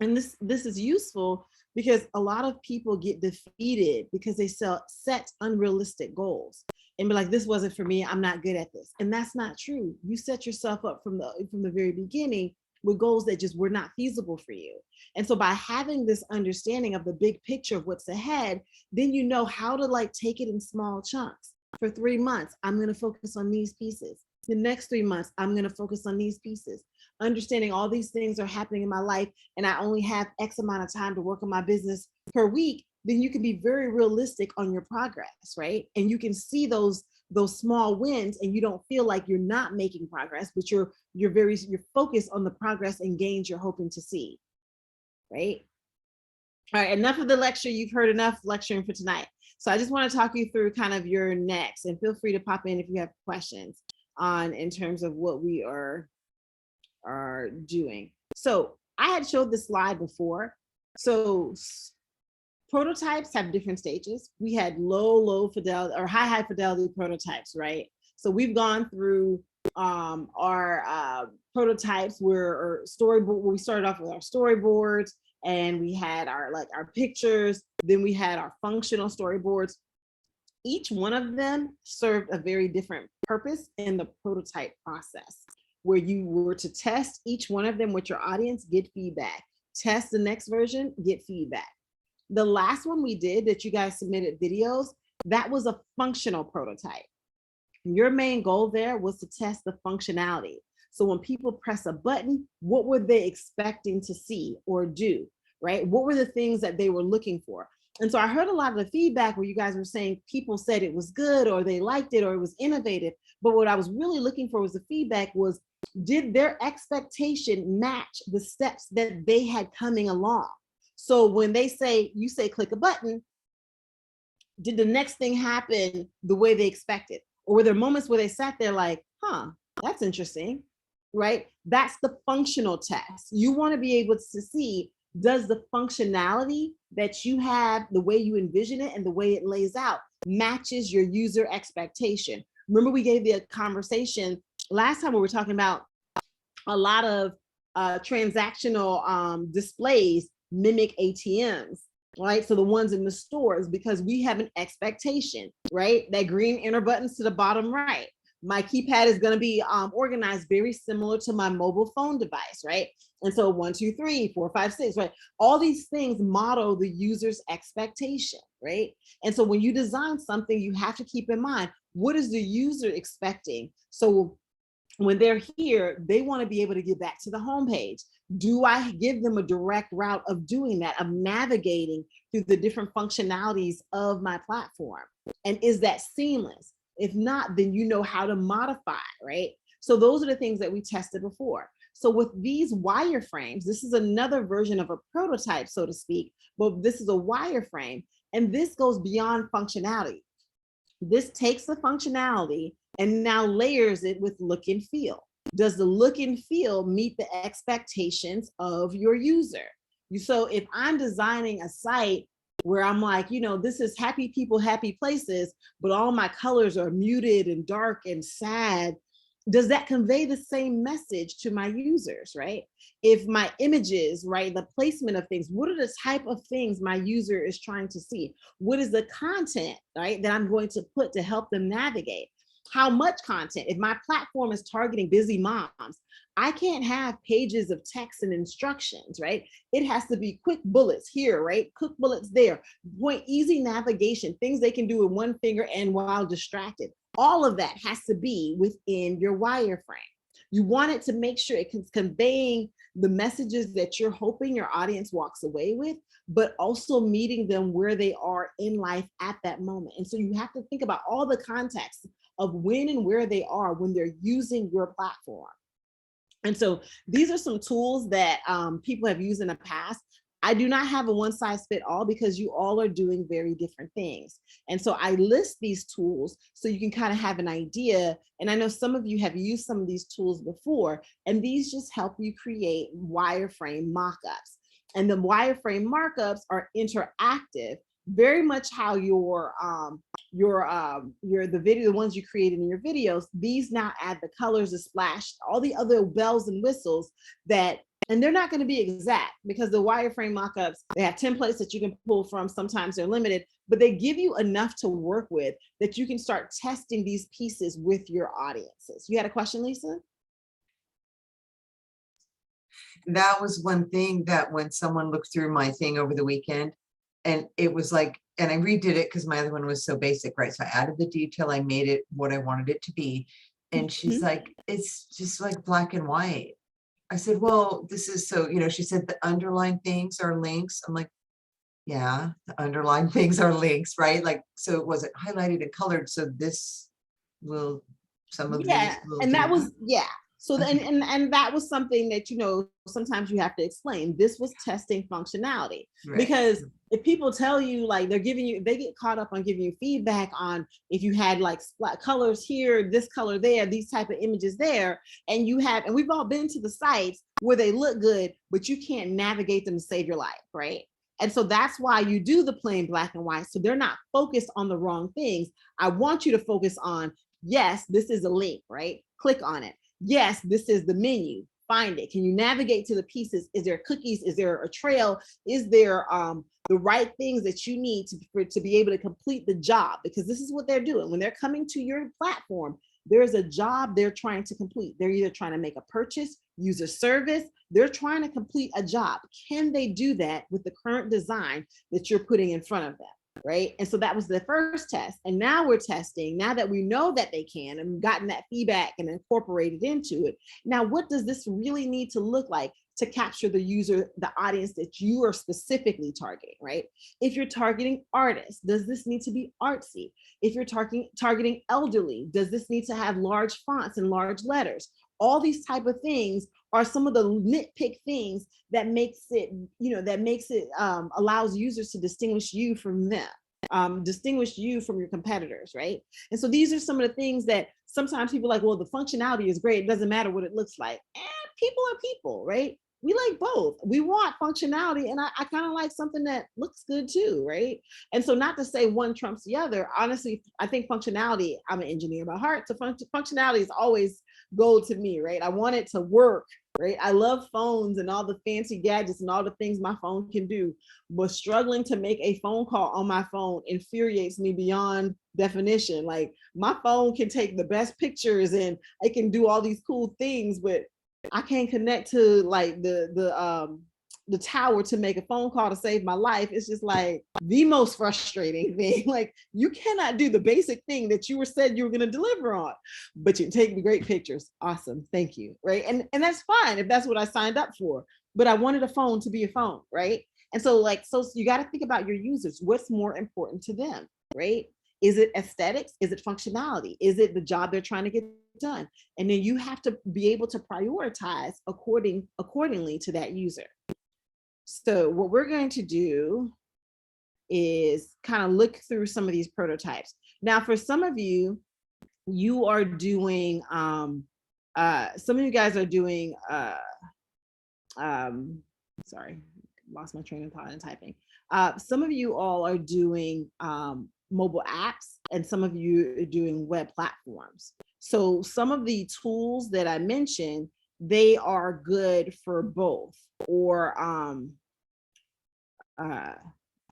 And this is useful because a lot of people get defeated because they set unrealistic goals and be like, this wasn't for me, I'm not good at this. And that's not true. You set yourself up from the very beginning with goals that just were not feasible for you. And so by having this understanding of the big picture of what's ahead, then you know how to like take it in small chunks. For 3 months, I'm going to focus on these pieces. The next 3 months, I'm going to focus on these pieces. Understanding all these things are happening in my life and I only have X amount of time to work on my business per week, then you can be very realistic on your progress, right? And you can see those small wins and you don't feel like you're not making progress, but you're focused on the progress and gains you're hoping to see, right? All right, enough of the lecture. You've heard enough lecturing for tonight. So I just want to talk you through kind of your next, and feel free to pop in if you have questions in terms of what we are doing. So I had showed this slide before. So prototypes have different stages. We had low fidelity or high fidelity prototypes, right? So we've gone through our prototypes where we started off with our storyboards, and we had our pictures, then we had our functional storyboards. Each one of them served a very different purpose in the prototype process, where you were to test each one of them with your audience, get feedback, test the next version, get feedback. The last one we did that you guys submitted videos, that was a functional prototype. Your main goal there was to test the functionality. So when people press a button, what were they expecting to see or do, right? What were the things that they were looking for? And so I heard a lot of the feedback where you guys were saying people said it was good or they liked it or it was innovative. But what I was really looking for was the feedback was, did their expectation match the steps that they had coming along? So when you say click a button, did the next thing happen the way they expected? Or were there moments where they sat there like, that's interesting, right? That's the functional test. You want to be able to see, Does the functionality that you have, the way you envision it and the way it lays out, matches your user expectation? Remember, we gave the conversation last time we were talking about a lot of transactional displays mimic ATMs, right? So the ones in the stores, because we have an expectation, right? That green enter buttons to the bottom right. My keypad is going to be organized very similar to my mobile phone device, right? And so 1, 2, 3, 4, 5, 6, right? All these things model the user's expectation, right? And so when you design something, you have to keep in mind, what is the user expecting? So when they're here, they want to be able to get back to the homepage. Do I give them a direct route of doing that, of navigating through the different functionalities of my platform? And is that seamless? If not, then you know how to modify, right? So those are the things that we tested before. So with these wireframes, this is another version of a prototype, so to speak, but this is a wireframe, and this goes beyond functionality. This takes the functionality and now layers it with look and feel. Does the look and feel meet the expectations of your user? So if I'm designing a site where I'm like, you know, this is happy people, happy places, but all my colors are muted and dark and sad, does that convey the same message to my users, right? If my images, right, the placement of things, what are the type of things my user is trying to see? What is the content, right, that I'm going to put to help them navigate? How much content? If my platform is targeting busy moms, I can't have pages of text and instructions, right? It has to be quick bullets here, right? Quick bullets there, point easy navigation, things they can do with one finger and while distracted. All of that has to be within your wireframe. You want it to make sure it's conveying the messages that you're hoping your audience walks away with, but also meeting them where they are in life at that moment. And so you have to think about all the context of when and where they are when they're using your platform. And so these are some tools that people have used in the past. I do not have a one size fit all because you all are doing very different things. And so I list these tools so you can kind of have an idea. And I know some of you have used some of these tools before, and these just help you create wireframe mockups. And the wireframe markups are interactive, very much how the video, the ones you created in your videos, these now add the colors, the splash, all the other bells and whistles that, and they're not going to be exact because the wireframe mockups, they have templates that you can pull from. Sometimes they're limited, but they give you enough to work with that you can start testing these pieces with your audiences. You had a question, Lisa? That was one thing that when someone looked through my thing over the weekend, and it was like, and I redid it because my other one was so basic, right? So I added the detail, I made it what I wanted it to be. And she's like, it's just like black and white. I said, well, this is so, you know, she said the underlying things are links. I'm like, yeah, the underlying things are links, right? Like, so it wasn't highlighted and colored. So this will, some of Yeah, these will and do that was, that. yeah. So Okay. and that was something that, you know, sometimes you have to explain. This was testing functionality. Right. Because if people tell you, like, they're giving you, they get caught up on giving you feedback on if you had like colors here, this color there, these type of images there, and you have, and we've all been to the sites where they look good, but you can't navigate them to save your life, right? And so that's why you do the plain black and white. So they're not focused on the wrong things. I want you to focus on, yes, this is a link, right? Click on it. Yes, this is the menu. Find it. Can you navigate to the pieces? Is there cookies? Is there a trail? Is there the right things that you need to be able to complete the job? Because this is what they're doing. When they're coming to your platform, there's a job they're trying to complete. They're either trying to make a purchase, use a service, they're trying to complete a job. Can they do that with the current design that you're putting in front of them? Right. And so that was the first test. And now we're testing, now that we know that they can and gotten that feedback and incorporated into it. Now, what does this really need to look like to capture the user, the audience that you are specifically targeting, right? If you're targeting artists, does this need to be artsy? If you're targeting elderly, does this need to have large fonts and large letters? All these type of things are some of the nitpick things that makes it, you know, allows users to distinguish you from them, distinguish you from your competitors, right? And so these are some of the things that sometimes people are like, well, the functionality is great, it doesn't matter what it looks like. People are people, right? we like both. We want functionality, and I kind of like something that looks good too, right? And so not to say one trumps the other. Honestly, I think functionality, I'm an engineer by heart, so functionality is always gold to me, right? I want it to work, right? I love phones and all the fancy gadgets and all the things my phone can do, but struggling to make a phone call on my phone infuriates me beyond definition. Like, my phone can take the best pictures and it can do all these cool things, but I can't connect to like the tower to make a phone call to save my life. It's just like the most frustrating thing. Like, you cannot do the basic thing that you were said you were going to deliver on, but you take great pictures. Awesome, thank you, right? And that's fine if that's what I signed up for. But I wanted a phone to be a phone, right? And so so you got to think about your users. What's more important to them, right? Is it aesthetics? Is it functionality? Is it the job they're trying to get done? And then you have to be able to prioritize accordingly to that user. So what we're going to do is kind of look through some of these prototypes. Now, for some of you, you are doing, some of you guys are doing, sorry, lost my train of thought in typing. Some of you all are doing mobile apps, and some of you are doing web platforms. So some of the tools that I mentioned, they are good for both, or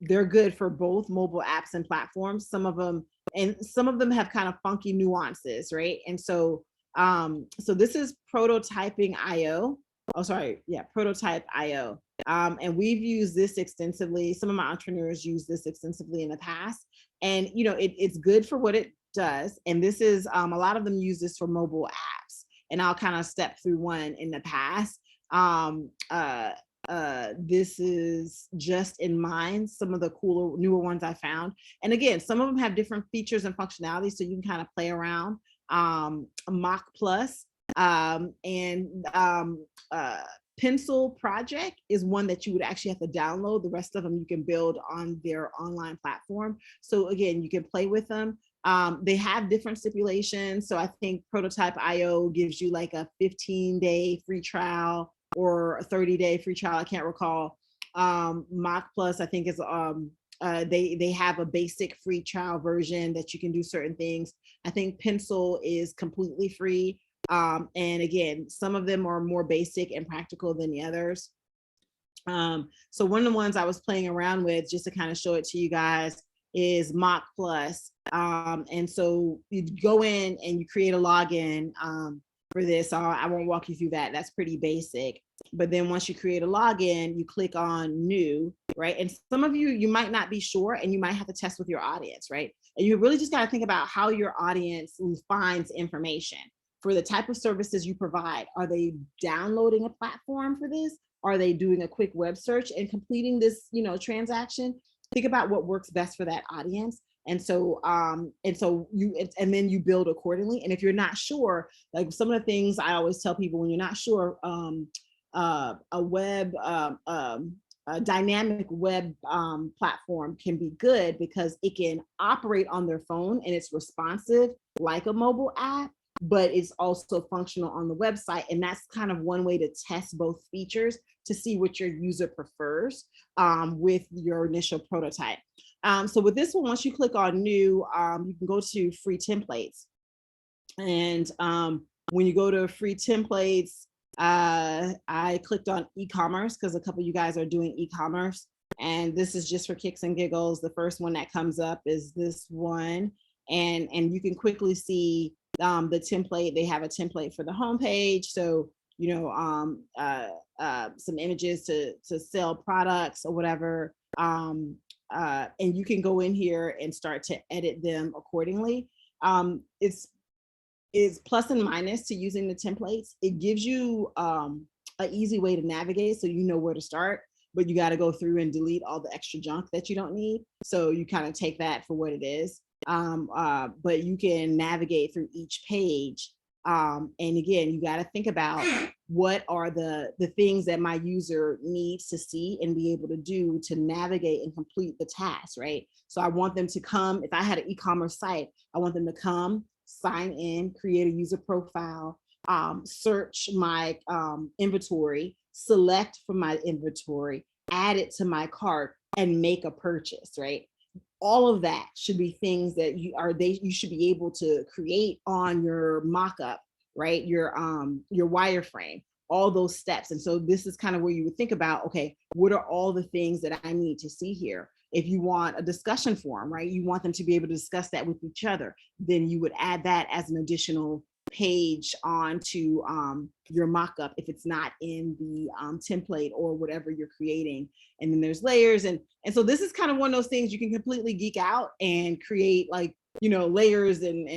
they're good for both mobile apps and platforms. Some of them have kind of funky nuances, right? And so so this is prototyping.io. Oh, sorry, yeah, prototype.io. And we've used this extensively. Some of my entrepreneurs use this extensively in the past, and it's good for what it does. And this is a lot of them use this for mobile apps, and I'll kind of step through one in the past. This is just in mind some of the cooler, newer ones I found. And again, some of them have different features and functionality, so you can kind of play around. Mock Plus and Pencil Project is one that you would actually have to download. The rest of them you can build on their online platform. So again, you can play with them. They have different stipulations. So I think Prototype.io gives you like a 15-day free trial or a 30-day free trial. I can't recall. Mock Plus, I think, is they have a basic free trial version that you can do certain things. I think Pencil is completely free. And again, some of them are more basic and practical than the others. So one of the ones I was playing around with, just to kind of show it to you guys, is Mock Plus. And so you go in and you create a login for this. I won't walk you through that. That's pretty basic. But then once you create a login, you click on new, right? And some of you might not be sure, and you might have to test with your audience, right? And you really just got to think about how your audience finds information. For the type of services you provide, are they downloading a platform for this? Are they doing a quick web search and completing this, transaction? Think about what works best for that audience. And so then you build accordingly. And if you're not sure, like some of the things I always tell people, when you're not sure, a dynamic web platform can be good because it can operate on their phone and it's responsive like a mobile app, but it's also functional on the website. And that's kind of one way to test both features to see what your user prefers with your initial prototype. So with this one, once you click on new, you can go to free templates. And when you go to free templates, I clicked on e-commerce because a couple of you guys are doing e-commerce. And this is just for kicks and giggles. The first one that comes up is this one. And you can quickly see the template. They have a template for the homepage. So, some images to sell products or whatever. And you can go in here and start to edit them accordingly. It's plus and minus to using the templates. It gives you an easy way to navigate so you know where to start, but you got to go through and delete all the extra junk that you don't need. So you kind of take that for what it is. But you can navigate through each page. And again, you got to think about what are the things that my user needs to see and be able to do to navigate and complete the task, right? So I want them to come, if I had an e-commerce site, I want them to come, sign in, create a user profile, search my inventory, select from my inventory, add it to my cart, and make a purchase, right? All of that should be things that you should be able to create on your mock-up, right? Your wireframe, all those steps. And so this is kind of where you would think about, okay, what are all the things that I need to see here? If you want a discussion forum, right? You want them to be able to discuss that with each other, then you would add that as an additional page onto your mock-up if it's not in the template or whatever you're creating. And then there's layers, and so this is kind of one of those things you can completely geek out and create, like, you know, layers, and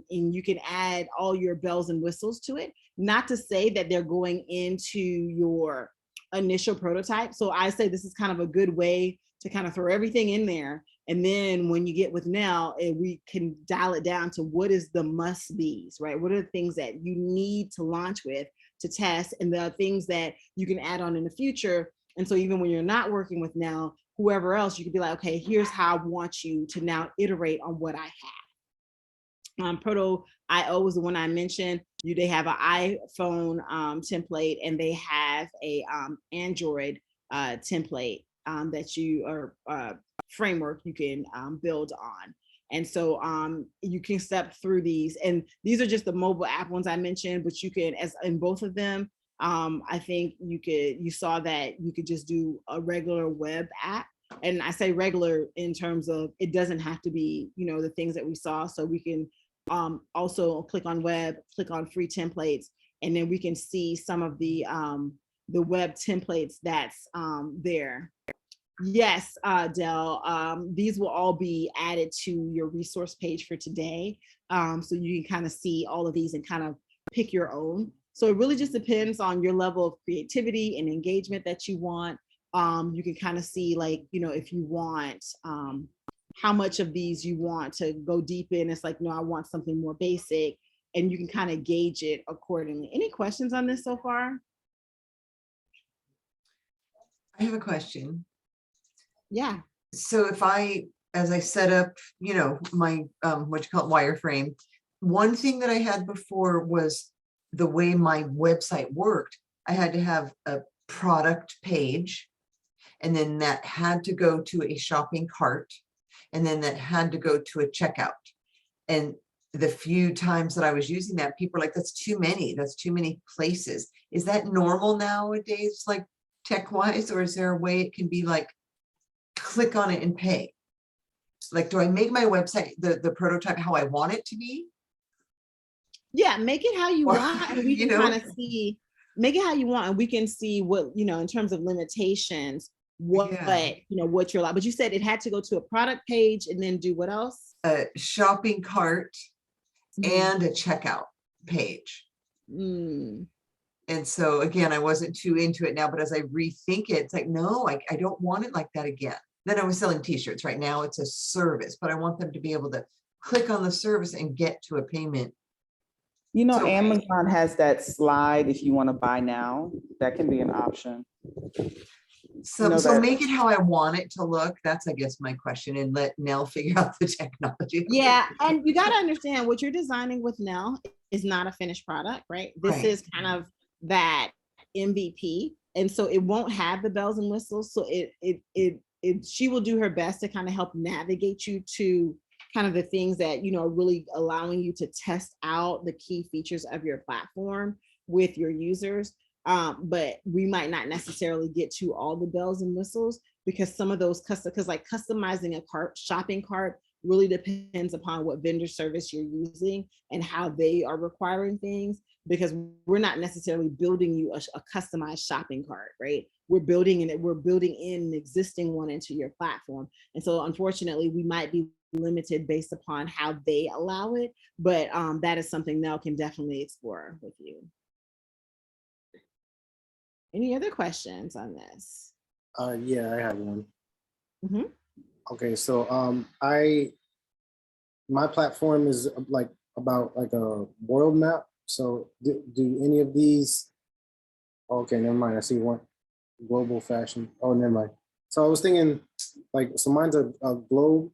you can add all your bells and whistles to it. Not to say that they're going into your initial prototype. So I say this is kind of a good way to kind of throw everything in there. And then when you get with Nell, we can dial it down to what is the must-be's, right? What are the things that you need to launch with, to test, and the things that you can add on in the future. And so even when you're not working with Nell, whoever else, you could be like, okay, here's how I want you to now iterate on what I have. Proto IO was the one I mentioned. They have an iPhone template, and they have a Android template that you are framework you can build on. And so you can step through these, and these are just the mobile app ones I mentioned, but you can, as in both of them, I think you saw that you could just do a regular web app. And I say regular in terms of it doesn't have to be, you know, the things that we saw. So we can also click on web, click on free templates, and then we can see some of the web templates that's there. Yes, Del, these will all be added to your resource page for today. So you can kind of see all of these and kind of pick your own. So it really just depends on your level of creativity and engagement that you want. You can kind of see, like, you know, if you want, how much of these you want to go deep in. It's like, no, I want something more basic, and you can kind of gauge it accordingly. Any questions on this so far? I have a question. Yeah. So if as I set up, you know, my, what you call it, wireframe, one thing that I had before was the way my website worked. I had to have a product page, and then that had to go to a shopping cart, and then that had to go to a checkout. And the few times that I was using that, people are like, that's too many places. Is that normal nowadays, like tech wise, or is there a way it can be like, click on it and pay? Like, do I make my website, the prototype, how I want it to be? Yeah, make it how you want, and we You can know? kind of see, make it how you want, and we can see what, you know, in terms of limitations, what, Yeah. you know, what you're like. But you said it had to go to a product page and then do what else? A shopping cart and a checkout page. Mm. And so again, I wasn't too into it now, but as I rethink it, it's like, no, I don't want it like that again. Then I was selling t-shirts. Right now it's a service, but I want them to be able to click on the service and get to a payment. You know, So- Amazon has that slide if you want to buy now. That can be an option. So, know so that- make it how I want it to look. That's, I guess, my question, and let Nell figure out the technology. Yeah, and you got to understand what you're designing with Nell is not a finished product, right? This Right. is kind of that MVP, and so it won't have the bells and whistles. So she will do her best to kind of help navigate you to kind of the things that, you know, really allowing you to test out the key features of your platform with your users. But we might not necessarily get to all the bells and whistles, because some of those because like customizing a shopping cart really depends upon what vendor service you're using and how they are requiring things, because we're not necessarily building you a customized shopping cart, right? We're building in an existing one into your platform. And so unfortunately, we might be limited based upon how they allow it, but that is something Nell can definitely explore with you. Any other questions on this? Yeah, I have one. Mm-hmm. Okay, so my platform is like about like a world map. So do any of these? Okay, never mind. I see one, global fashion. Oh, never mind. So I was thinking, like, so mine's a globe,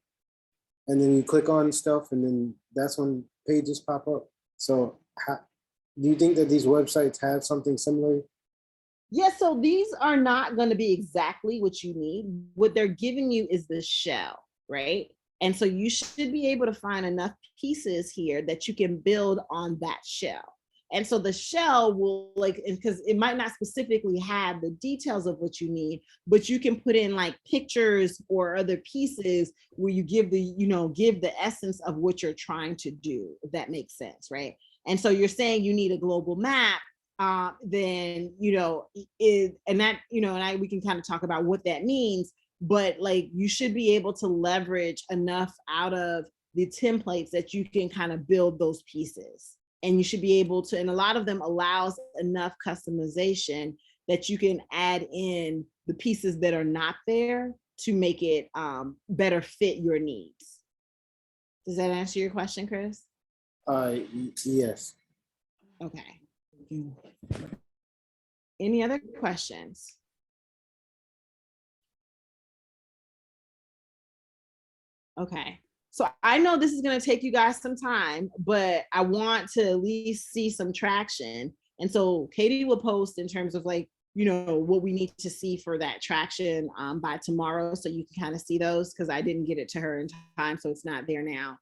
and then you click on stuff, and then that's when pages pop up. So do you think that these websites have something similar Yeah, so these are not going to be exactly what you need. What they're giving you is the shell, right? And so you should be able to find enough pieces here that you can build on that shell. And so the shell will like, because it might not specifically have the details of what you need, but you can put in like pictures or other pieces where you give the, give the essence of what you're trying to do, if that makes sense, right? And so you're saying you need a global map, then and that we can kind of talk about what that means, but like you should be able to leverage enough out of the templates that you can kind of build those pieces, and you should be able to, and a lot of them allows enough customization that you can add in the pieces that are not there to make it better fit your needs. Does that answer your question, Chris? Yes. Okay. Any other questions? Okay. So I know this is going to take you guys some time, but I want to at least see some traction. And so Katie will post in terms of like, what we need to see for that traction by tomorrow. So you can kind of see those, because I didn't get it to her in time. So it's not there now.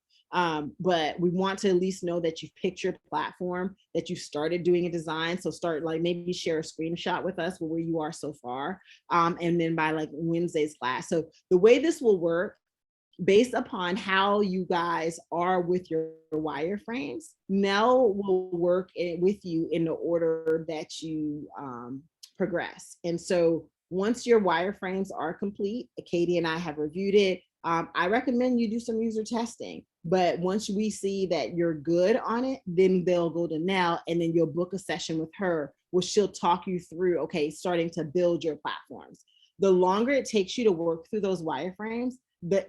But we want to at least know that you've picked your platform, that you started doing a design. So start like maybe share a screenshot with us where you are so far. And then by like Wednesday's class. So the way this will work, based upon how you guys are with your wireframes, Nell will work with you in the order that you progress. And so once your wireframes are complete, Katie and I have reviewed it. I recommend you do some user testing, but once we see that you're good on it, then they'll go to Nell, and then you'll book a session with her where she'll talk you through, okay, starting to build your platforms. The longer it takes you to work through those wireframes, the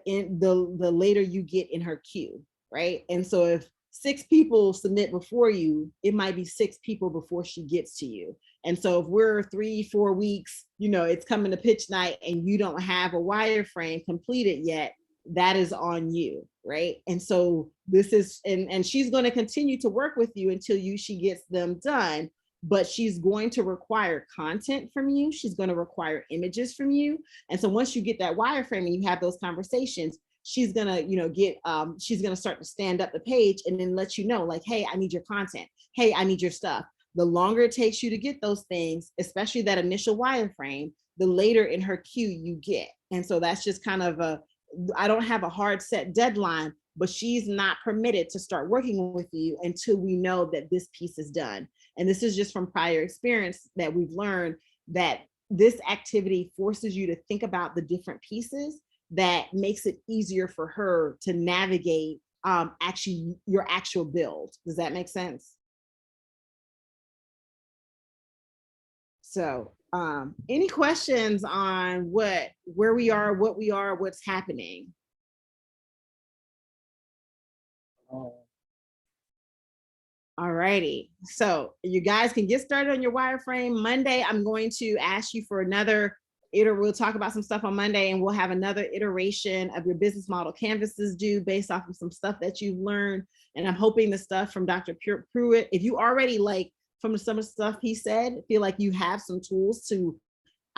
later you get in her queue, right? And so if 6 people submit before you, it might be 6 people before she gets to you. And so if we're 3-4 weeks, it's coming to pitch night and you don't have a wireframe completed yet, that is on you, right? And so this is, and she's going to continue to work with you until she gets them done, but she's going to require content from you. She's going to require images from you. And so once you get that wireframe and you have those conversations, she's going to, she's going to start to stand up the page and then let you know, like, hey, I need your content. Hey, I need your stuff. The longer it takes you to get those things, especially that initial wireframe, the later in her queue you get. And so that's just kind of I don't have a hard set deadline, but she's not permitted to start working with you until we know that this piece is done. And this is just from prior experience that we've learned that this activity forces you to think about the different pieces that makes it easier for her to navigate actually your actual build. Does that make sense? So any questions on where we are, what we are, what's happening? All righty, so you guys can get started on your wireframe. Monday, I'm going to ask you for another we'll talk about some stuff on Monday, and we'll have another iteration of your business model canvases due based off of some stuff that you've learned. And I'm hoping the stuff from Dr. Pruitt, if you already like from some of the stuff he said, feel like you have some tools to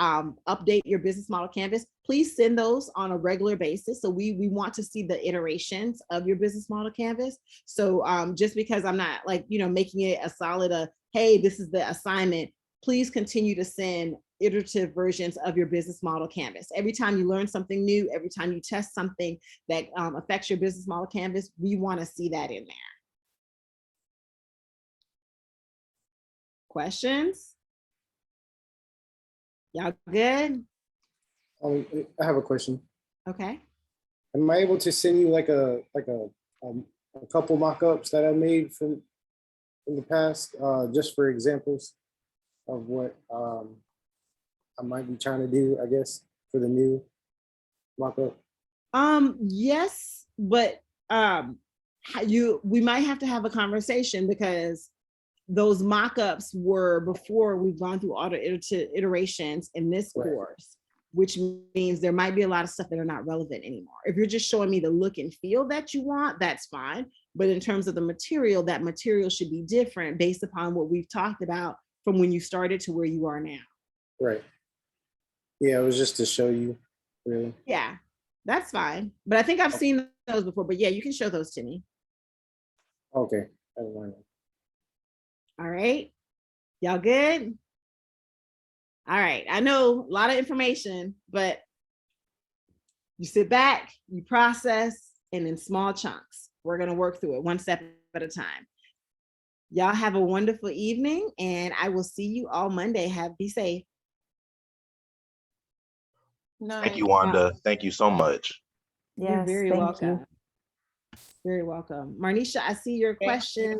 update your business model canvas, please send those on a regular basis. So we want to see the iterations of your business model canvas. So just because I'm not like, making it a solid, hey, this is the assignment, please continue to send iterative versions of your business model canvas. Every time you learn something new, every time you test something that affects your business model canvas, we want to see that in there. Questions? Y'all good? I have a question. Okay. Am I able to send you like a couple mock-ups that I made from in the past, just for examples of what I might be trying to do, I guess, for the new mock-up? Yes, but we might have to have a conversation, because those mock-ups were before we've gone through all the iterations in this course, which means there might be a lot of stuff that are not relevant anymore. If you're just showing me the look and feel that you want, that's fine. But in terms of the material, that material should be different based upon what we've talked about from when you started to where you are now. Right. Yeah, it was just to show you, really. Yeah, that's fine. But I think I've seen those before, but yeah, you can show those to me. Okay. Never mind. All right. Y'all good? All right. I know a lot of information, but you sit back, you process, and in small chunks. We're going to work through it one step at a time. Y'all have a wonderful evening, and I will see you all Monday. Be safe. Thank you, Wanda. Thank you so much. You're Yes, very thank welcome. you. Very welcome. Marnisha, I see your question.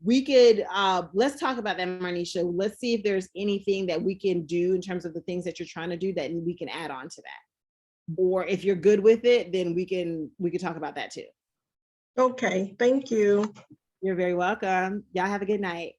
We could let's talk about that, Marnisha. Let's see if there's anything that we can do in terms of the things that you're trying to do that we can add on to that. Or if you're good with it, then we can talk about that too. Okay, thank you. You're very welcome. Y'all have a good night.